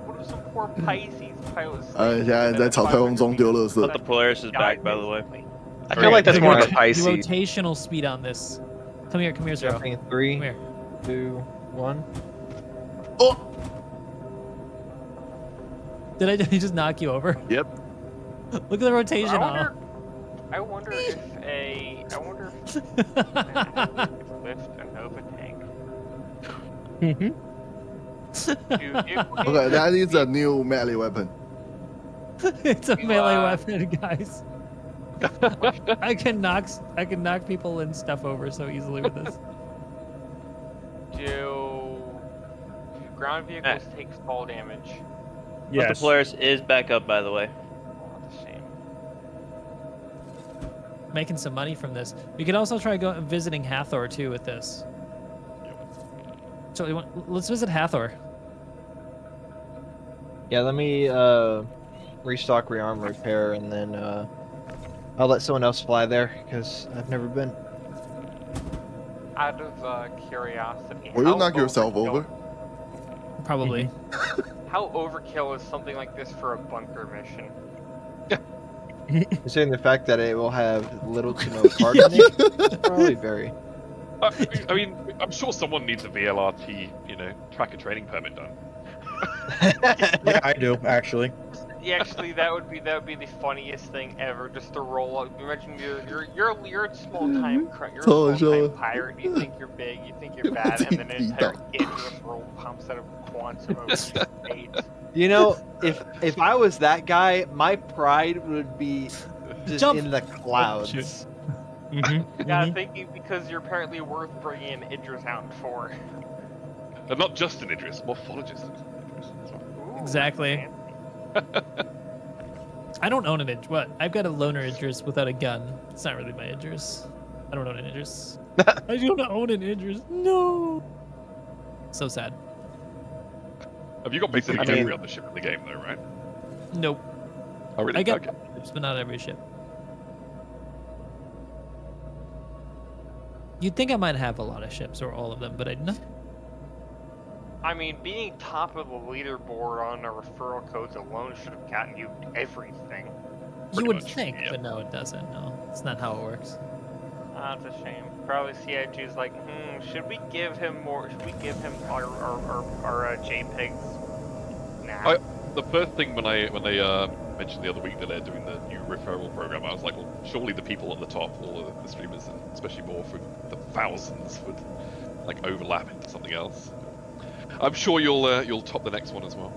Pisces pilot? 现在在草太空中丢垃圾 But the Polaris is back, by the way. I feel like that's more of a The Pisces. rotational speed on this. Come here, Zero. Jumping in 3, Come here. 2, 1. Oh! Did I just knock you over? Yep. Look at the rotation I wonder if lift a Nova tank. Mm-hmm. Okay, that is a new melee weapon. It's a melee weapon, guys. I can knock people and stuff over so easily with this. Do ground vehicles take fall damage? But the Polaris is back up, by the way. Oh, that's a shame. Making some money from this. We could also try visiting Hathor too with this. So let's visit Hathor. Yeah, let me restock, rearm, repair, and then I'll let someone else fly there because I've never been. Out of curiosity, Will you how knock yourself overkill- over? Probably. How overkill is something like this for a bunker mission? Considering the fact that it will have little to no hardening, probably very. I mean, I'm sure someone needs a VLRT, tracker training permit done. Yeah, I do actually. Yeah, actually, that would be the funniest thing ever. Just to roll up. Imagine you're a small time pirate. You think you're big. You think you're bad, and then an entire Idris roll pumps out of quantum of space. You know, if I was that guy, my pride would be just Jump. in the clouds. Yeah, thinking because you're apparently worth bringing an Idris out for. And not just an Idris, morphologist. Ooh, Exactly. I don't own an Idris. What? I've got a loner Idris without a gun. It's not really my Idris. I don't own an Idris. I don't own an Idris. No. So sad. Have you got basically every other ship in the game, though, right? Nope. Oh, really? I got Okay. ships, but not every ship. You'd think I might have a lot of ships or all of them, but I don't. I mean, being top of the leaderboard on the referral codes alone should have gotten you everything. You would much, think, yeah. but no, it doesn't. No, it's not how it works. That's a shame. Probably CIG's like, should we give him more? Should we give him our JPEGs? Nah. The first thing when they mentioned the other week that they're doing the new referral program, I was like, well, surely the people at the top, all of the streamers, and especially more for the thousands, would like overlap into something else. I'm sure you'll top the next one as well.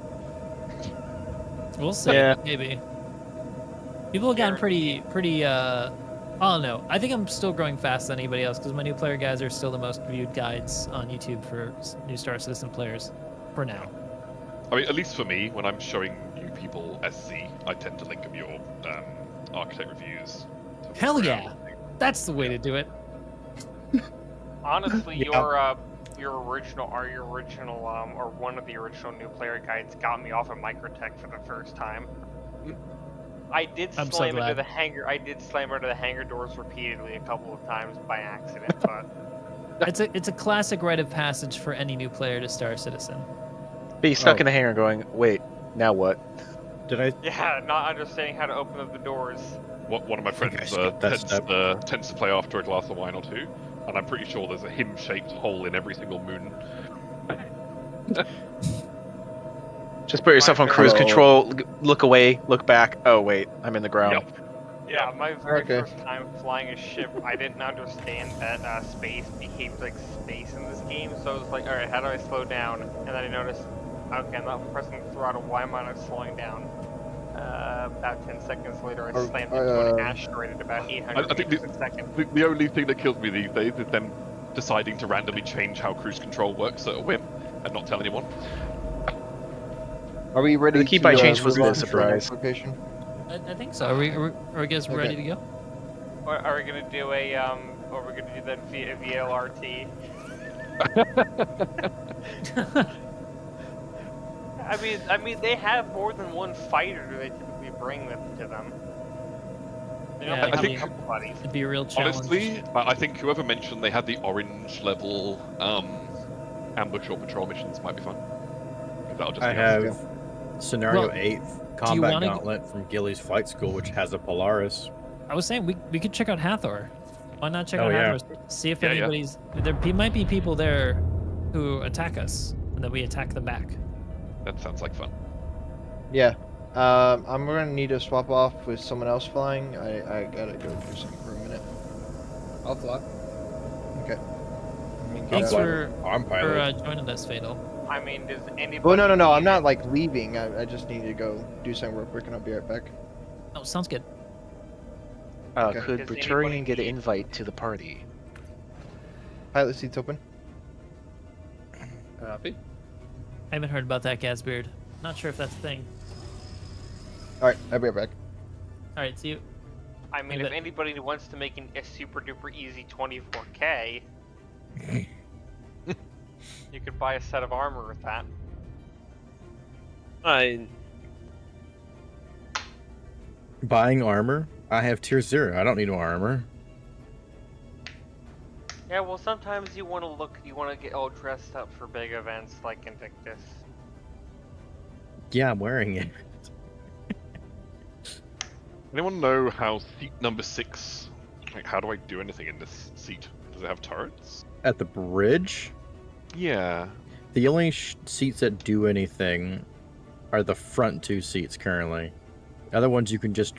We'll see. Yeah. Maybe. People have gotten pretty. I don't know. I think I'm still growing faster than anybody else because my new player guides are still the most viewed guides on YouTube for new Star Citizen players, for now. I mean, at least for me, when I'm showing new people SC, I tend to link them your architect reviews. Hell yeah, that's the way to do it. Honestly, your original or one of the original new player guides got me off of Microtech for the first time. I did I'm so slam into glad. the hangar. I did slam into the hangar doors repeatedly a couple of times by accident, but It's a classic rite of passage for any new player to Star Citizen. Be stuck in the hangar going, wait, now what? Did I? yeah, not understanding how to open up the doors. One of my friends I skipped that step. tends to play after a glass of wine or two, and I'm pretty sure there's a him-shaped hole in every single moon. Just put yourself on cruise control, look away, look back. Oh wait, I'm in the ground. Yep. Yeah, my very Okay. first time flying a ship, I didn't understand that space behaves like space in this game, so I was like, alright, how do I slow down? And then I noticed, okay, I'm not pressing the throttle, why am I not slowing down? About 10 seconds later, I Or- slammed into an asteroid at about 800 I think meters a second. the only thing that kills me these days is them deciding to randomly change how cruise control works at a whim and not tell anyone. Are we ready? The key to, by change was move the on to surprise. Location? I think so. Are we guys ready to go? Or are we gonna do a or are we gonna do that via VLRT? I mean, they have more than one fighter. They typically bring them to them. They don't Yeah, have I think- a couple buddies. It'd be a real challenge. Honestly, I think whoever mentioned they had the orange level ambush or patrol missions might be fun. 'Cause that'll just I be us. have Scenario Well, 8 Combat wanna- Gauntlet from Gilly's Flight School, which has a Polaris. I was saying we could check out Hathor. Why not check Oh, out yeah. Hathor? See if Yeah, yeah. anybody's might be people there who attack us, and then we attack them back. That sounds like fun. Yeah. I'm gonna need to swap off with someone else flying. I gotta go do something for a minute. I'll fly. Okay. Thanks for I'm pilot. joining us, Fatal. I mean, does anybody? Oh no, need I'm not like leaving. I just need to go do something real quick, and I'll be right back. Oh, sounds good. Okay. Could Does Baturian anybody get an need- invite to the party? Pilot seats open. Happy? I haven't heard about that, Gazbeard. Not sure if that's a thing. All right, I'll be right back. All right, see you. I mean, But- if anybody wants to make a super duper easy 24K, you could buy a set of armor with that. Buying armor? I have tier 0. I don't need no armor. Yeah, well, sometimes you want to get all dressed up for big events like Invictus. Yeah, I'm wearing it. Anyone know how seat number 6? Like, how do I do anything in this seat? Does it have turrets? At the bridge, Yeah. the only seats that do anything are the front 2 seats currently. Other ones you can just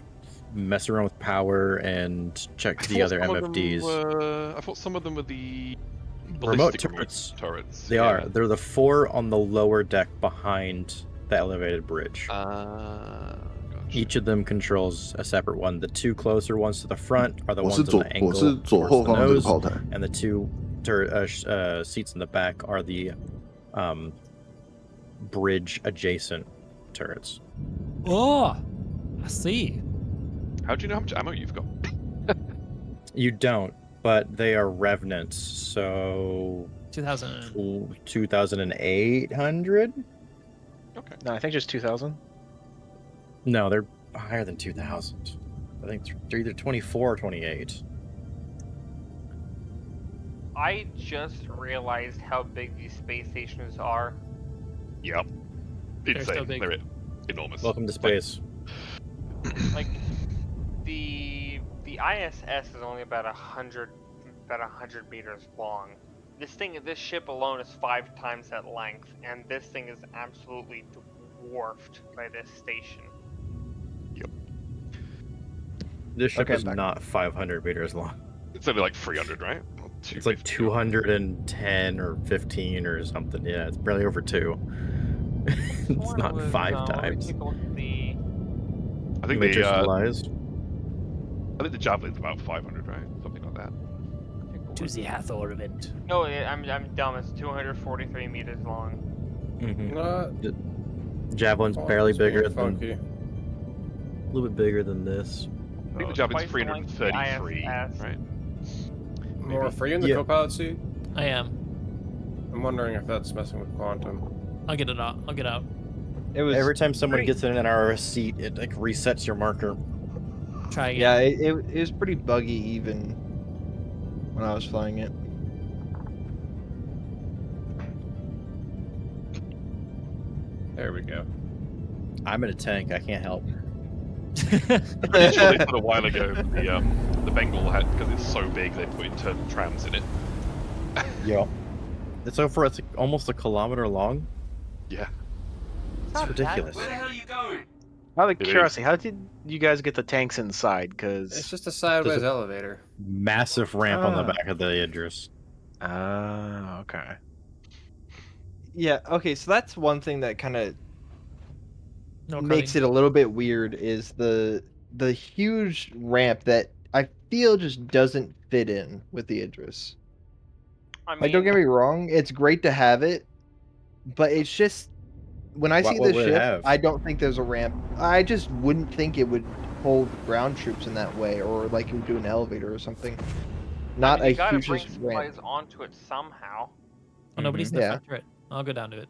mess around with power and check the other MFDs. I thought some of them were the Remote ballistic turrets. Yeah. They are. They're the 4 on the lower deck behind the elevated bridge. Gotcha. Each of them controls a separate one. The 2 closer ones to the front are the 我 ones 是 on 左 the 我 angle 是左 towards 后 the 方的这个 nose, 炮台。 and the 2 seats in the back are the bridge adjacent turrets. Oh, I see. How do you know how much ammo you've got? You don't, but they are revenants, so 2000. 2,800? Okay. No, I think just 2,000. No, they're higher than 2,000. I think they're either 24 or 28. I just realized how big these space stations are. Yep. They're so Insane. big. They're enormous. Welcome to space. Like the ISS is only about 100 meters long. This ship alone is 5 times that length, and this thing is absolutely dwarfed by this station. This ship Okay, is I'm back. not 500 meters long. It's only like 300, right? Or It's like 210 or 15 or something. Yeah, it's barely over 2. It's One not was, 5 let me times. take a look at the. I think Matricialized. I think the Javelin's about 500, right? Something like that. To the Hathor event. No, I'm dumb. It's 243 meters long. Javelin's barely bigger than, Funky. a little bit bigger than this. I think the Twice Javelin's the length of the 333, ISS. right? More for you in the Yeah. co-pilot seat? I am. I'm wondering if that's messing with quantum. I'll get it out. I'll get out. It was Every time someone pretty- gets in an RS seat, it like resets your marker. Try again. Yeah, it was pretty buggy even when I was flying it. There we go. I'm in a tank. I can't help. Pretty sure they said a while ago the Bengal had, because it's so big, they put internal trams in it. Yeah. It's over. It's almost a kilometer long. Yeah. It's ridiculous. Out of It curiosity, how did you guys get the tanks inside? It's Because just a sideways Does it- elevator. Massive ramp on the Ah. back of the Idris. okay. Yeah, okay, so that's one thing that kind of No makes cutting. it a little bit weird is the huge ramp that I feel just doesn't fit in with the Idris. I Like, don't mean, get me wrong, it's great to have it, but it's just when I see What the would it ship, have? I don't think there's a ramp. I just wouldn't think it would hold ground troops in that way, or like it would do an elevator or something. Not you a gotta huge bring just supplies ramp. onto it somehow. Oh, nobody's in the Yeah. front turret. I'll go down to it.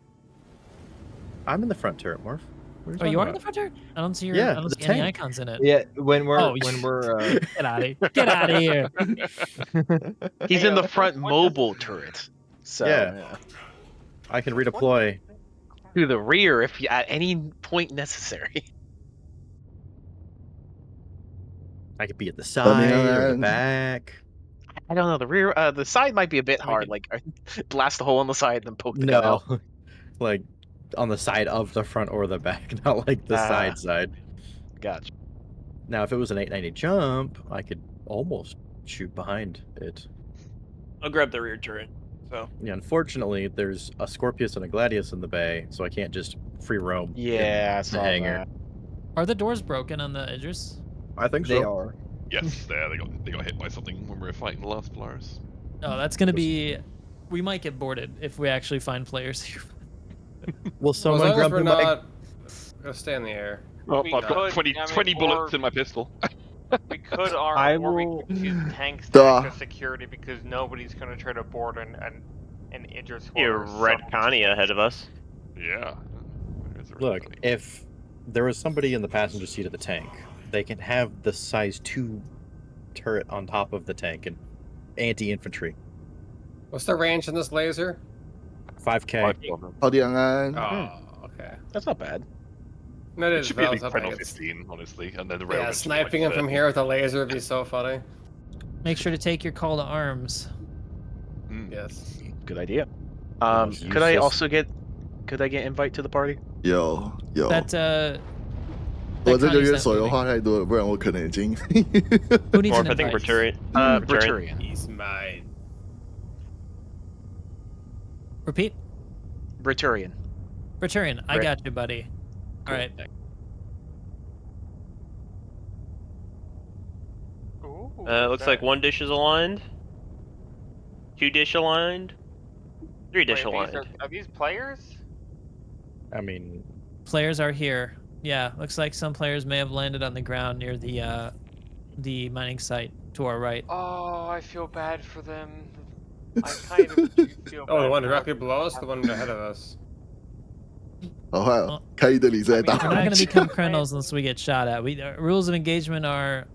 I'm in the front turret, Morph. What Oh, you are in talking the front turret? I don't see your. Yeah, I don't the see any tank. icons in it. Yeah, when we're Oh, get out of here! Get out of here! He's Hey, in the what front does- mobile turret. So Yeah. I can redeploy. to the rear if you, at any point necessary. I could be at the side or the and- back. I don't know. The rear, the side might be a bit We hard. can- Like blast a hole in the side and then poke the gun out. No, like on the side of the front or the back, not like the Ah. side. Gotcha. Now, if it was an 890 jump, I could almost shoot behind it. I'll grab the rear turret. So Yeah, unfortunately, there's a Scorpius and a Gladius in the bay, so I can't just free roam. Yeah, I in saw the hangar. that. Are the doors broken on the Idris? I think They so. are. Yes, they got hit by something when we were fighting the last Polaris. Oh, that's gonna be. We might get boarded if we actually find players here. Will Well, someone as long as grab we're my? not gonna stay in the air. Oh, We I've got could, 20, I mean, 20 bullets or- in my pistol. We could arm, I or we will- could use tanks to Duh. act as security because nobody's gonna try to board an Idris. you're or Red some- Connie ahead of us. Yeah. It's a Look, really- if there was somebody in the passenger seat of the tank, they can have the size 2 turret on top of the tank and anti-infantry. What's the range in this laser? 5K.好的，安安。 Oh, okay. That's not bad. That It is should be at least relative, 10 I or guess. 15, honestly, and then the Yeah, railgun should be like sniping him from 30. here with a laser would be so funny. Make sure to take your call to arms. Mm. Yes. Good idea. most Could I useless- also get? Could I get invite to the party? 有有， That 我这个 Connie's 月 not 手游 moving. 话太多了，不然我可能已经。 Who needs Morph, an I think invite? Returian. Returian. He's mine. Repeat. Returian. Returian, I Right. got you, buddy. All right. Ooh, Looks like 1 dish is aligned. 2 dish aligned. 3 dish aligned. Are these players? I mean, Players are here. Yeah, looks like some players may have landed on the ground near the mining site to our right. Oh, I feel bad for them. I kind of do feel bad. Oh, the one for directly them. below us, the one ahead of us. 好坏哦，开一的里在 We're not 打。 going to become criminals unless we get shot at. Rules of engagement are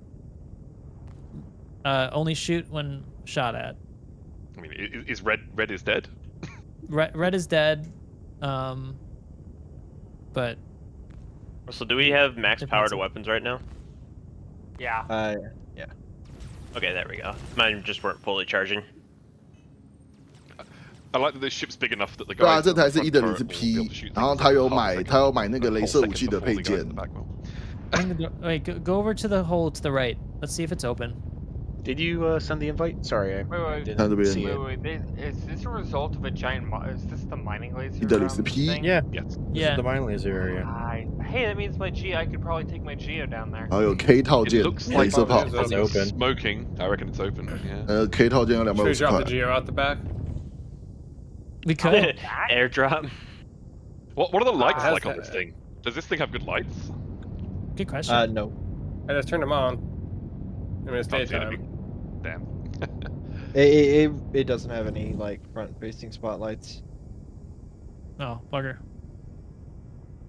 only shoot when shot at. I mean, is red is dead? Red is dead. But So do we have max power to weapons right now? Yeah. Okay, there we go. Mine just weren't fully charging. I like that this ship's big enough that the 对啊， guys 这 on the 台是 front 一的里 turret 是 will be P， able to shoot 然后 things 他 in 有 half a 买 second, 他有买那个 a 镭 whole 射武 second 器的 before 配 the guys 件 in the。back will. wait, go over to the hole to the right. Let's see if it's open. Did you send the invite? Sorry, I Wait. didn't 看这边 see it. Wait. Is this a result of a giant? Is this the mining laser? 一的里是 P， thing? yeah, Yes. this Yeah. is the mine laser area. Hey, that means my I could probably take my Geo down there. 然后有 K 套 It 件， looks 镭 like 射炮， it's open. smoking. I reckon it's open. Yeah. K 套件要Should we 250 drop the 块。 Geo out the back? We could. Airdrop. What are the lights has like on that- this thing? Does this thing have good lights? Good question. No. I just turned them on. I mean, it's Can't see daytime. anything. Damn. It doesn't have any like front facing spotlights. Oh, bugger.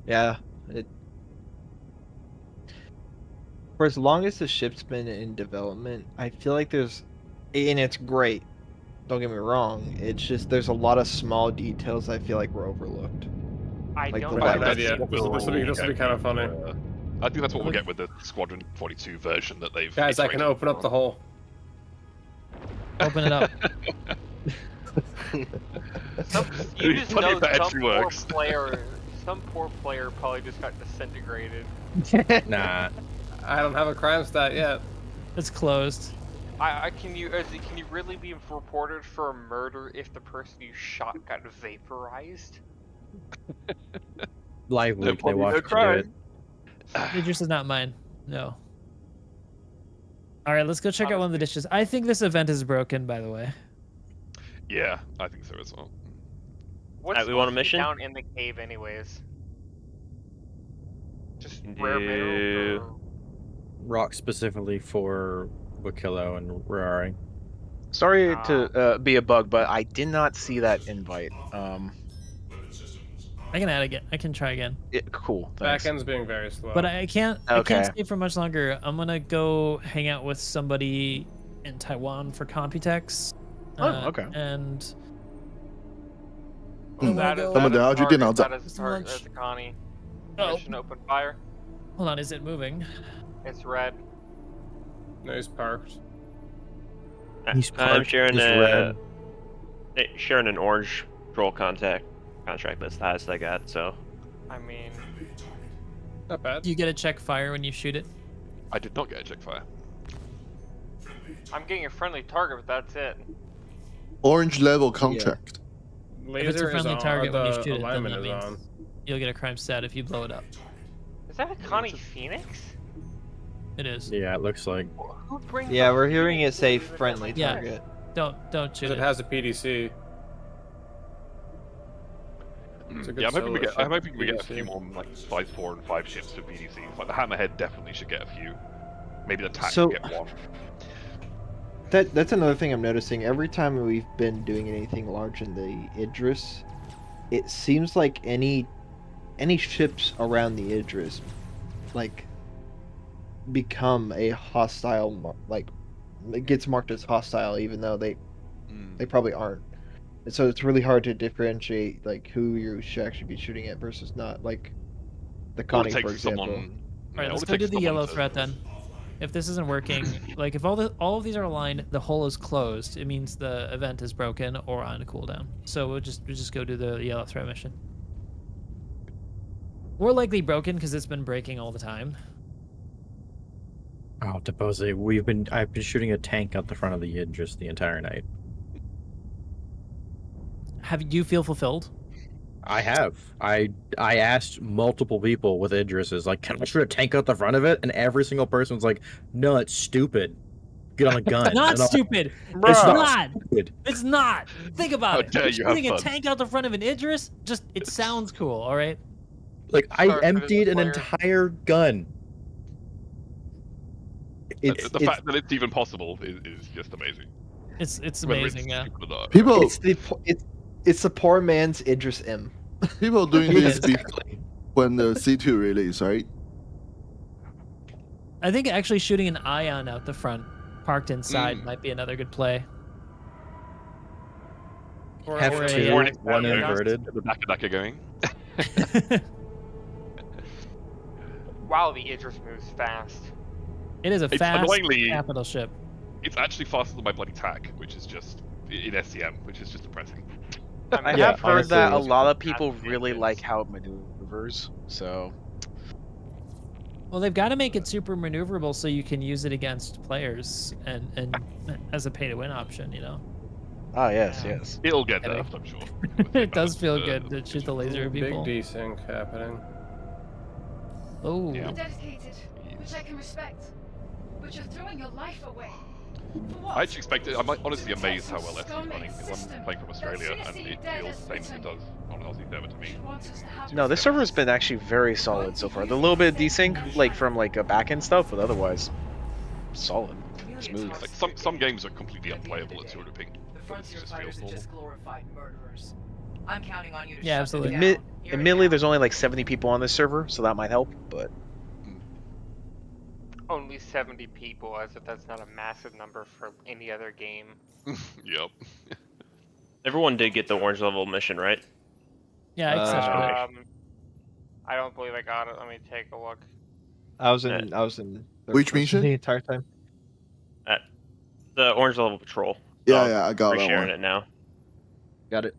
Yeah. For as long as the ship's been in development, I feel like there's, and it's great. Don't get me wrong. It's just there's a lot of small details I feel like were overlooked. I Like don't the know. light Bad that's idea. This will be kind of funny. I think that's what we'll get with the Squadron 42 version that they've. Guys, I can iterated open up the on. hole. Open it up. You just Funny know if that some actually poor works. player. Some poor player probably just got disintegrated. Nah, I don't have a crime stat yet. It's closed. Can you really be reported for a murder if the person you shot got vaporized? live They're leak. They probably watched no you do it. crime. Idris is not mine. No. All right, let's go check out one of the dishes. I think this event is broken, by the way. Yeah, I think so as well. What's we want a supposed to be mission? down in the cave, anyways? Just Can rare mineral. do- Rock specifically for Wakillo and Rari. Sorry to be a bug, but I did not see that invite. I can add again. I can try again. Cool. Thanks. Backend's being very slow. But I can't. I Okay. can't stay for much longer. I'm gonna go hang out with somebody in Taiwan for Computex. Okay. And That is 他们等下去电脑展。 That is target. That's Connie. Oh. Mission open fire. hold on, is it moving? It's red. No, he's parked. He's I'm parked, sharing he's red. sharing an orange patrol contract list. The highest I got. So I mean, Not bad. Do you get a check fire when you shoot it? I did not get a check fire. I'm getting a friendly target, but that's it. Orange level contract. If it's a Laser is friendly on. target when you The shoot it, then alignment that is means on. you'll get a crime stat if you blow it up. Is that a Connie Phoenix? It is. Yeah, it looks like. Who brings Yeah, up we're hearing it say Phoenix? friendly Yeah. target. Don't shoot Because it. it has a PDC. It's a good Yeah, I'm hoping we solo get. I'm ship, hoping we get a PDC. few more like size 4 and 5 ships for PDCs. Like the Hammerhead definitely should get a few. Maybe the Tac So- get one. That's another thing I'm noticing. Every time we've been doing anything large in the Idris, it seems like any ships around the Idris, like, become a hostile. Like, it gets marked as hostile, even though they probably aren't. And so it's really hard to differentiate like who you should actually be shooting at versus not. Like the All Connie, it for takes is example. someone. All right, yeah, all let's it go do takes the is yellow someone to- threat then. If this isn't working, like if all of these are aligned, the hole is closed. It means the event is broken or on cooldown. So we'll just go do the yellow threat mission. More likely broken because it's been breaking all the time. Oh, Depose, I've been shooting a tank out the front of the Idris the entire night. Do you feel fulfilled? I have. I asked multiple people with Idrises, like, can I shoot a tank out the front of it? And every single person was like, no, it's stupid. Get on a gun. It's not And I'm like, stupid. It's It's not not. stupid. It's not. Think about How it. dare you have Shooting a fun. tank out the front of an Idris, it sounds cool, all right? Like, I Sorry for the emptied an player. entire gun. The fact that it's even possible is just amazing. It's Whether amazing, yeah. stupid or not. People It's the poor man's Idris M. people doing this Exactly. when the C2 release, right? I think actually shooting an ion out the front, parked inside, might be another good play. Have or two, a- one Yeah, inverted. The back of going. Wow, the Idris moves fast. It is a It's fast annoyingly- capital ship. It's actually faster than my bloody Tac, which is just in SCM, which is just depressing. I Yeah, have heard honestly, that a it's lot of people fast really engines. like how it maneuvers. So Well, they've got to make it super maneuverable so you can use it against players and as a pay-to-win option, you know? yes, Yeah. yes. It'll get Anyway. nerfed, I'm sure. It does feel good to shoot the laser at Big people. desync happening. Oh, Yeah. You're dedicated, which I can respect. But you're throwing your life away. For what? I actually expected. I'm honestly To amazed how protect well some SC is running scum-made because I'm system playing from Australia that's and innocently it dead feels as the same as it written. does on an Aussie server to me. You want us to have No, this respect. server's been actually very solid so far. The little bit of desync, like from like a backend stuff, but otherwise, solid, smooth. Like some games are completely unplayable at 200 ping. The It Frontier just fighters feels are normal. just glorified murderers. I'm counting on you to Yeah, shut absolutely. them down. Here and Admittedly, now. there's only like 70 people on this server, so that might help. But Only 70 people, as if that's not a massive number for any other game. Yep. everyone did get the orange level mission, right? yeah, accepted it. I don't believe I got it. Let me take a look. I was in. Which mission? The entire time. The orange level patrol. Yeah, I'll yeah, I got that resharing one. it now. Got it.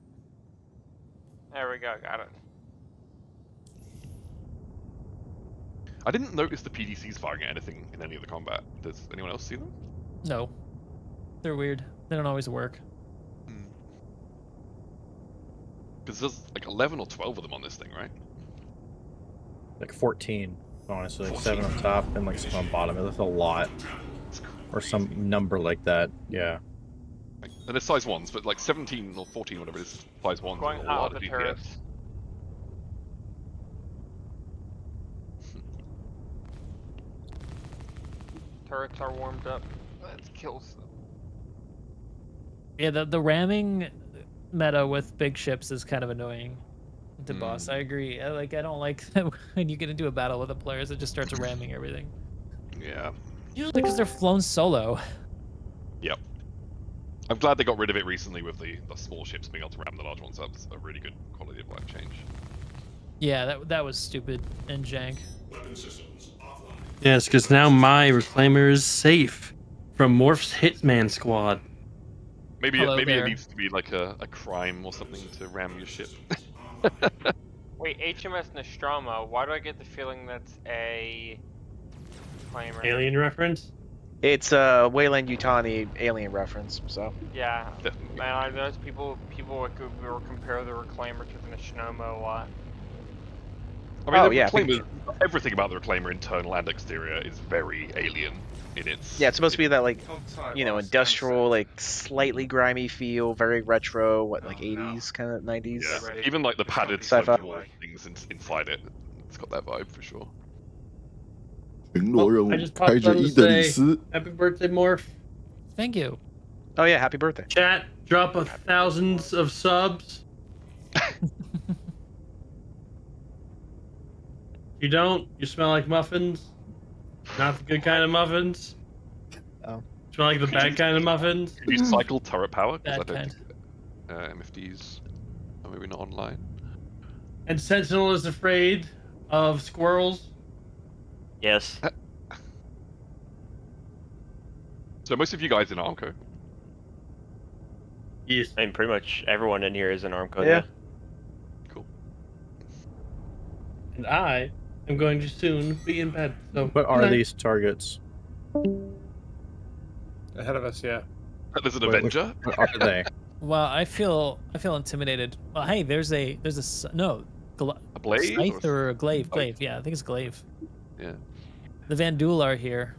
There we go, got it. I didn't notice the PDCs firing at anything in any of the combat. Does anyone else see them? No. They're weird. They don't always work. Because there's like 11 or 12 of them on this thing, right? Like 14. Honestly, like 7 on top and like 7 on bottom. That's a lot. Or some number like that. Yeah. And they're size 1s, but like 17 or 14, whatever it is, size 1s Going with a out lot of of the DPS. turrets. Turrets are warmed up. Let's kill some. Yeah, the ramming meta with big ships is kind of annoying to boss. I agree. I don't like that when you get into a battle with the players, it just starts ramming everything. Yeah. Usually because they're flown solo. Yep. I'm glad they got rid of it recently with the small ships being able to ram the large ones. That's a really good quality of life change. Yeah, that was stupid and jank. Yes, because now my Reclaimer is safe from Morph's Hitman Squad. Maybe Hello maybe there. it needs to be like a crime or something to ram your ship. Wait, HMS Nostromo, why do I get the feeling that's a Reclaimer? Alien reference? It's Wayland Yutani alien reference, so. Yeah, man, I noticed people would compare the Reclaimer to the Nostromo a lot. I mean, Oh, the yeah, Reclaimer, everything about the Reclaimer, internal and exterior, is very alien in its. Yeah, it's supposed to be that, like, you know, industrial, like, slightly grimy feel, very retro, what, like 80s, kind of 90s? Yeah, even like the padded Sci-fi. wall things inside it, it's got that vibe for sure. 巡逻任 I 务 just 开 popped 着 on to 伊德里 say 斯。 happy birthday, Morph. Thank you. Oh, yeah, happy birthday. Chat, drop a thousands of subs. You don't? You smell like muffins? Not the good kind of muffins? Oh. Smell like the bad kind of muffins? Could you cycle turret power? Because I Bad don't kind. think MFDs are maybe not online. And Sentinel is afraid of squirrels? Yes. So most of you guys in Armco. Yes. I mean, pretty much everyone in here is an Armco. Yeah. Cool. And I am going to soon be in bed. So What are these targets? Ahead of us, yeah. There's an Wait, Avenger. What are they? Well, I feel intimidated. Well, hey, there's a no, A blade? scythe Or... or a glaive. Glaive, yeah, I think it's glaive. Yeah. The Vandul are here.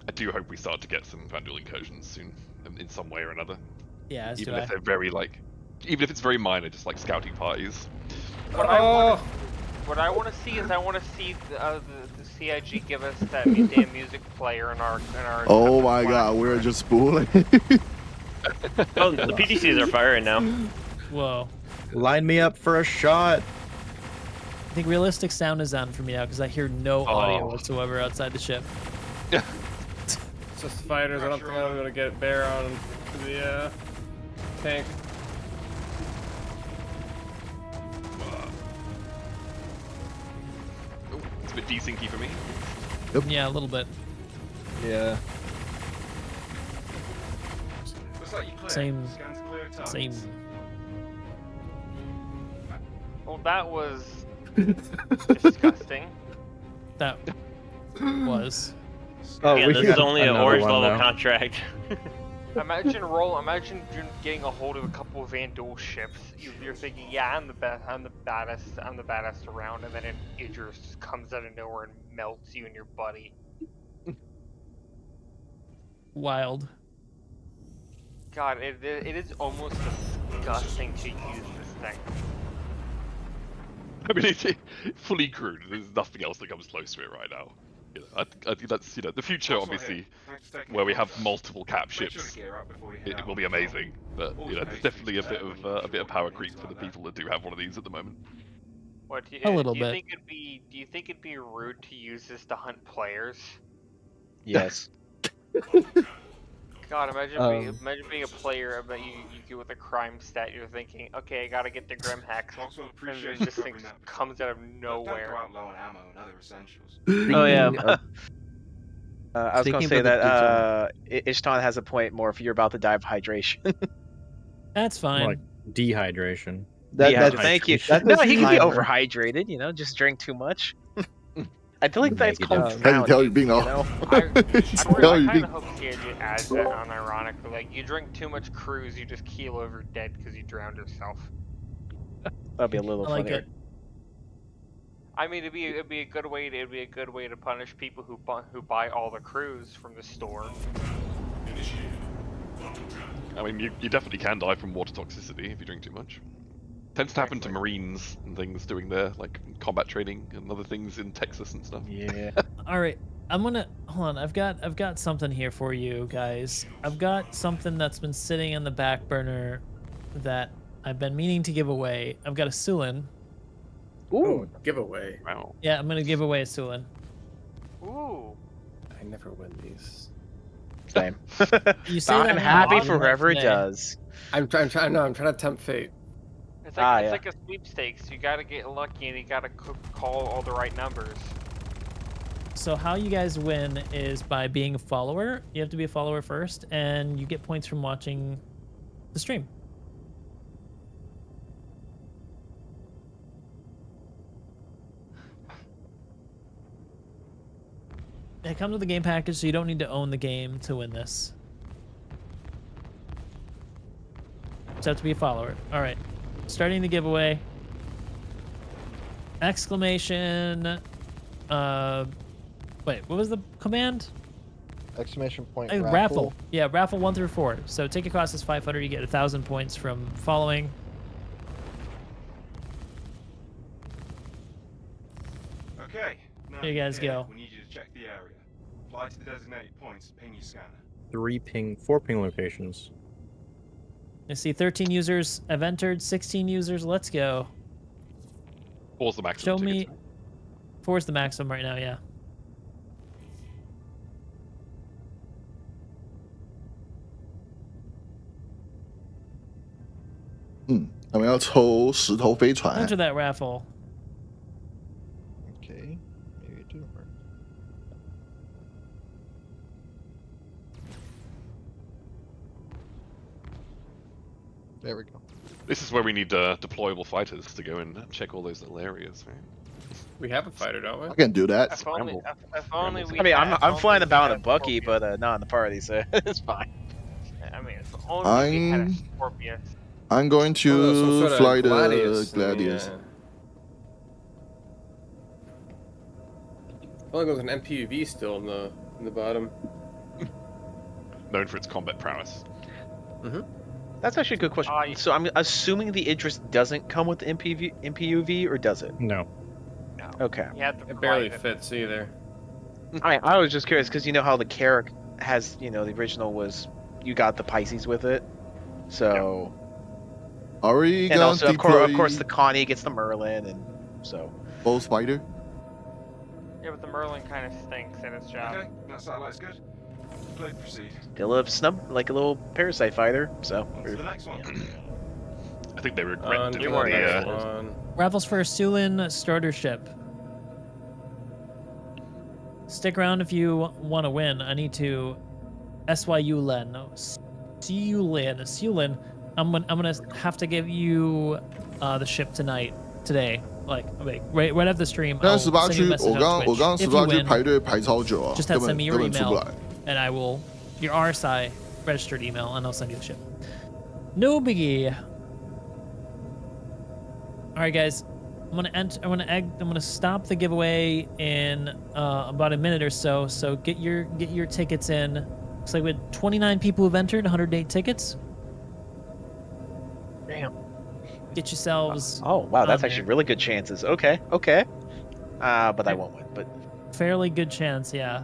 I do hope we start to get some Vandal incursions soon, in some way or another. Yeah, as Even do if I. they're very like, even if it's very minor, just like scouting parties. What I want to see is I want to see the CIG give us that damn music player in our. Oh my god, we're just spooling. Oh, the PTCs are firing now. Whoa. Line me up for a shot. I think realistic sound is on for me now because I hear no audio whatsoever outside the ship. It's just fighters. I don't think I'm gonna get bear on the tank. Oh, it's a bit desyncy for me. Yeah, a little bit. Yeah. Same. Well, that was disgusting. That was. Oh, Yeah, we this is got only an another orange one level now. contract. Imagine getting a hold of a couple of Vandal ships. You're thinking, yeah, I'm the baddest around, and then an Idris just comes out of nowhere and melts you and your buddy. Wild. God, it is almost disgusting to use this thing. I mean, it's fully crewed. There's nothing else that comes close to it right now. You know, I think that's the future. Obviously, where we have multiple cap ships, it will be amazing. But there's definitely a bit of power creep for the people that do have one of these at the moment. What do you, A little do you bit. think do you think it'd be rude to use this to hunt players? Yes. God, imagine being a player, but you get with a crime stat, you're thinking, okay, I gotta get the Grim Hex, and then this thing just comes out of nowhere. Oh yeah. I was gonna say that Ishtan has a point more if you're about to die of hydration. That's fine. Like dehydration. Thank you. That No, he can be timer. overhydrated, just drink too much. I feel like that's Negative. called Can you tell you're drowning, being all? I Tell you kind being. of hope CIG adds that unironically. Like, you drink too much cruise, you just keel over dead because you drowned yourself. That'd be a little I like funnier. it. I mean, it'd be a good way to punish people who buy all the crews from the store. I mean, you definitely can die from water toxicity if you drink too much. Tends to happen to Marines and things doing their like combat training and other things in Texas and stuff. Yeah. All right, I'm gonna hold on. I've got something here for you guys. I've got something that's been sitting in the back burner that I've been meaning to give away. I've got a Sulin. Ooh, giveaway. Wow. Yeah, I'm gonna give away a Sulin. Ooh. I never win these. Same. You say I'm that happy now, for whoever today. does. I'm trying to tempt fate. It's like it's like a sweepstakes. You gotta get lucky and you gotta call all the right numbers. So how you guys win is by being a follower. You have to be a follower first, and you get points from watching the stream. It comes with the game package, so you don't need to own the game to win this. Just have to be a follower. All right, starting the giveaway. Exclamation. Wait, what was the command? Exclamation point. Raffle. Yeah, raffle 1 through 4. So ticket cost is 500. You get 1,000 points from following. Okay. Now Here you guys go. We need you to check the area. Fly to the designated points. Ping your scanner. 4 ping locations. You see 13 users have entered, 16 users. Let's go. 4's the maximum. Show me. tickets, right? 4 is the maximum right now, yeah. Hmm. 他们要抽石头飞船。 Enter that raffle. Okay. Maybe it didn't work. There we go. This is where we need deployable fighters to go and check all those little areas, right? We have a fighter, don't we? I can do that. If only we I mean, had- I'm if flying only we about had a Bucky, Scorpius. but not in the party, so it's fine. I mean, if only we had a I'm- Scorpius. I'm going Some to sort of fly the Gladius. Gladius. I feel like there's an MPUV still in the bottom. Known for its combat prowess. That's actually a good question. So I'm assuming the Idris doesn't come with the MPUV, or does it? No. No. Okay. You have to It barely provide fits either. I was just curious because you know how the Carrack has, the original was you got the Pisces with it, so. Are we And going also, to of course, the Connie gets the Merlin, and so. bow spider? Yeah, but the Merlin kind of stinks at its job. Okay, that satellite's good. Clear to proceed. Still a snub, like a little parasite fighter, so. On to the next one. I think they regret doing to the the. next Raffles for a Sulin starter ship. Stick around if you want to win. I need to SYULEN. No, Sulin. I'm gonna have to give you the ship today. Like, right after the stream. 但 I'll 是18 send you a 区， message 我 on 刚 Twitch. 刚 If 18 you 区 win, 排队排超久啊， just 根 have to 本 send me 根 your 本出不 email, 来。 and I will your RSI registered email, and I'll send you the ship. No biggie. All right, guys. I'm gonna stop the giveaway in about a minute or so. So get your tickets in. Looks like we had 29 people who've entered, 108 tickets. Damn. Get yourselves. Oh wow, that's on actually there. really good chances. Okay. But I won't win. But Fairly good chance, yeah.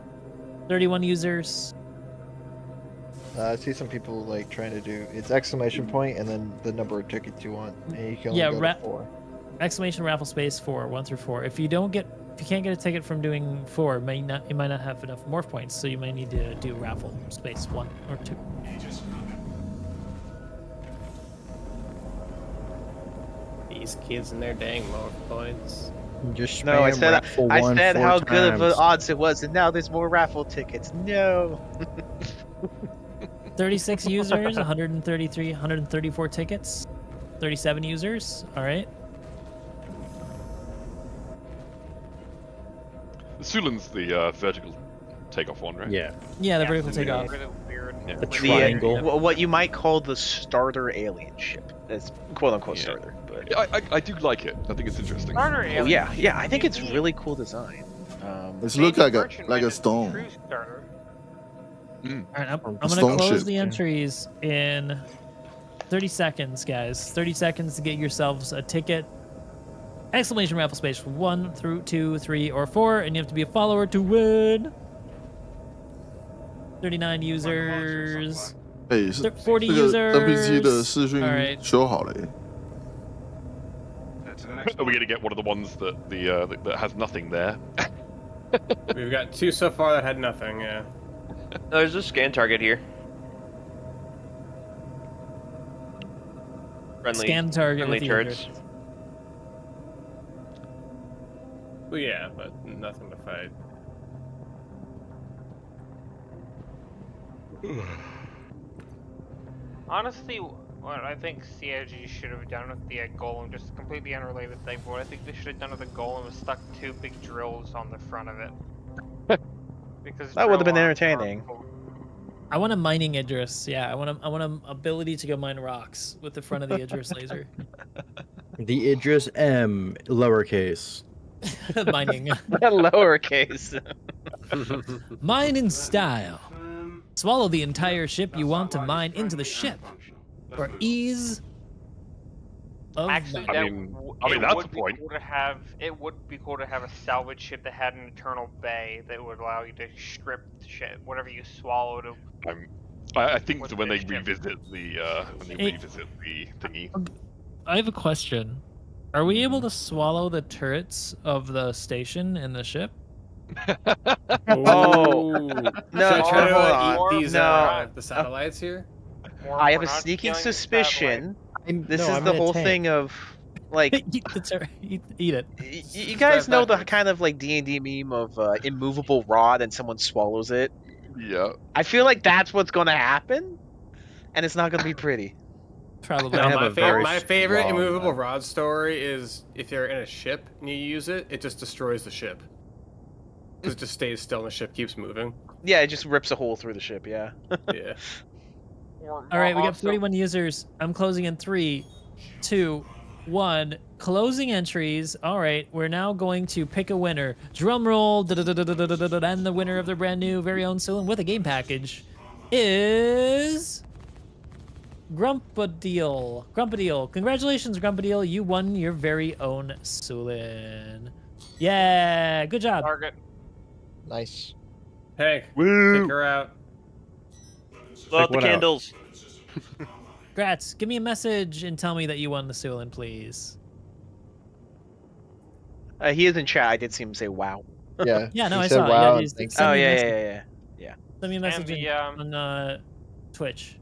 31 users. I see some people like trying to do it's exclamation point and then the number of tickets you want, and you can only Yeah, go to 4. Exclamation raffle space 4, 1 through 4. If you can't get a ticket from doing 4, you might not have enough morph points, so you might need to do raffle space 1 or 2. These kids and their dang morph points. Just no, I spam said raffle one how 4 good of times. odds it was, and now there's more raffle tickets. No. 36 users, 134 tickets. 37 users. All right. The Sulin's the vertical takeoff one, right? Yeah. Yeah, the vertical takeoff. Really weird. Yeah. The triangle. What you might call the starter alien ship. It's quote unquote Yeah. starter. But Yeah, I do like it. I think it's interesting. Starter oh alien. yeah, I think it's really cool design. It Maybe looks like Merchantman a is the stone. true starter. All right, I'm A gonna stone close ship. the entries in 30 seconds, guys. 30 seconds to get yourselves a ticket. Exclamation raffle space 1 through 2, 3, or 4, and you have to be a follower to win. 39 users. 哎，是 40这个 NPC 的 users. 视讯 Alright. 修好了耶。 Head to the next Are we one. going to get one of the ones that has nothing there? We've got 2 so far that had nothing. Yeah. There's a scan target here. Friendly. Scan target friendly with the turrets. Idris. Well, yeah, but nothing to fight. Honestly, what I think CIG should have done with the golem, just a completely unrelated thing, but what I think they should have done with the golem was stuck 2 big drills on the front of it. Because That would have been drill arms are entertaining. cool. I want a mining Idris. Yeah, I want an ability to go mine rocks with the front of the Idris laser. The Idris M, lowercase. Mining. Lowercase. Mine in style. Swallow the entire ship you want to mine into the ship. For ease of Actually, mining. I mean, that's would a be point. Cool to have, it would be cool to have a salvage ship that had an internal bay that would allow you to strip shit, whatever you swallow to. I think With that when the they ship. revisit the thingy. I have a question. Are we able to swallow the turrets of the station in the ship? Oh. No, No, try to hold on. eat these No. the satellites here. I have We're a not sneaking killing the suspicion. This No, is I'm the in a whole tank. thing of like eat the turret. Eat it. you guys know the kind of like D&D meme of immovable rod and someone swallows it. Yeah. I feel like that's what's gonna happen, and it's not gonna be pretty. Probably. I No, have a very my favorite strong, immovable rod story is if you're in a ship and you use it, it just destroys the ship. It just stays still and the ship keeps moving. Yeah, it just rips a hole through the ship. Yeah. Yeah. Or All right, we got also- 41 users. I'm closing in 3, 2, 1. Closing entries. All right, we're now going to pick a winner. Drum roll. And the winner of their brand new very own Sulin with a game package is Grumpadeel. Grumpadeel. Congratulations, Grumpadeel. You won your very own Sulin. Yeah, good job. Target. Nice. Hey, Woo! take her out. Blow out the what out? candles. Grats, give me a message and tell me that you won the Sulin, please. He is in chat. I did see him say "wow." Yeah. Yeah, no, he I said saw it. wow, Yeah, and just thank send Oh me a yeah, message. yeah, yeah. Send me a message the, on Twitch.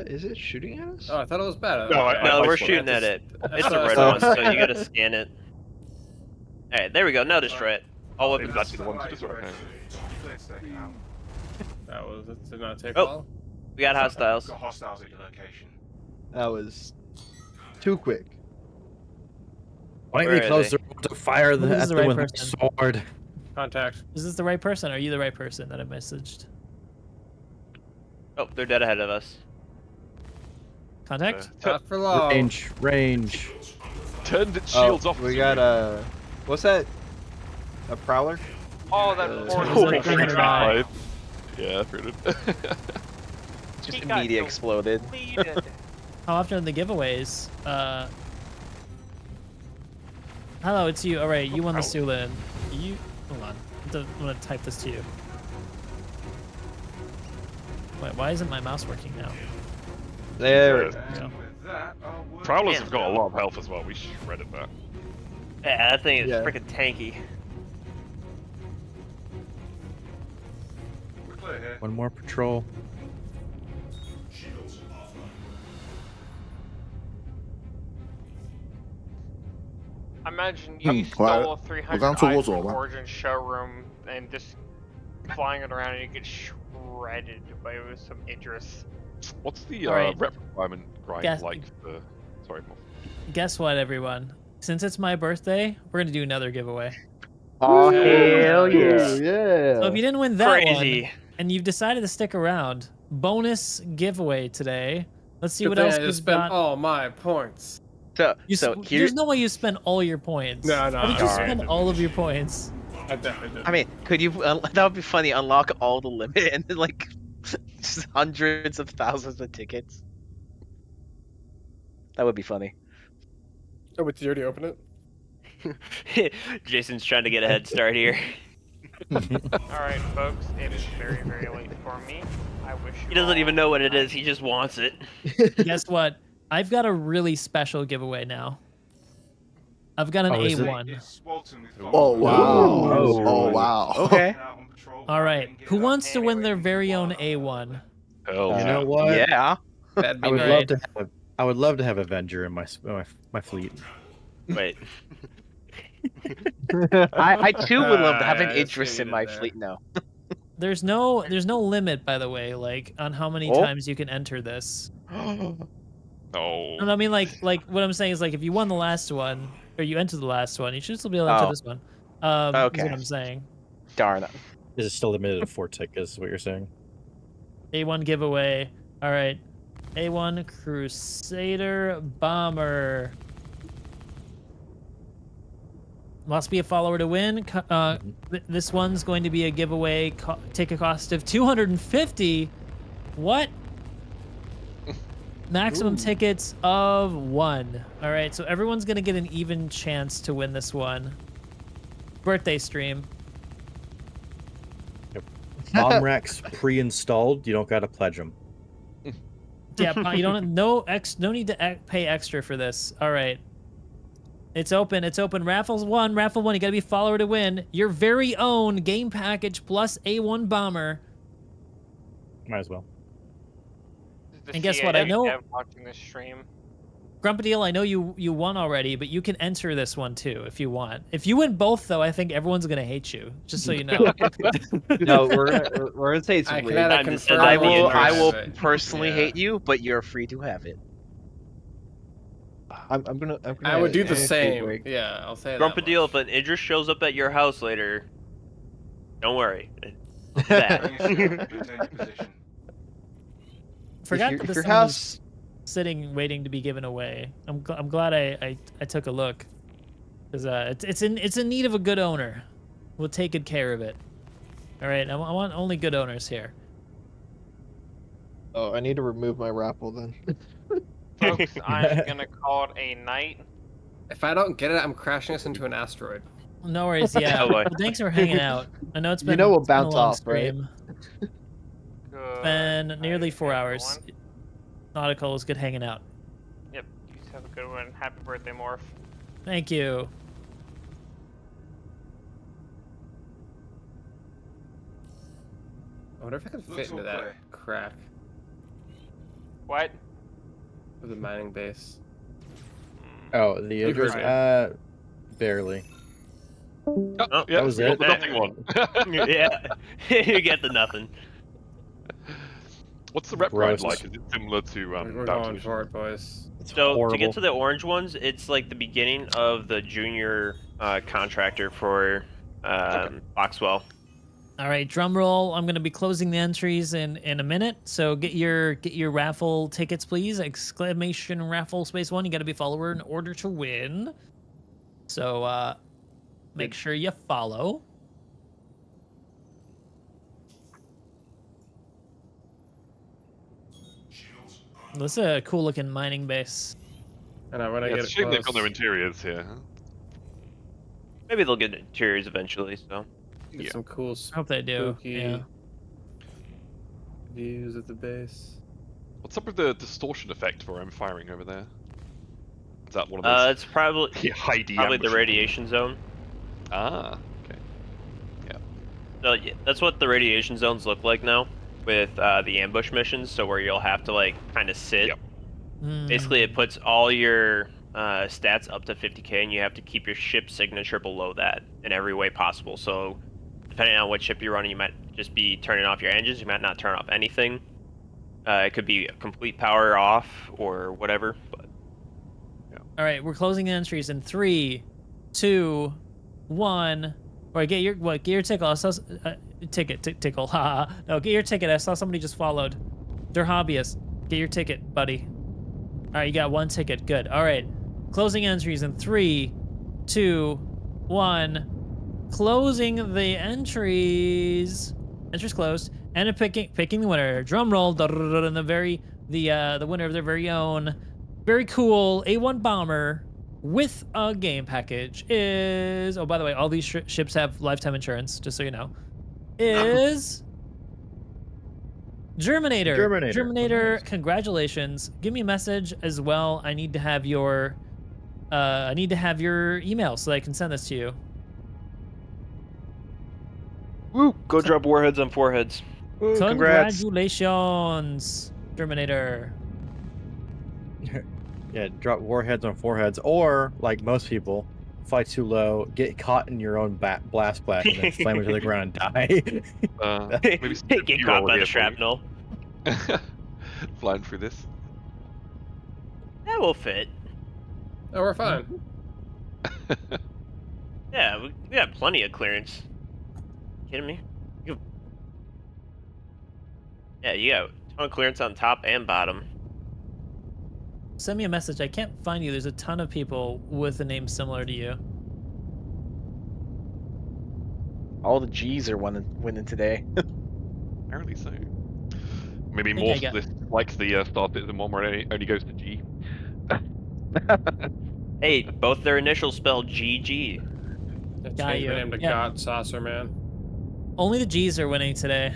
Is it shooting at us? Oh, I thought it was bad. No, No, we're saw shooting that. at it. It's I the red saw one, so you gotta scan it. Alright, there we go. Now destroy it. All It's weapons. actually the one to destroy. Clear state out. That was it. Did not take Oh. long. We got hostiles. Got hostiles at your location. That was too quick. Why Where don't are you close they? the to fire Who the, is at the the right one with the person? sword? Contact. Is this the right person? Are you the right person that I messaged? Oh, they're dead ahead of us. Contact? Not for long. Range. Turned its shields off. We got a what's that? A prowler? Oh, that poor Oh, thing. 305. Yeah, brilliant. Just He got immediately exploded. deleted. How often are the giveaways? Hello, it's you. All right, you won the Sulin. You hold on. I'm gonna type this to you. Wait, why isn't my mouse working now? There. Yeah. There we go. With that, I'll work Prowlers Man. have got a lot of health as well. We shredded that. Yeah, that thing is Yeah. freaking tanky. We're clear here. One more patrol. Imagine you Quiet. stole a 300 刚出过 ice 手 from 吧 Origin showroom and just flying it around and you get shredded by some Idris. What's the Alright. rep requirement grind Guess- like for... Sorry, Paul. Guess what, everyone? Since it's my birthday, we're gonna do another giveaway. Oh, Okay. hell yeah. Yeah. So if you didn't win that Crazy. one, and you've decided to stick around, bonus giveaway today. Let's see Good what thing else I just we've spent got. all my points. So here, There's no way you spend all your points. No, How did you darn. spend all of your points? I definitely did. I mean, could you? That would be funny. Unlock all the limit and then like just hundreds of thousands of tickets. That would be funny. Oh, wait, did you already open it? Jason's trying to get a head start here. Alright, folks, it is very, very late for me. I wish He doesn't even know what it is. He just wants it. Guess what? I've got a really special giveaway now. I've got an Oh, is it? A1. It's Walton with Oh wow! Oh. Oh wow! Okay. Out on patrol. All right, Get who out. wants to win Anyway, their very own A1? Hell You yeah. know what? Yeah. That'd be I would nice. love to have. I would love to have Avenger in my fleet. Wait. I too would love to have an I interest see in it my there. fleet now. There's no limit, by the way, like on how many Oh. times you can enter this. Oh. No, I mean like what I'm saying is like if you won the last one or you entered the last one, you should still be able to enter Oh. this one. Is Okay. what I'm saying. Darn it. Is it still limited to 4 tickets? Is what you're saying? A1 giveaway. All right. A1 Crusader Bomber. Must be a follower to win. This one's going to be a giveaway. Take a cost of 250. What? Maximum tickets of 1. All right, so everyone's gonna get an even chance to win this one. Birthday stream. Bomb racks pre-installed. You don't gotta pledge them. Yeah, you don't no need to pay extra for this. All right. It's open. It's open. Raffle 1. You gotta be follower to win your very own game package plus A1 bomber. Might as well. And guess what? I know watching this stream. Grumpy, I know you won already, but you can enter this one too if you want. If you win both, though, I think everyone's gonna hate you. Just so you know. No, we're gonna say it's I can rigged. either I'm just- confirm I I'd be will. or I will deny it. personally Yeah. hate you, but you're free to have it. I'm gonna I would do the say it's same. rigged. Yeah, I'll say that. Grumpadeel, if much. an Idris shows up at your house later, don't worry. It's bad. Retain your position. Forgot If that your this one was sitting waiting to be given away. I'm glad I took a look because it's in need of a good owner. We'll take good care of it. All right, I want only good owners here. Oh, I need to remove my raffle then. Folks, I'm gonna call it a night. If I don't get it, I'm crashing us into an asteroid. No worries. Yeah. Oh, boy. Well, thanks for hanging out. I know it's been know we'll it's been a bounce long off, right? stream. Good Been nearly night, 4 hours. everyone. Nautical is good hanging out. Yep. You have a good one. Happy birthday, Morph. Thank you. I wonder if I can fit Looks into all that clear. crack What? of the mining base. Oh, the You've Idris. heard Barely. Oh, Oh, yeah, that was we got it. the nothing one. Yeah, you get the nothing. What's the rep ride Gross. like? Is it similar to We're Dark going Division? for it, boys. It's So horrible. to get to the orange ones, it's like the beginning of the junior contractor for Foxwell. All right, drum roll. I'm going to be closing the entries in a minute. So get your raffle tickets, please. Exclamation raffle space 1. You got to be follower in order to win. So make sure you follow. This is a cool looking mining base. And when I Yeah, get it's a it shame they've got close, no interiors here. Maybe they'll get interiors eventually. So get Yeah. some cool I hope they do. spooky Yeah. views of the base. What's up with the distortion effect where I'm firing over there? Is that one of those? it's probably Heidi probably the ambush? radiation zone. Ah, okay. So yeah, that's what the radiation zones look like now with the ambush missions. So where you'll have to like kind of sit. Yep. Hmm. Basically, it puts all your stats up to 50k, and you have to keep your ship signature below that in every way possible. So, depending on what ship you're running, you might just be turning off your engines. You might not turn off anything. It could be complete power off or whatever. But All right, we're closing the entries in 3, 2, 1. Or get your ticket. I saw tickle. Ha. No, get your ticket. I saw somebody just followed. They're hobbyists. Get your ticket, buddy. All right, you got 1 ticket. Good. All right. Closing entries in 3, 2, 1. Closing the entries. Entries closed. And picking the winner. Drum roll. And the winner of their very own, very cool A1 bomber with a game package is. Oh, by the way, all these ships have lifetime insurance. Just so you know, is. Germinator. Germinator. Congratulations. Give me a message as well. I need to have your email so that I can send this to you. Woo! Go drop warheads on foreheads. Ooh, congrats. Congratulations, Germinator. Yeah, drop warheads on foreheads, or like most people, fly too low, get caught in your own blast, and then slam into the ground and die. Maybe Get caught by the shrapnel. Flying through this. That will fit. Oh, we're fine. Yeah, we got plenty of clearance. Kidding me? Yeah, you got a ton of clearance on top and bottom. Send me a message. I can't find you. There's a ton of people with a name similar to you. All the G's are winning today. Apparently so. Maybe more this likes the Star Citizen one where it only goes to G. Hey, both their initials spell GG. Change my name to God Saucer Man. Only the G's are winning today.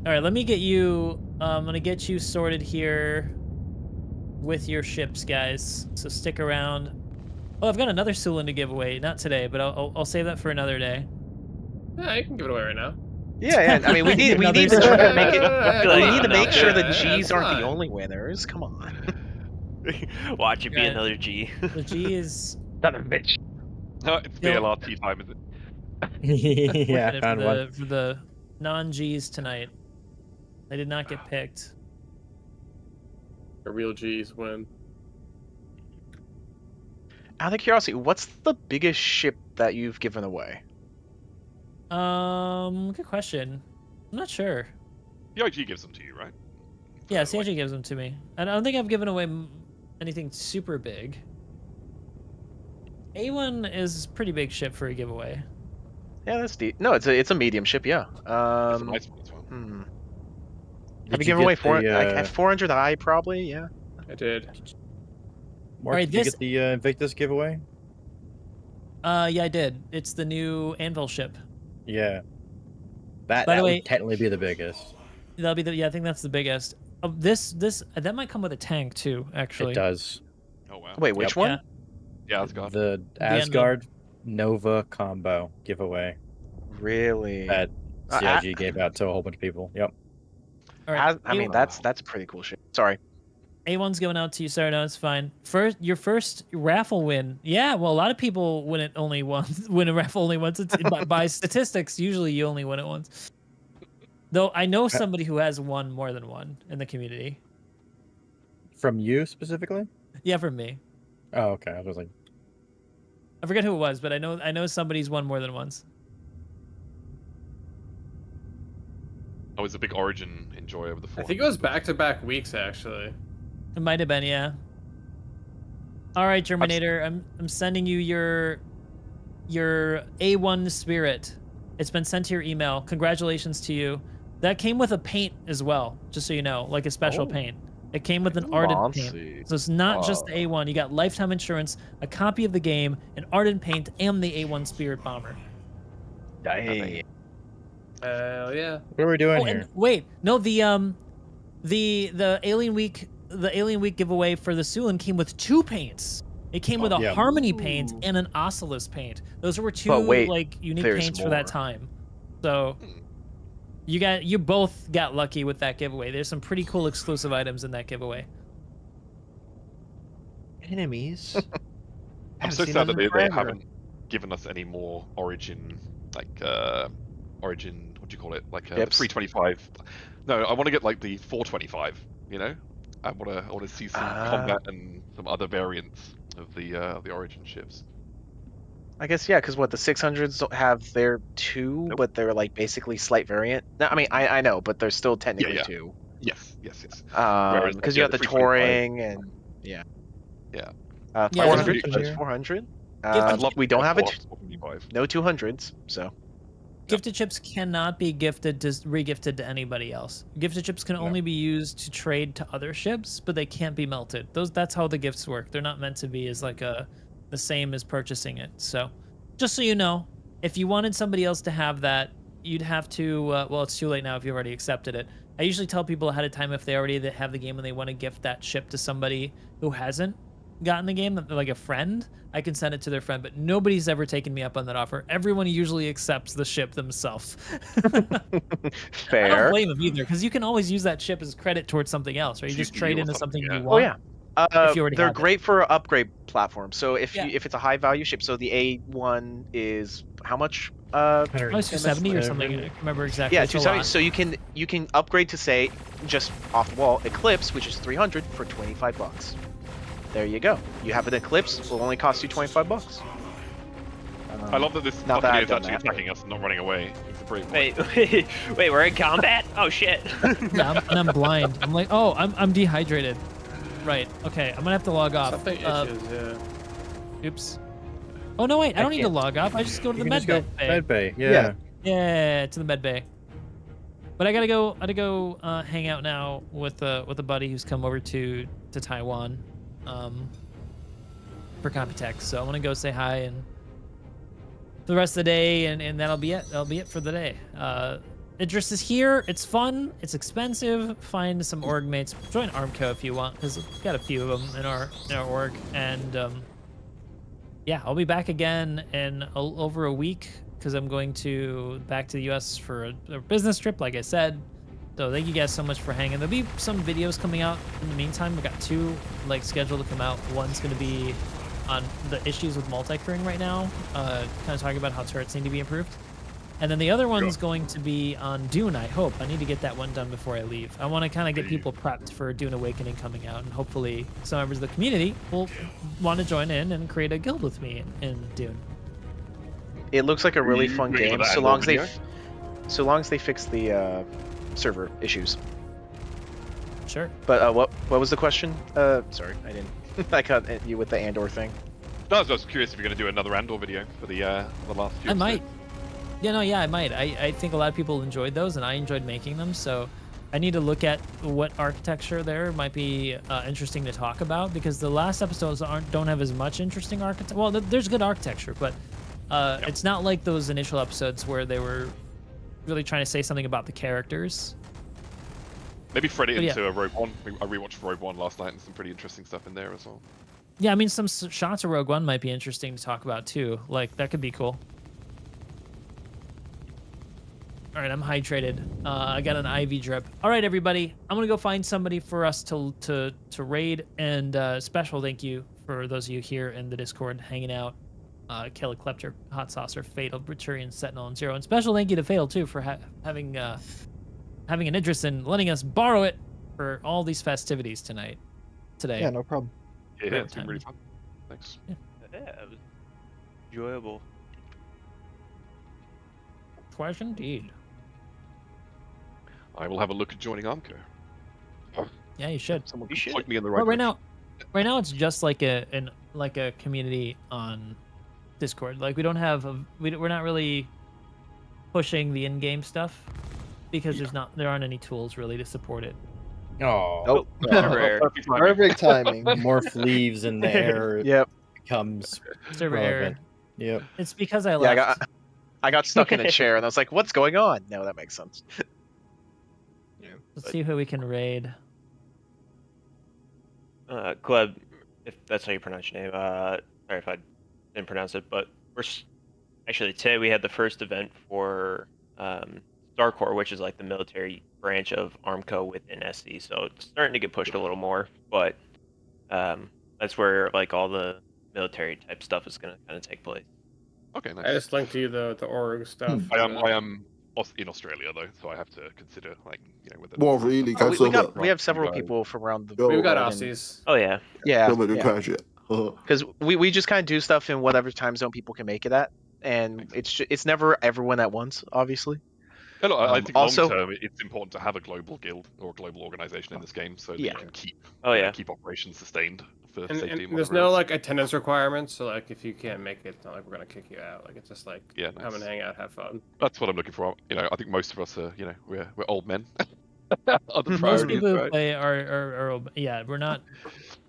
All right, let me get you. I'm gonna get you sorted here with your ships, guys. So stick around. Oh, I've got another Sulin to give away. Not today, but I'll save that for another day. Yeah, you can give it away right now. Yeah. I mean, we need to try to make it. We need to make sure the G's aren't the only winners. Come on. Watch it be another G. The G is. Son of a bitch. No, it's BLRT time, is it? Yeah, found one. For the non-Gs tonight. They did not get picked. The real G's win. Out of curiosity, what's the biggest ship that you've given away? Good question. I'm not sure. CIG gives them to you, right? Yeah, CIG gives them to me. I don't think I've given away anything super big. A1 is a pretty big ship for a giveaway. Yeah, that's deep. No, it's a medium ship. Yeah. It's a nice one as well. Have you given away 400i probably? Yeah. I did. Mark, did you get the Invictus giveaway? Yeah, I did. It's the new Anvil ship. Yeah. That would technically be the biggest. That'll be I think that's the biggest. That might come with a tank too, actually. It does. Oh wow. Wait, which one? Yeah, Asgard. The Asgard Nova combo giveaway. Really? That CIG gave out to a whole bunch of people. Yep. All right. I mean, that's a pretty cool shit. Sorry. A1's going out to you. Sorry, no, it's fine. Your first raffle win. Yeah, well, a lot of people win it only once. Win a raffle only once. By statistics, usually you only win it once. Though I know somebody who has won more than one in the community. From you specifically? Yeah, from me. Oh, okay. I was like, I forget who it was, but I know somebody's won more than once. I was a big Origin enjoyer of the 400. I think it was back-to-back weeks, actually. It might have been, yeah. All right, Germinator, I'm sending you your A1 Spirit. It's been sent to your email. Congratulations to you. That came with a paint as well, just so you know, like a special paint. It came with an ardent paint. So it's not just the A1. You got lifetime insurance, a copy of the game, an ardent paint, and the A1 Spirit Bomber. Dang. Hell yeah. What are we doing here? And wait, no, the Alien Week giveaway for the Sulin came with 2 paints. It came with a Harmony paint and an Oculus paint. Those were 2 like unique paints for that time. So you both got lucky with that giveaway. There's some pretty cool exclusive items in that giveaway. Enemies. I'm so sad that they haven't given us any more Origin, like Origin. What do you call it? Like 325. No, I want to get like the 425. You know, I want to see some combat and some other variants of the Origin ships. I guess yeah, because what the 600s don't have their two, Nope. but they're like basically slight variant. No, I mean I know, but they're still technically yeah. two. Yes. Whereas, Because like, you got the 325 touring and Yeah. Yeah, 400. Gifted There's 400. I'd love We to don't get have it. 425. No 200s. So Gifted chips cannot be gifted to re-gifted to anybody else. Gifted chips can only be used to trade to other ships, but they can't be melted. That's how the gifts work. They're not meant to be as like the same as purchasing it. So, just so you know, if you wanted somebody else to have that, you'd have to. Well, it's too late now if you've already accepted it. I usually tell people ahead of time if they already have the game and they want to gift that ship to somebody who hasn't gotten the game, like a friend, I can send it to their friend, but nobody's ever taken me up on that offer. Everyone usually accepts the ship themselves. fair. I don't blame them either, because you can always use that ship as credit towards something else, right? You just trade into something you want. Oh yeah. If you already they're have it. great for upgrade platforms. So if Yeah. if it's a high value ship, so the A1 is how much? Oh, it's 270 or something. I can't remember exactly. Yeah, It's a 270. lot. So you can upgrade to say just off the wall Eclipse, which is 300 for $25. There you go. You have an Eclipse. It will only cost you $25. I love that this Not that Buccaneer I've is done actually that, attacking us and not running away. It's a brave boy. Wait, we're in combat? Oh shit. Yeah, I'm blind. I'm like, oh, I'm dehydrated. Right. Okay, I'm gonna have to log off. Something itches, yeah. Oops. Oh no, wait. I don't need to log off. I just go to the med bay. Med bay. Yeah. Yeah, to the med bay. But I gotta go hang out now with a buddy who's come over to Taiwan, for Computex. So I want to go say hi and for the rest of the day, and that'll be it. That'll be it for the day. Idris is here. It's fun. It's expensive. Find some org mates. Join Armco if you want, because we've got a few of them in our org. And yeah, I'll be back again in over a week, because I'm going back to the U.S. for a business trip, like I said. So thank you guys so much for hanging. There'll be some videos coming out in the meantime. We've got two scheduled to come out. One's going to be on the issues with multi-crewing right now, kind of talking about how turrets need to be improved. And then the other one's going to be on Dune, I hope. I need to get that one done before I leave. I want to kind of get people prepped for Dune Awakening coming out, and hopefully some members of the community will want to join in and create a guild with me in Dune. It looks like a really fun ready for game, that so long as they fix the server issues. Sure. But what was the question? Sorry, I didn't. I cut you with the Andor thing. No, I was just curious if you're going to do another Andor video for the last few I might. episodes. Yeah, I might. I think a lot of people enjoyed those, and I enjoyed making them. So I need to look at what architecture there might be interesting to talk about, because the last episodes don't have as much interesting architecture. Well, there's good architecture, but it's not like those initial episodes where they were really trying to say something about the characters. Maybe thread it But into a Rogue One. I rewatched Rogue One last night, and some pretty interesting stuff in there as well. Yeah, I mean, some shots of Rogue One might be interesting to talk about too. Like, that could be cool. All right, I'm hydrated. I got an IV drip. All right, everybody, I'm gonna go find somebody for us to raid. And special thank you for those of you here in the Discord hanging out. Kelly Klepter, Hot Saucer, Fatal, Briturian, Sentinel, and Zero. And special thank you to Fatal too for having an interest in letting us borrow it for all these festivities today. Yeah, no problem. Yeah, it's been really fun. Thanks. Yeah, it was enjoyable. Twice indeed. I will have a look at joining Armco. Yeah, you should. Someone You should. point me in the right Well, direction. right now it's just like a community on Discord. Like, we don't have we're not really pushing the in-game stuff because there aren't any tools really to support it. Oh. Nope. Perfect timing. Morph leaves in the air. Yep. Becomes Server error. relevant. Yep. It's because I Yeah, left. I got stuck in a chair and I was like, "What's going on?" No, that makes sense. Let's see who we can raid. Gleb, if that's how you pronounce your name. Sorry if I didn't pronounce it, but actually today we had the first event for Star Corps, which is like the military branch of Armco within SC. So it's starting to get pushed a little more, but that's where like all the military type stuff is going to kind of take place. Okay, nice. I just linked to you the org stuff. I am in Australia though, so I have to consider with the Well, really, We have several people from around the Yo, We've got world, Aussies. Oh yeah. Yeah. Somebody yeah. crash it. Because we just kind of do stuff in whatever time zone people can make it at, and it's never everyone at once, obviously. Yeah, look, I think also- long term it's important to have a global guild or a global organization in this game so that Yeah. you can keep keep operations sustained for And, safety. and there's no like attendance requirements, so like if you can't make it, it's not like we're gonna kick you out. Like it's just like come and hang out, have fun. That's what I'm looking for. I think most of us are, we're old men. Other Most priorities, people who right? play are yeah, we're not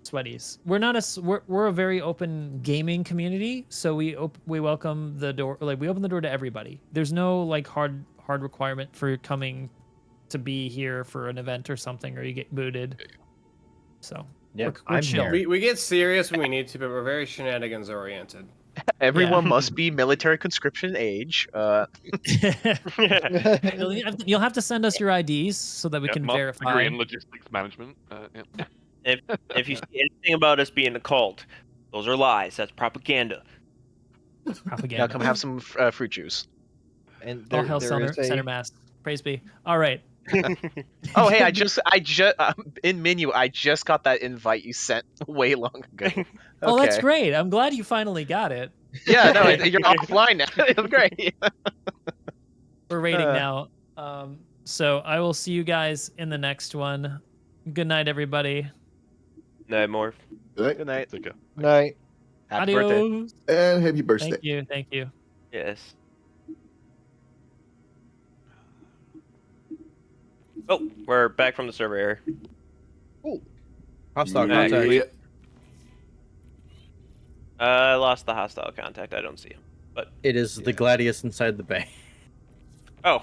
sweaties. We're a very open gaming community, so we welcome the door, like we open the door to everybody. There's no like hard requirement for coming to be here for an event or something, or you get booted. So Yeah, we're chill. We get serious when we need to, but we're very shenanigans oriented. Everyone must be military conscription age. You'll have to send us your IDs so that we can master's verify. degree in logistics management. If you see anything about us being a cult, those are lies. That's propaganda. Now come have some fruit juice. And All hail center mass. Praise be. All right. Oh hey, I just in menu I just got that invite you sent way long ago. Okay. Oh, that's great. I'm glad you finally got it. Yeah, no, you're offline now. It's great. We're raiding now. So I will see you guys in the next one. Good night, everybody. Night, Morph. Good night. Take care. Night. Happy birthday. Adios. And happy birthday. Thank you. Yes. Oh, we're back from the server error. Hostile Back. contact. I lost the hostile contact. I don't see him. But It is the Gladius inside the bay. oh,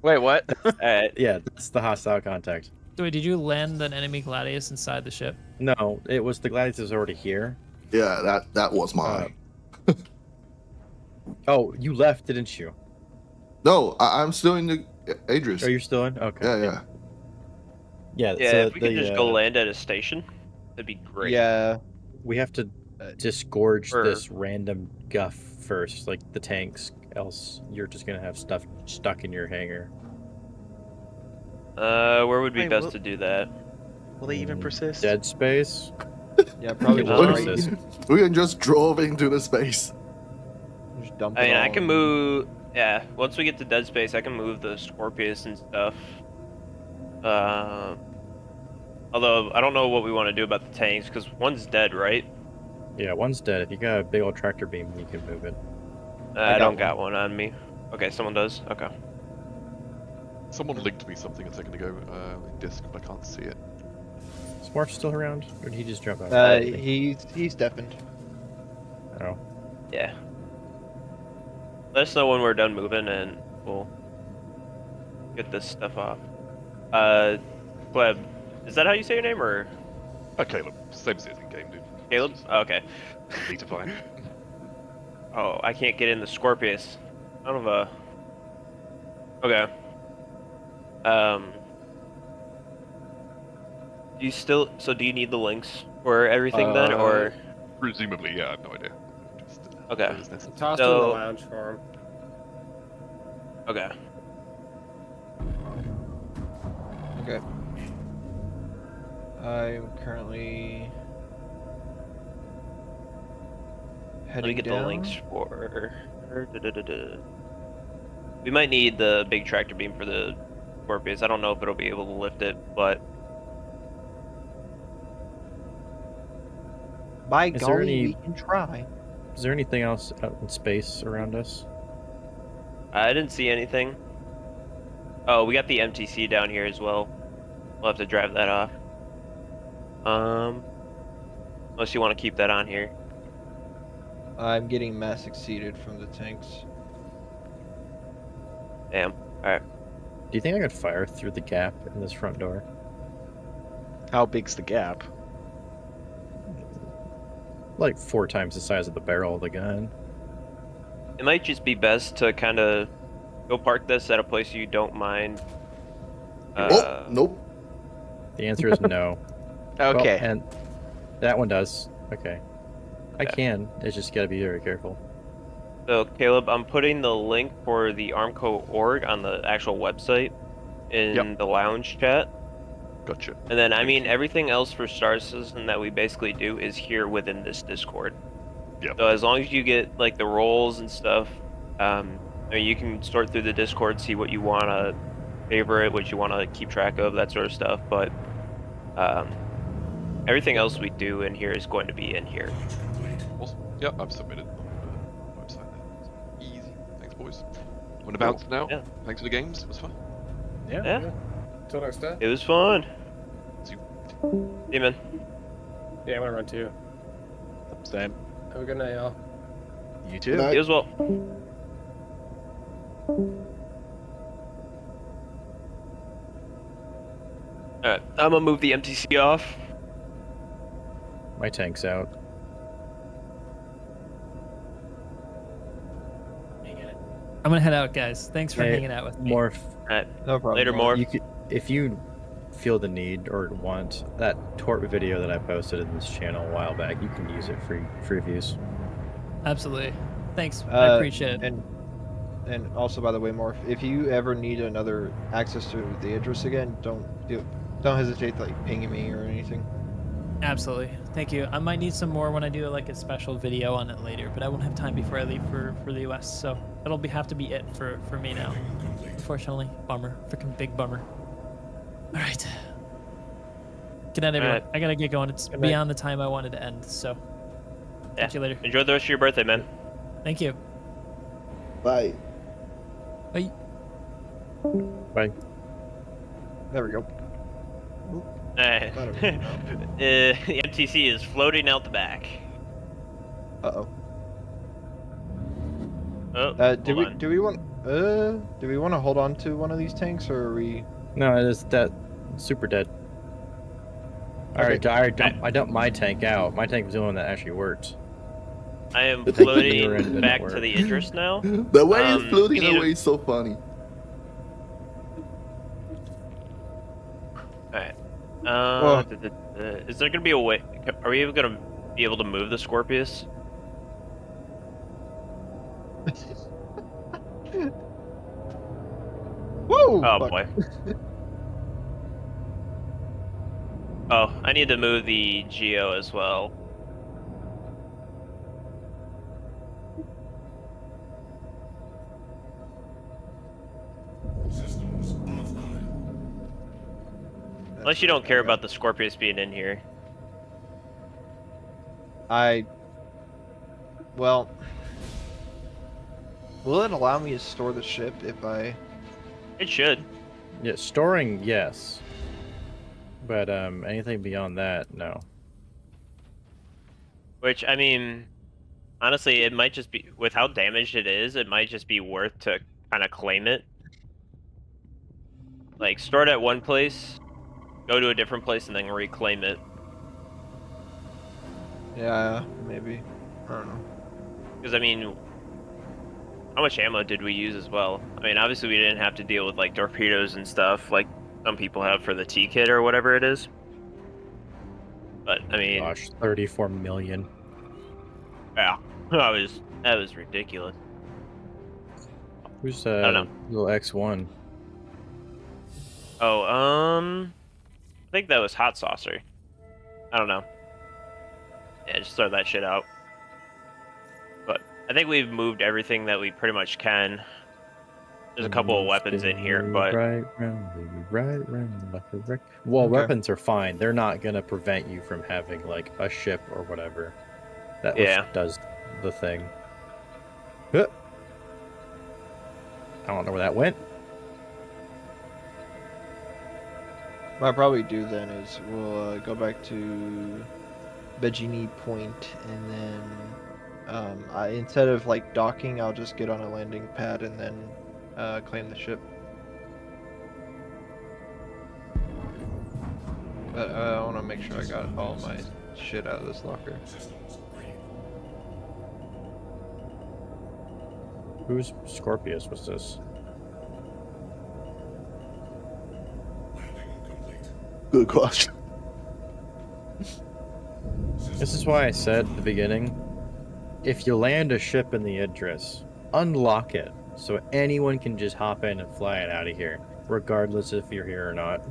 Wait, what? alright. Yeah, that's the hostile contact. So wait, did you land an enemy Gladius inside the ship? No, it was the Gladius is already here. Yeah, that was mine. Oh, you left, didn't you? No, I'm still in the Adris. Are you still in? Okay. Yeah. Yeah. Yeah, so if we could just go land at a station, that'd be great. Yeah. We have to disgorge Or- this random guff first, like the tanks, else you're just gonna have stuff stuck in your hangar. Where would be Wait, best what- to do that? Will they even persist? Dead space? Yeah, probably It just will right. persist. We can just drove into the space. Just dump I it mean, I all can in. move. Yeah, once we get to dead space, I can move the Scorpius and stuff. Although I don't know what we want to do about the tanks because one's dead, right? Yeah, one's dead. If you got a big old tractor beam, you can move it. I don't got one on me. Okay, someone does. Okay. Someone linked me something a second ago in disc, but I can't see it. Is Morph still around, or did he just jump out? He's deafened. Oh. Yeah. Let us know when we're done moving, and we'll get this stuff off. Pleb, is that how you say your name, or Caleb, same as it is in game, dude. Caleb? Oh, okay. Beta fine. Oh, I can't get in the Scorpius. Son of a. Okay. Do you still? So do you need the links for everything then, or? Presumably, yeah. I have no idea. Just, Okay. it is necessary. Toss So- to the lounge for him. Okay. Okay. I'm currently heading Let me get down. the links for. We might need the big tractor beam for the Scorpius. I don't know if it'll be able to lift it, but By Is there golly, any- we can try. Is there anything else out in space around us? I didn't see anything. Oh, we got the MTC down here as well. We'll have to drive that off. Unless you want to keep that on here. I'm getting mass exceeded from the tanks. Damn. Alright. Do you think I could fire through the gap in this front door? How big's the gap? Like 4 times the size of the barrel of the gun. It might just be best to kind of go park this at a place you don't mind. Oh, nope. The answer is no. Okay. Well, and that one does. Okay. I Yeah. can. It's just gotta be very careful. So, Caleb, I'm putting the link for the Armco org on the actual website in the lounge chat. Gotcha. And then, I mean, everything else for Star Citizen that we basically do is here within this Discord. Yeah. So as long as you get like the roles and stuff, I mean, you can sort through the Discord, see what you want to favorite, what you want to keep track of, that sort of stuff. But everything else we do in here is going to be in here. Awesome. Yep, I've submitted on the website there. Easy. Thanks, boys. I'm gonna bounce now. Yeah. Thanks for the games. It was fun. Yeah. Till next time. It was fun. See you. See you, man. Yeah, I'm gonna run too. Same. Have a good night, y'all. You too. Night. You as well. Alright, I'm gonna move the MTC off. My tank's out. I'm gonna head out, guys. Thanks for Hey, hanging out with me. Morph, Alright, No problem. later, Morph. you could, if you feel the need or want that tort video that I posted in this channel a while back, you can use it free views. Absolutely. Thanks. I appreciate it. And also, by the way, Morph, if you ever need another access to the address again, don't hesitate to like ping me or anything. Absolutely. Thank you. I might need some more when I do like a special video on it later, but I won't have time before I leave for the US, so that'll have to be it for me now. Unfortunately. Bummer. Freaking big bummer. Alright. Good night, everyone. Alright. I gotta get going. It's Good night. beyond the time I wanted to end, so Yeah. talk to you later. Enjoy the rest of your birthday, man. Thank you. Bye. Bye. Bye. There we go. The MTC is floating out the back. Uh-oh. Oh, Do we want to hold on to one of these tanks, or are we? No, it is that super dead. Okay. I dumped my tank out. My tank was the one that actually worked. I am The thing that floating you're in didn't back to work. the Idris now. The way it's we floating need away is so funny. Alright. Well- Is there gonna be a way? Are we even gonna be able to move the Scorpius? Whoa! Oh fuck. boy. Oh, I need to move the Geo as well. Unless you don't care about the Scorpius being in here. Well, will it allow me to store the ship if I? It should. Yeah, storing, yes. But anything beyond that, no. Which, I mean, honestly, it might just be, with how damaged it is, it might just be worth to kind of claim it. Like, store it at one place, go to a different place, and then reclaim it. Yeah, maybe. I don't know. Because, I mean, how much ammo did we use as well? I mean, obviously we didn't have to deal with, like, torpedoes and stuff, like some people have for the T-kit or whatever it is. But, I mean... Gosh, 34 million. Yeah, that was ridiculous. Who's I don't know. little X1? Oh, I think that was Hot Saucer. I don't know. Yeah, just throw that shit out. But I think we've moved everything that we pretty much can. There's a couple of weapons in here, but right round, left to right. Well, Okay. weapons are fine. They're not gonna prevent you from having like a ship or whatever. That Yeah. does the thing. Huh. I don't know where that went. What I'll probably do then is we'll go back to Begini Point, and then instead of like docking, I'll just get on a landing pad and then claim the ship. But I want to make sure I got all my shit out of this locker. Whose Scorpius was this? Good question. This is why I said at the beginning, if you land a ship in the Idris, unlock it so anyone can just hop in and fly it out of here, regardless if you're here or not.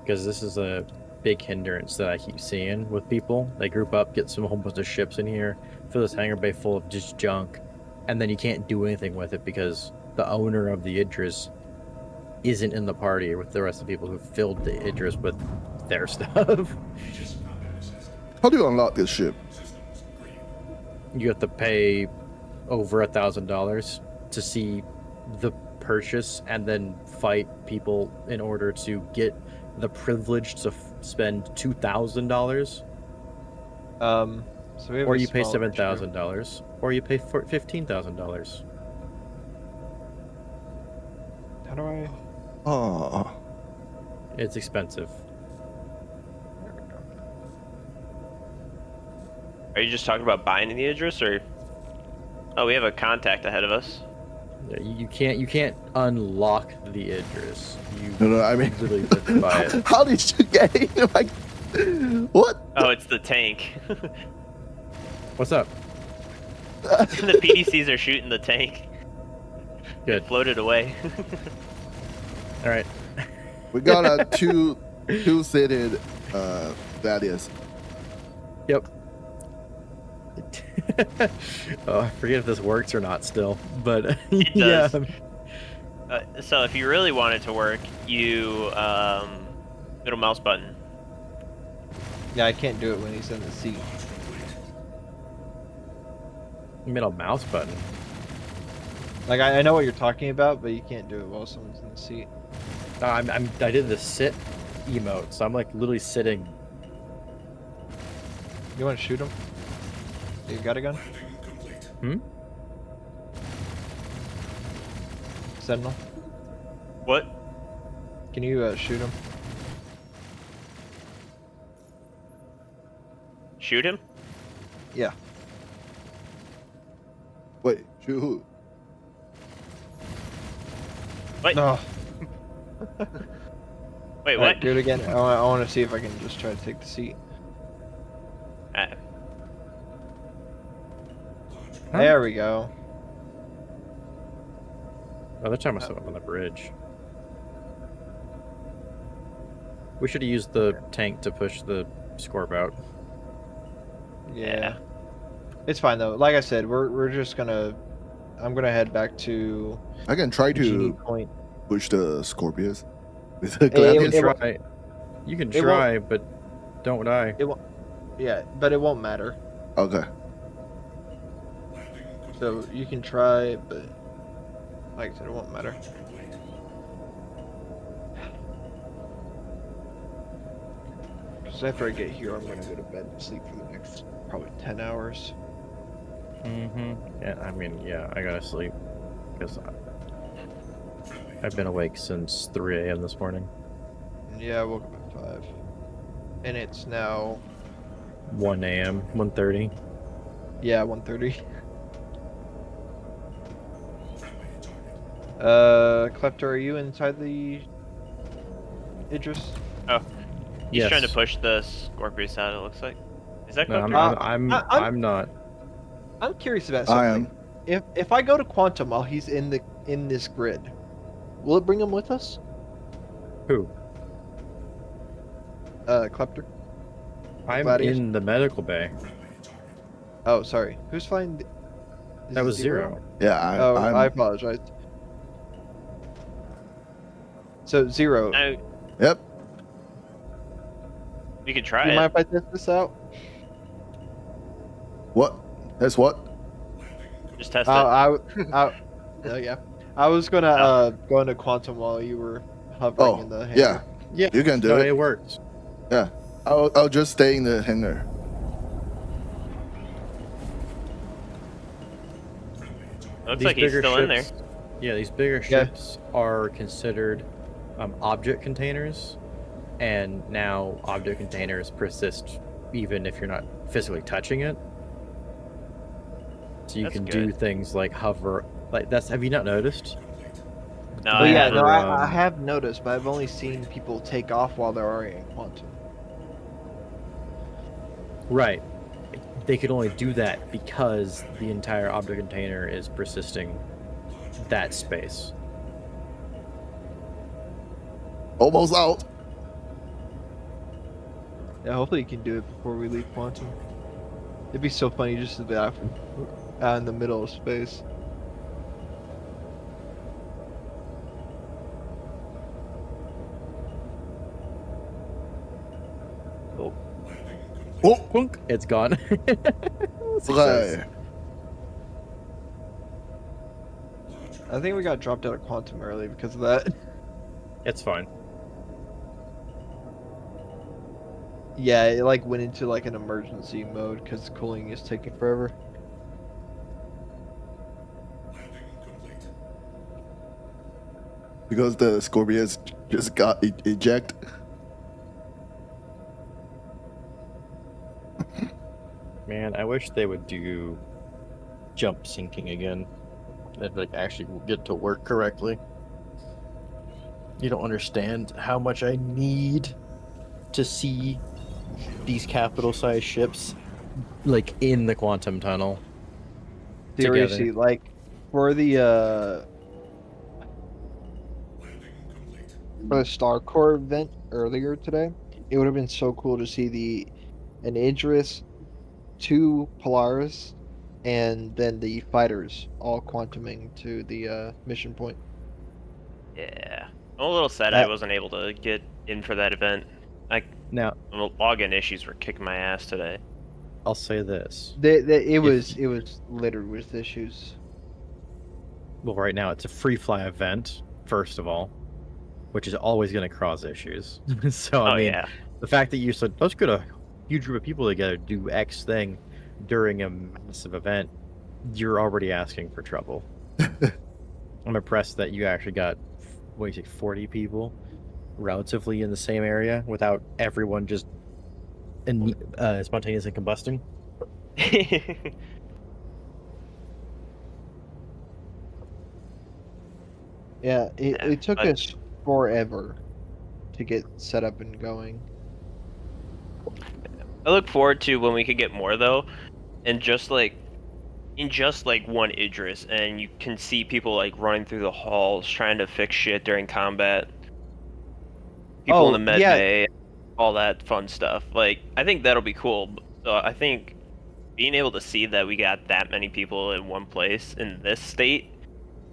because this is a big hindrance that I keep seeing with people. They group up, get some whole bunch of ships in here, fill this hangar bay full of just junk, and then you can't do anything with it because the owner of the Idris isn't in the party with the rest of the people who filled the Idris with their stuff. How do you unlock this ship? You have to pay over $1,000 to see the purchase and then fight people in order to get the privilege to spend $2,000. So we have Or a you pay small issue. $7,000, or you pay $15,000. How do I? Oh, It's expensive. There we go. Are you just talking about buying the Idris, or? Oh, we have a contact ahead of us. Yeah, you can't unlock the Idris. You no, I mean, literally have to buy it. how did you get it? Like, what? Oh, it's the tank. What's up? The PDCs are shooting the tank. Good. It floated away. All right. We got a two-seated Thaddeus. Yep. Oh, I forget if this works or not still, but It yeah. does. So if you really want it to work, you middle mouse button. Yeah, I can't do it when he's in the seat. Middle mouse button. Like I know what you're talking about, but you can't do it while someone's in the seat. I did the sit emote, so I'm like literally sitting. You want to shoot him? You got a gun? Sentinel, What? can you shoot him? Shoot him? Yeah. Wait, shoot who? Wait. No. Wait, Alright, what? do it again. I want to see if I can just try to take the seat. There we go. Oh, they're talking about something on the bridge. We should have used the tank to push the Scorp out. Yeah. It's fine though. Like I said, we're just gonna. I'm gonna head back to. I can try Genie to Point. push the Scorpius with the It- Gladius. it won't- Try. You can it try, but don't die. It won't. Yeah, but it won't matter. Okay. So you can try, but like I said, it won't matter. Because after I get here, I'm gonna go to bed and sleep for the next probably 10 hours. Yeah, I mean, yeah, I gotta sleep because I've been awake since 3 a.m. this morning. Yeah, I woke up at 5, and it's now 1 a.m. 1:30. yeah 1:30. Kleptor, are you inside the Idris? Oh. He's Yes. trying to push the Scorpius out, it looks like. Is that No, Kleptor? I'm not. I'm curious about I something. If I go to Quantum while he's in this grid, will it bring him with us? Who? Kleptor. I'm Gladius? in the medical bay. Oh, sorry. Who's flying? Is That it was Zero. Yeah, I'm. I apologize. So Zero, No, Yep. you can do try you it. mind if I test this out? What? That's what? Just test it. Yeah. I was gonna go into Quantum while you were hovering in the hangar. Yeah. Yeah, You can do no, it. it works. Yeah. I'll just stay in the hangar. Looks like he's still in there. Yeah, these bigger Yeah. ships are considered object containers, and now object containers persist even if you're not physically touching it. So you That's can do good. things like hover. Like that's. Have you not noticed? No, Oh I yeah, haven't. no, I um, have noticed, but I've only seen people take off while they're already in Quantum. Right. They could only do that because the entire object container is persisting that space. Almost out. Yeah, hopefully you can do it before we leave Quantum. It'd be so funny just to be out in the middle of space. Oh, punk. It's gone. Success. Okay. I think we got dropped out of Quantum early because of that. It's fine. Yeah, it like went into like an emergency mode because cooling is taking forever. Because the Scorpions just got ejected. Man, I wish they would do jump syncing again. That like actually get to work correctly. You don't understand how much I need to see these capital-sized ships like in the quantum tunnel. Seriously, together. like for the Star Core event earlier today, it would have been so cool to see an Idris, 2 Polaris, and then the fighters all quantuming to the mission point. Yeah. I'm a little sad I wasn't able to get in for that event. Now, login issues were kicking my ass today. I'll say this. It was littered with issues. Well, right now it's a free fly event, first of all, which is always going to cause issues. So, I mean, yeah. the fact that you said, let's get a huge group of people together, do X thing during a massive event, you're already asking for trouble. I'm impressed that you actually got, 40 people relatively in the same area without everyone just spontaneously combusting. Yeah, it took us forever to get set up and going. I look forward to when we could get more though, and just like one Idris, and you can see people like running through the halls trying to fix shit during combat. People in the med bay, all that fun stuff. Like, I think that'll be cool. So I think being able to see that we got that many people in one place in this state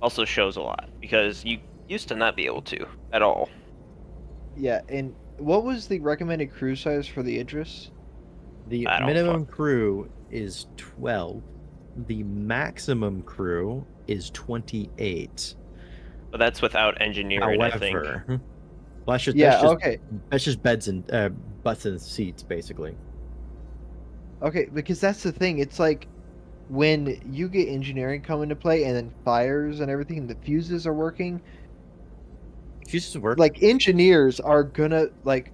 also shows a lot, because you used to not be able to at all. Yeah, and what was the recommended crew size for the Idris? The minimum crew is 12. The maximum crew is 28. But that's without engineering, I think. Well, that's just, that's just beds and butts and seats, basically. Okay, because that's the thing. It's like when you get engineering come into play, and then fires and everything, the fuses are working. Fuses work. Like, engineers are gonna like.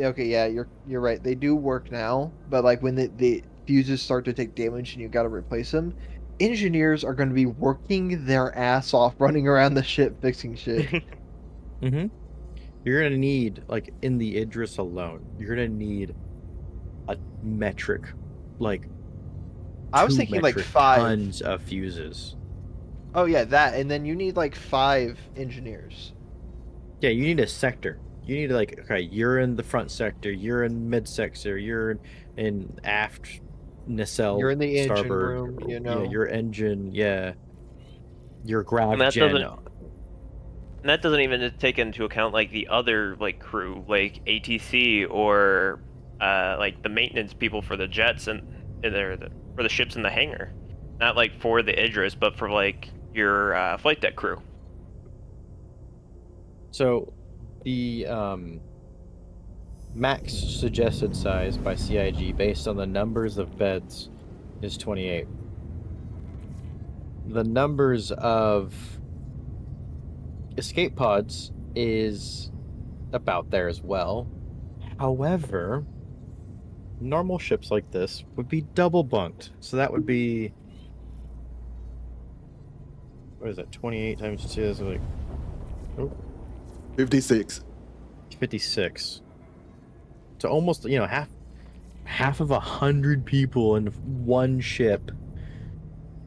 Okay, yeah, you're right. They do work now, but like when the fuses start to take damage and you got to replace them, engineers are going to be working their ass off, running around the ship fixing shit. Mm-hmm. You're gonna need, like, in the Idris alone, you're gonna need a metric, like, I was thinking like 5 tons of fuses. Oh yeah, that, and then you need like 5 engineers. Yeah, you need a sector. You need, like, okay, you're in the front sector, you're in mid sector, you're in aft nacelle, you're in the engine starboard, room, you know. Yeah, your engine, yeah. Your grav And gen. that doesn't even take into account like the other like crew, like ATC or like the maintenance people for the jets and for the ships in the hangar. Not like for the Idris, but for like your flight deck crew. So, the max suggested size by CIG based on the numbers of beds is 28. The numbers of escape pods is about there as well. However, normal ships like this would be double bunked. So that would be, what is that, 28 times 2? That's like 56. 56. So almost, half of 100 people in one ship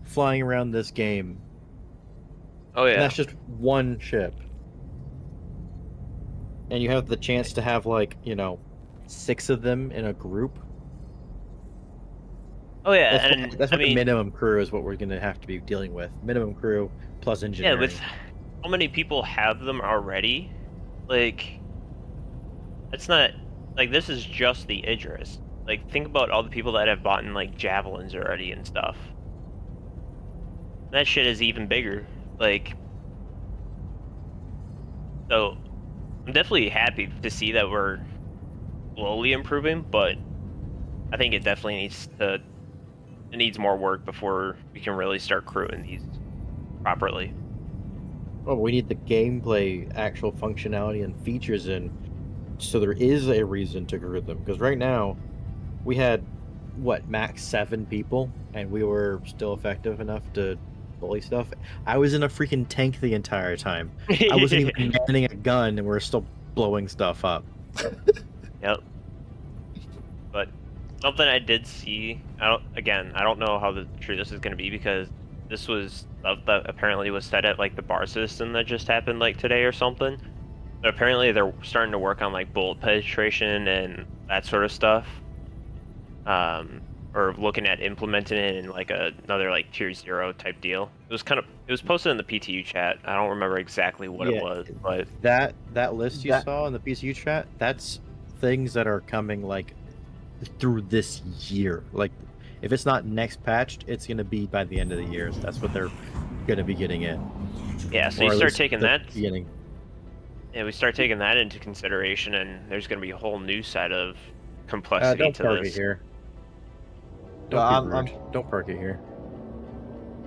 flying around this game. Oh yeah. And that's just one ship. And you have the chance to have, like, 6 of them in a group. Oh yeah, That's and what I the mean, minimum crew is what we're gonna have to be dealing with. Minimum crew plus engineering. yeah, with how many people have them already, like, it's not like this is just the Idris. Like, think about all the people that have bought in like javelins already and stuff. That shit is even bigger. Like, so I'm definitely happy to see that we're slowly improving, but I think it definitely needs more work before we can really start crewing these properly. Oh, we need the gameplay, actual functionality, and features in, so there is a reason to crew them. Because right now, we had what, max 7 people, and we were still effective enough to bully stuff. I was in a freaking tank the entire time. I wasn't even manning a gun, and we're still blowing stuff up. Yep. But something I did see, I don't know how true this is going to be, because this was stuff that apparently was said at like the bar system that just happened like today or something. But apparently they're starting to work on like bullet penetration and that sort of stuff. Or looking at implementing it in like another like tier 0 type deal. It was posted in the PTU chat. I don't remember exactly what it was, but that list you saw in the PTU chat, that's things that are coming like through this year. Like, if it's not next patched, it's gonna be by the end of the year. That's what they're gonna be getting in. Yeah, so you start taking that. Beginning. Yeah, we start taking that into consideration, and there's gonna be a whole new set of complexity Don't to park this. it here. Don't be rude. Don't park it here.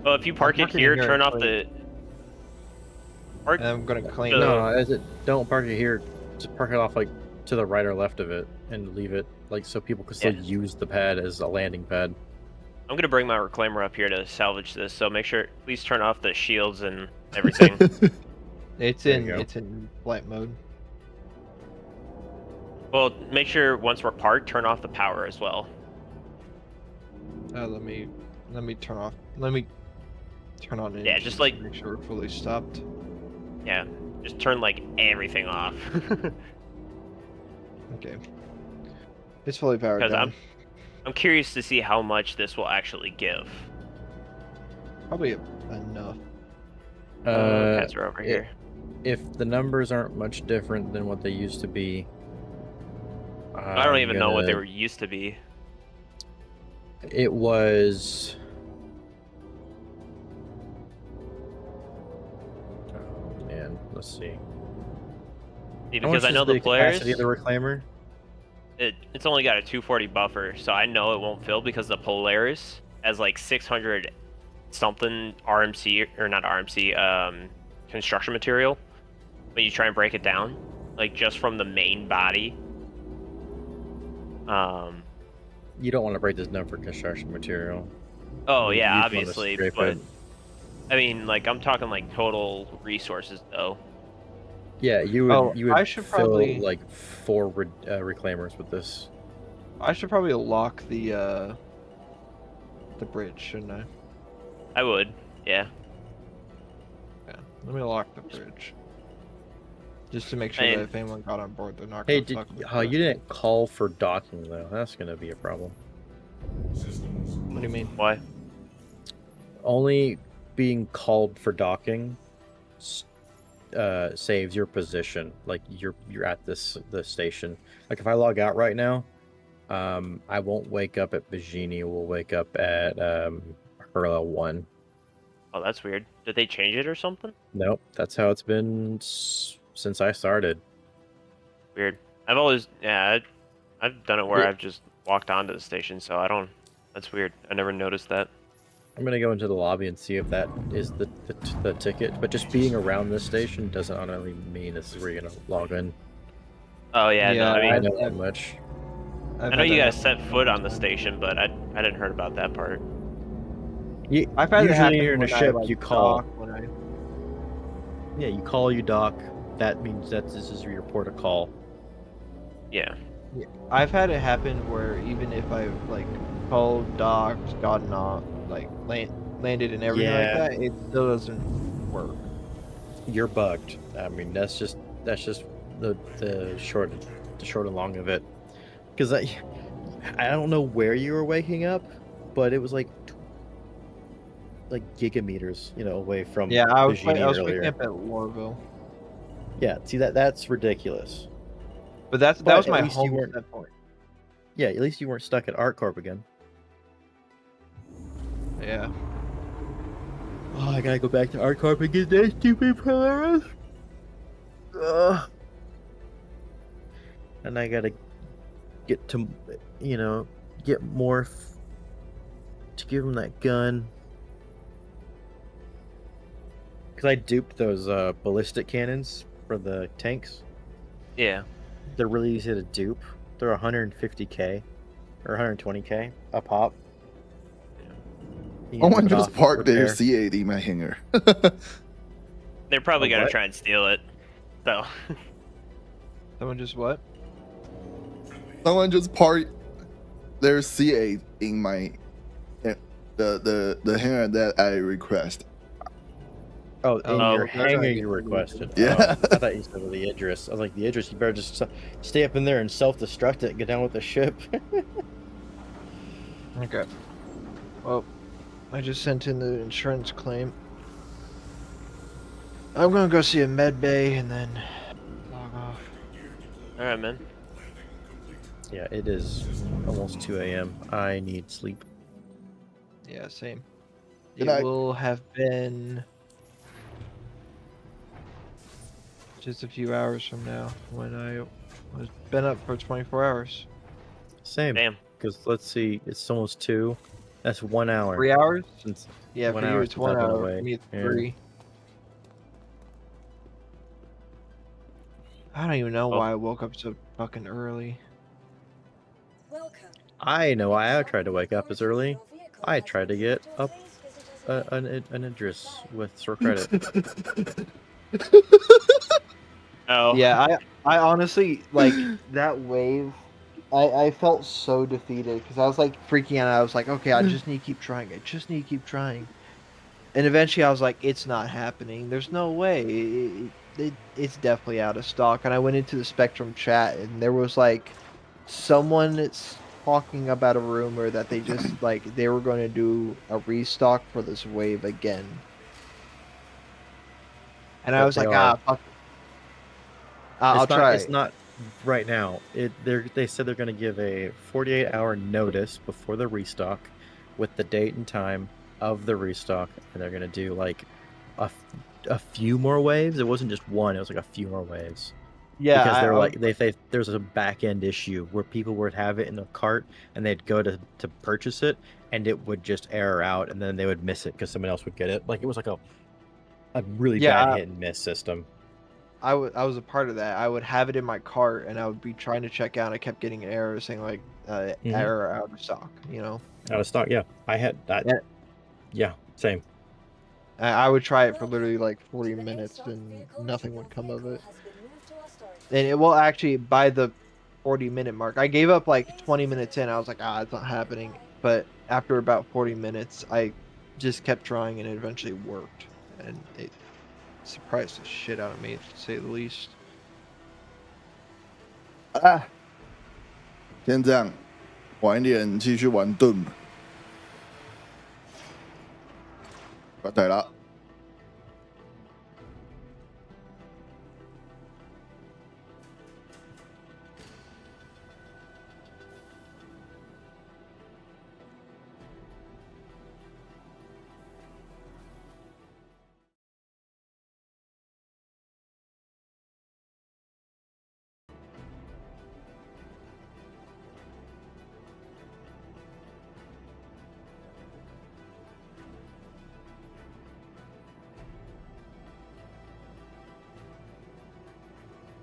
Well, if you park it here, turn off the. I'm gonna clean. No, don't park it here. Just park it off like to the right or left of it, and leave it like so people can still use the pad as a landing pad. I'm gonna bring my reclaimer up here to salvage this, so make sure, please turn off the shields and everything. It's in flight mode. Well, make sure once we're parked, turn off the power as well. Let me turn off. Let me turn on it. Yeah, just like make sure we're fully stopped. Yeah, just turn like everything off. Okay. It's fully powered down. I'm curious to see how much this will actually give. Probably enough. Pets are over here. If the numbers aren't much different than what they used to be, I don't even know what they were used to be. It was. Oh man, let's see. Because I know the players. The reclaimer. It's only got a 240 buffer, so I know it won't fill because the Polaris has like 600 something RMC, or not RMC, construction material. When you try and break it down, like just from the main body. You don't want to break this down for construction material. Oh yeah, obviously, but I mean, like I'm talking like total resources though. Yeah, you would. I should fill probably like 4 reclaimers with this. I should probably lock the bridge, shouldn't I? I would, yeah. Yeah, let me lock the bridge. Just to make sure that if anyone got on board, they're not going to fuck with you didn't call for docking though. That's going to be a problem. What do you mean? Why? Only being called for docking saves your position. Like you're at the station. Like if I log out right now, I won't wake up at Bajini. We'll wake up at Hurla 1. Oh, that's weird. Did they change it or something? Nope, that's how it's been since I started. Weird. I've always, I've done it where I've just walked onto the station, so I don't. That's weird. I never noticed that. I'm gonna go into the lobby and see if that is the ticket. But just being around this station doesn't automatically mean this is where you're gonna log in. Oh yeah, no, I mean, I know that much. I know you guys set foot on the station, but I didn't heard about that part. I've had Usually you're in a ship, like, you call. when Yeah, you call, you dock. That means that this is your port of call. Yeah. I've had it happen where even if I've like called, docked, gotten off, like landed and everything like that, it still doesn't work. You're bugged. I mean, that's just the short and long of it. Because I don't know where you were waking up, but it was like gigameters, away from Yeah, I was Virginia waking earlier. up at Lorville. Yeah, see that's ridiculous. But that But was at my least you home weren't- at that point. Yeah, at least you weren't stuck at ArtCorp again. Yeah. Oh, I gotta go back to ArtCorp and get that stupid Polaris. And I gotta get to, get Morph to give him that gun. Because I duped those ballistic cannons for the tanks. Yeah. They're really easy to dupe. They're 150k or 120k a pop. You can Someone rip it just off, parked their repair. C8 in my hangar. They're probably A gonna what? try and steal it. So. Someone just what? Someone just parked their C8 in my the hangar that I request. Oh, in Oh, your they're gonna hangar get you requested. Yeah. Oh, I thought you said with the Idris. I was like, the Idris, you better just stay up in there and self-destruct it and get down with the ship. Okay. Well, I just sent in the insurance claim. I'm gonna go see a med bay and then log off. Alright, man. Yeah, it is almost 2 a.m. I need sleep. Yeah, same. Good It night. will have been just a few hours from now when I was been up for 24 hours. Same. Damn. Because let's see, it's almost 2. That's 1 hour. 3 hours? Since Yeah, 1 for you hour it's since 1 I've been hour. away. For me it's Yeah. 3. I don't even know Oh. why I woke up so fucking early. I know I tried to wake up as early. I tried to get up an Idris with store credit. Oh. Yeah, I honestly, like, that wave, I felt so defeated because I was, like, freaking out. I was like, okay, I just need to keep trying. I just need to keep trying. And eventually I was like, it's not happening. There's no way. It's definitely out of stock. And I went into the Spectrum chat, and there was, like, someone that's talking about a rumor that they just, like, they were going to do a restock for this wave again. And I But was they like, are. fuck. I'll try. It's not right now. They said they're going to give a 48-hour notice before the restock with the date and time of the restock, and they're going to do like a few more waves. It wasn't just one, it was like a few more waves. Yeah, Because they're like there's a back end issue where people would have it in the cart and they'd go to purchase it and it would just error out and then they would miss it because someone else would get it. Like it was like a really bad hit and miss system. I was a part of that. I would have it in my cart and I would be trying to check out. And I kept getting an error saying like error out of stock. You know, out of stock. Yeah, I had that. Yeah, same. I would try it for literally like 40 minutes and nothing would come of it. And it will actually by the 40-minute mark. I gave up like 20 minutes in. I was like, it's not happening. But after about 40 minutes, I just kept trying and it eventually worked. And it surprised the shit out of me, to say the least. 先这样，晚一点继续玩盾吧。拜拜了。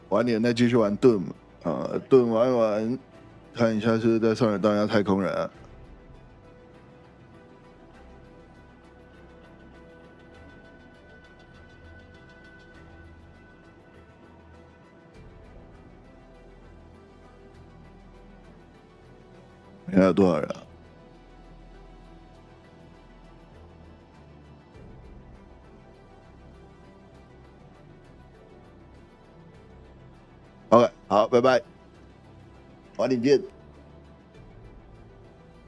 晚点再继续玩盾盾玩一玩，看一下是不是再上来当一下太空人啊。现在有多少人啊？OK，好，拜拜，晚点见。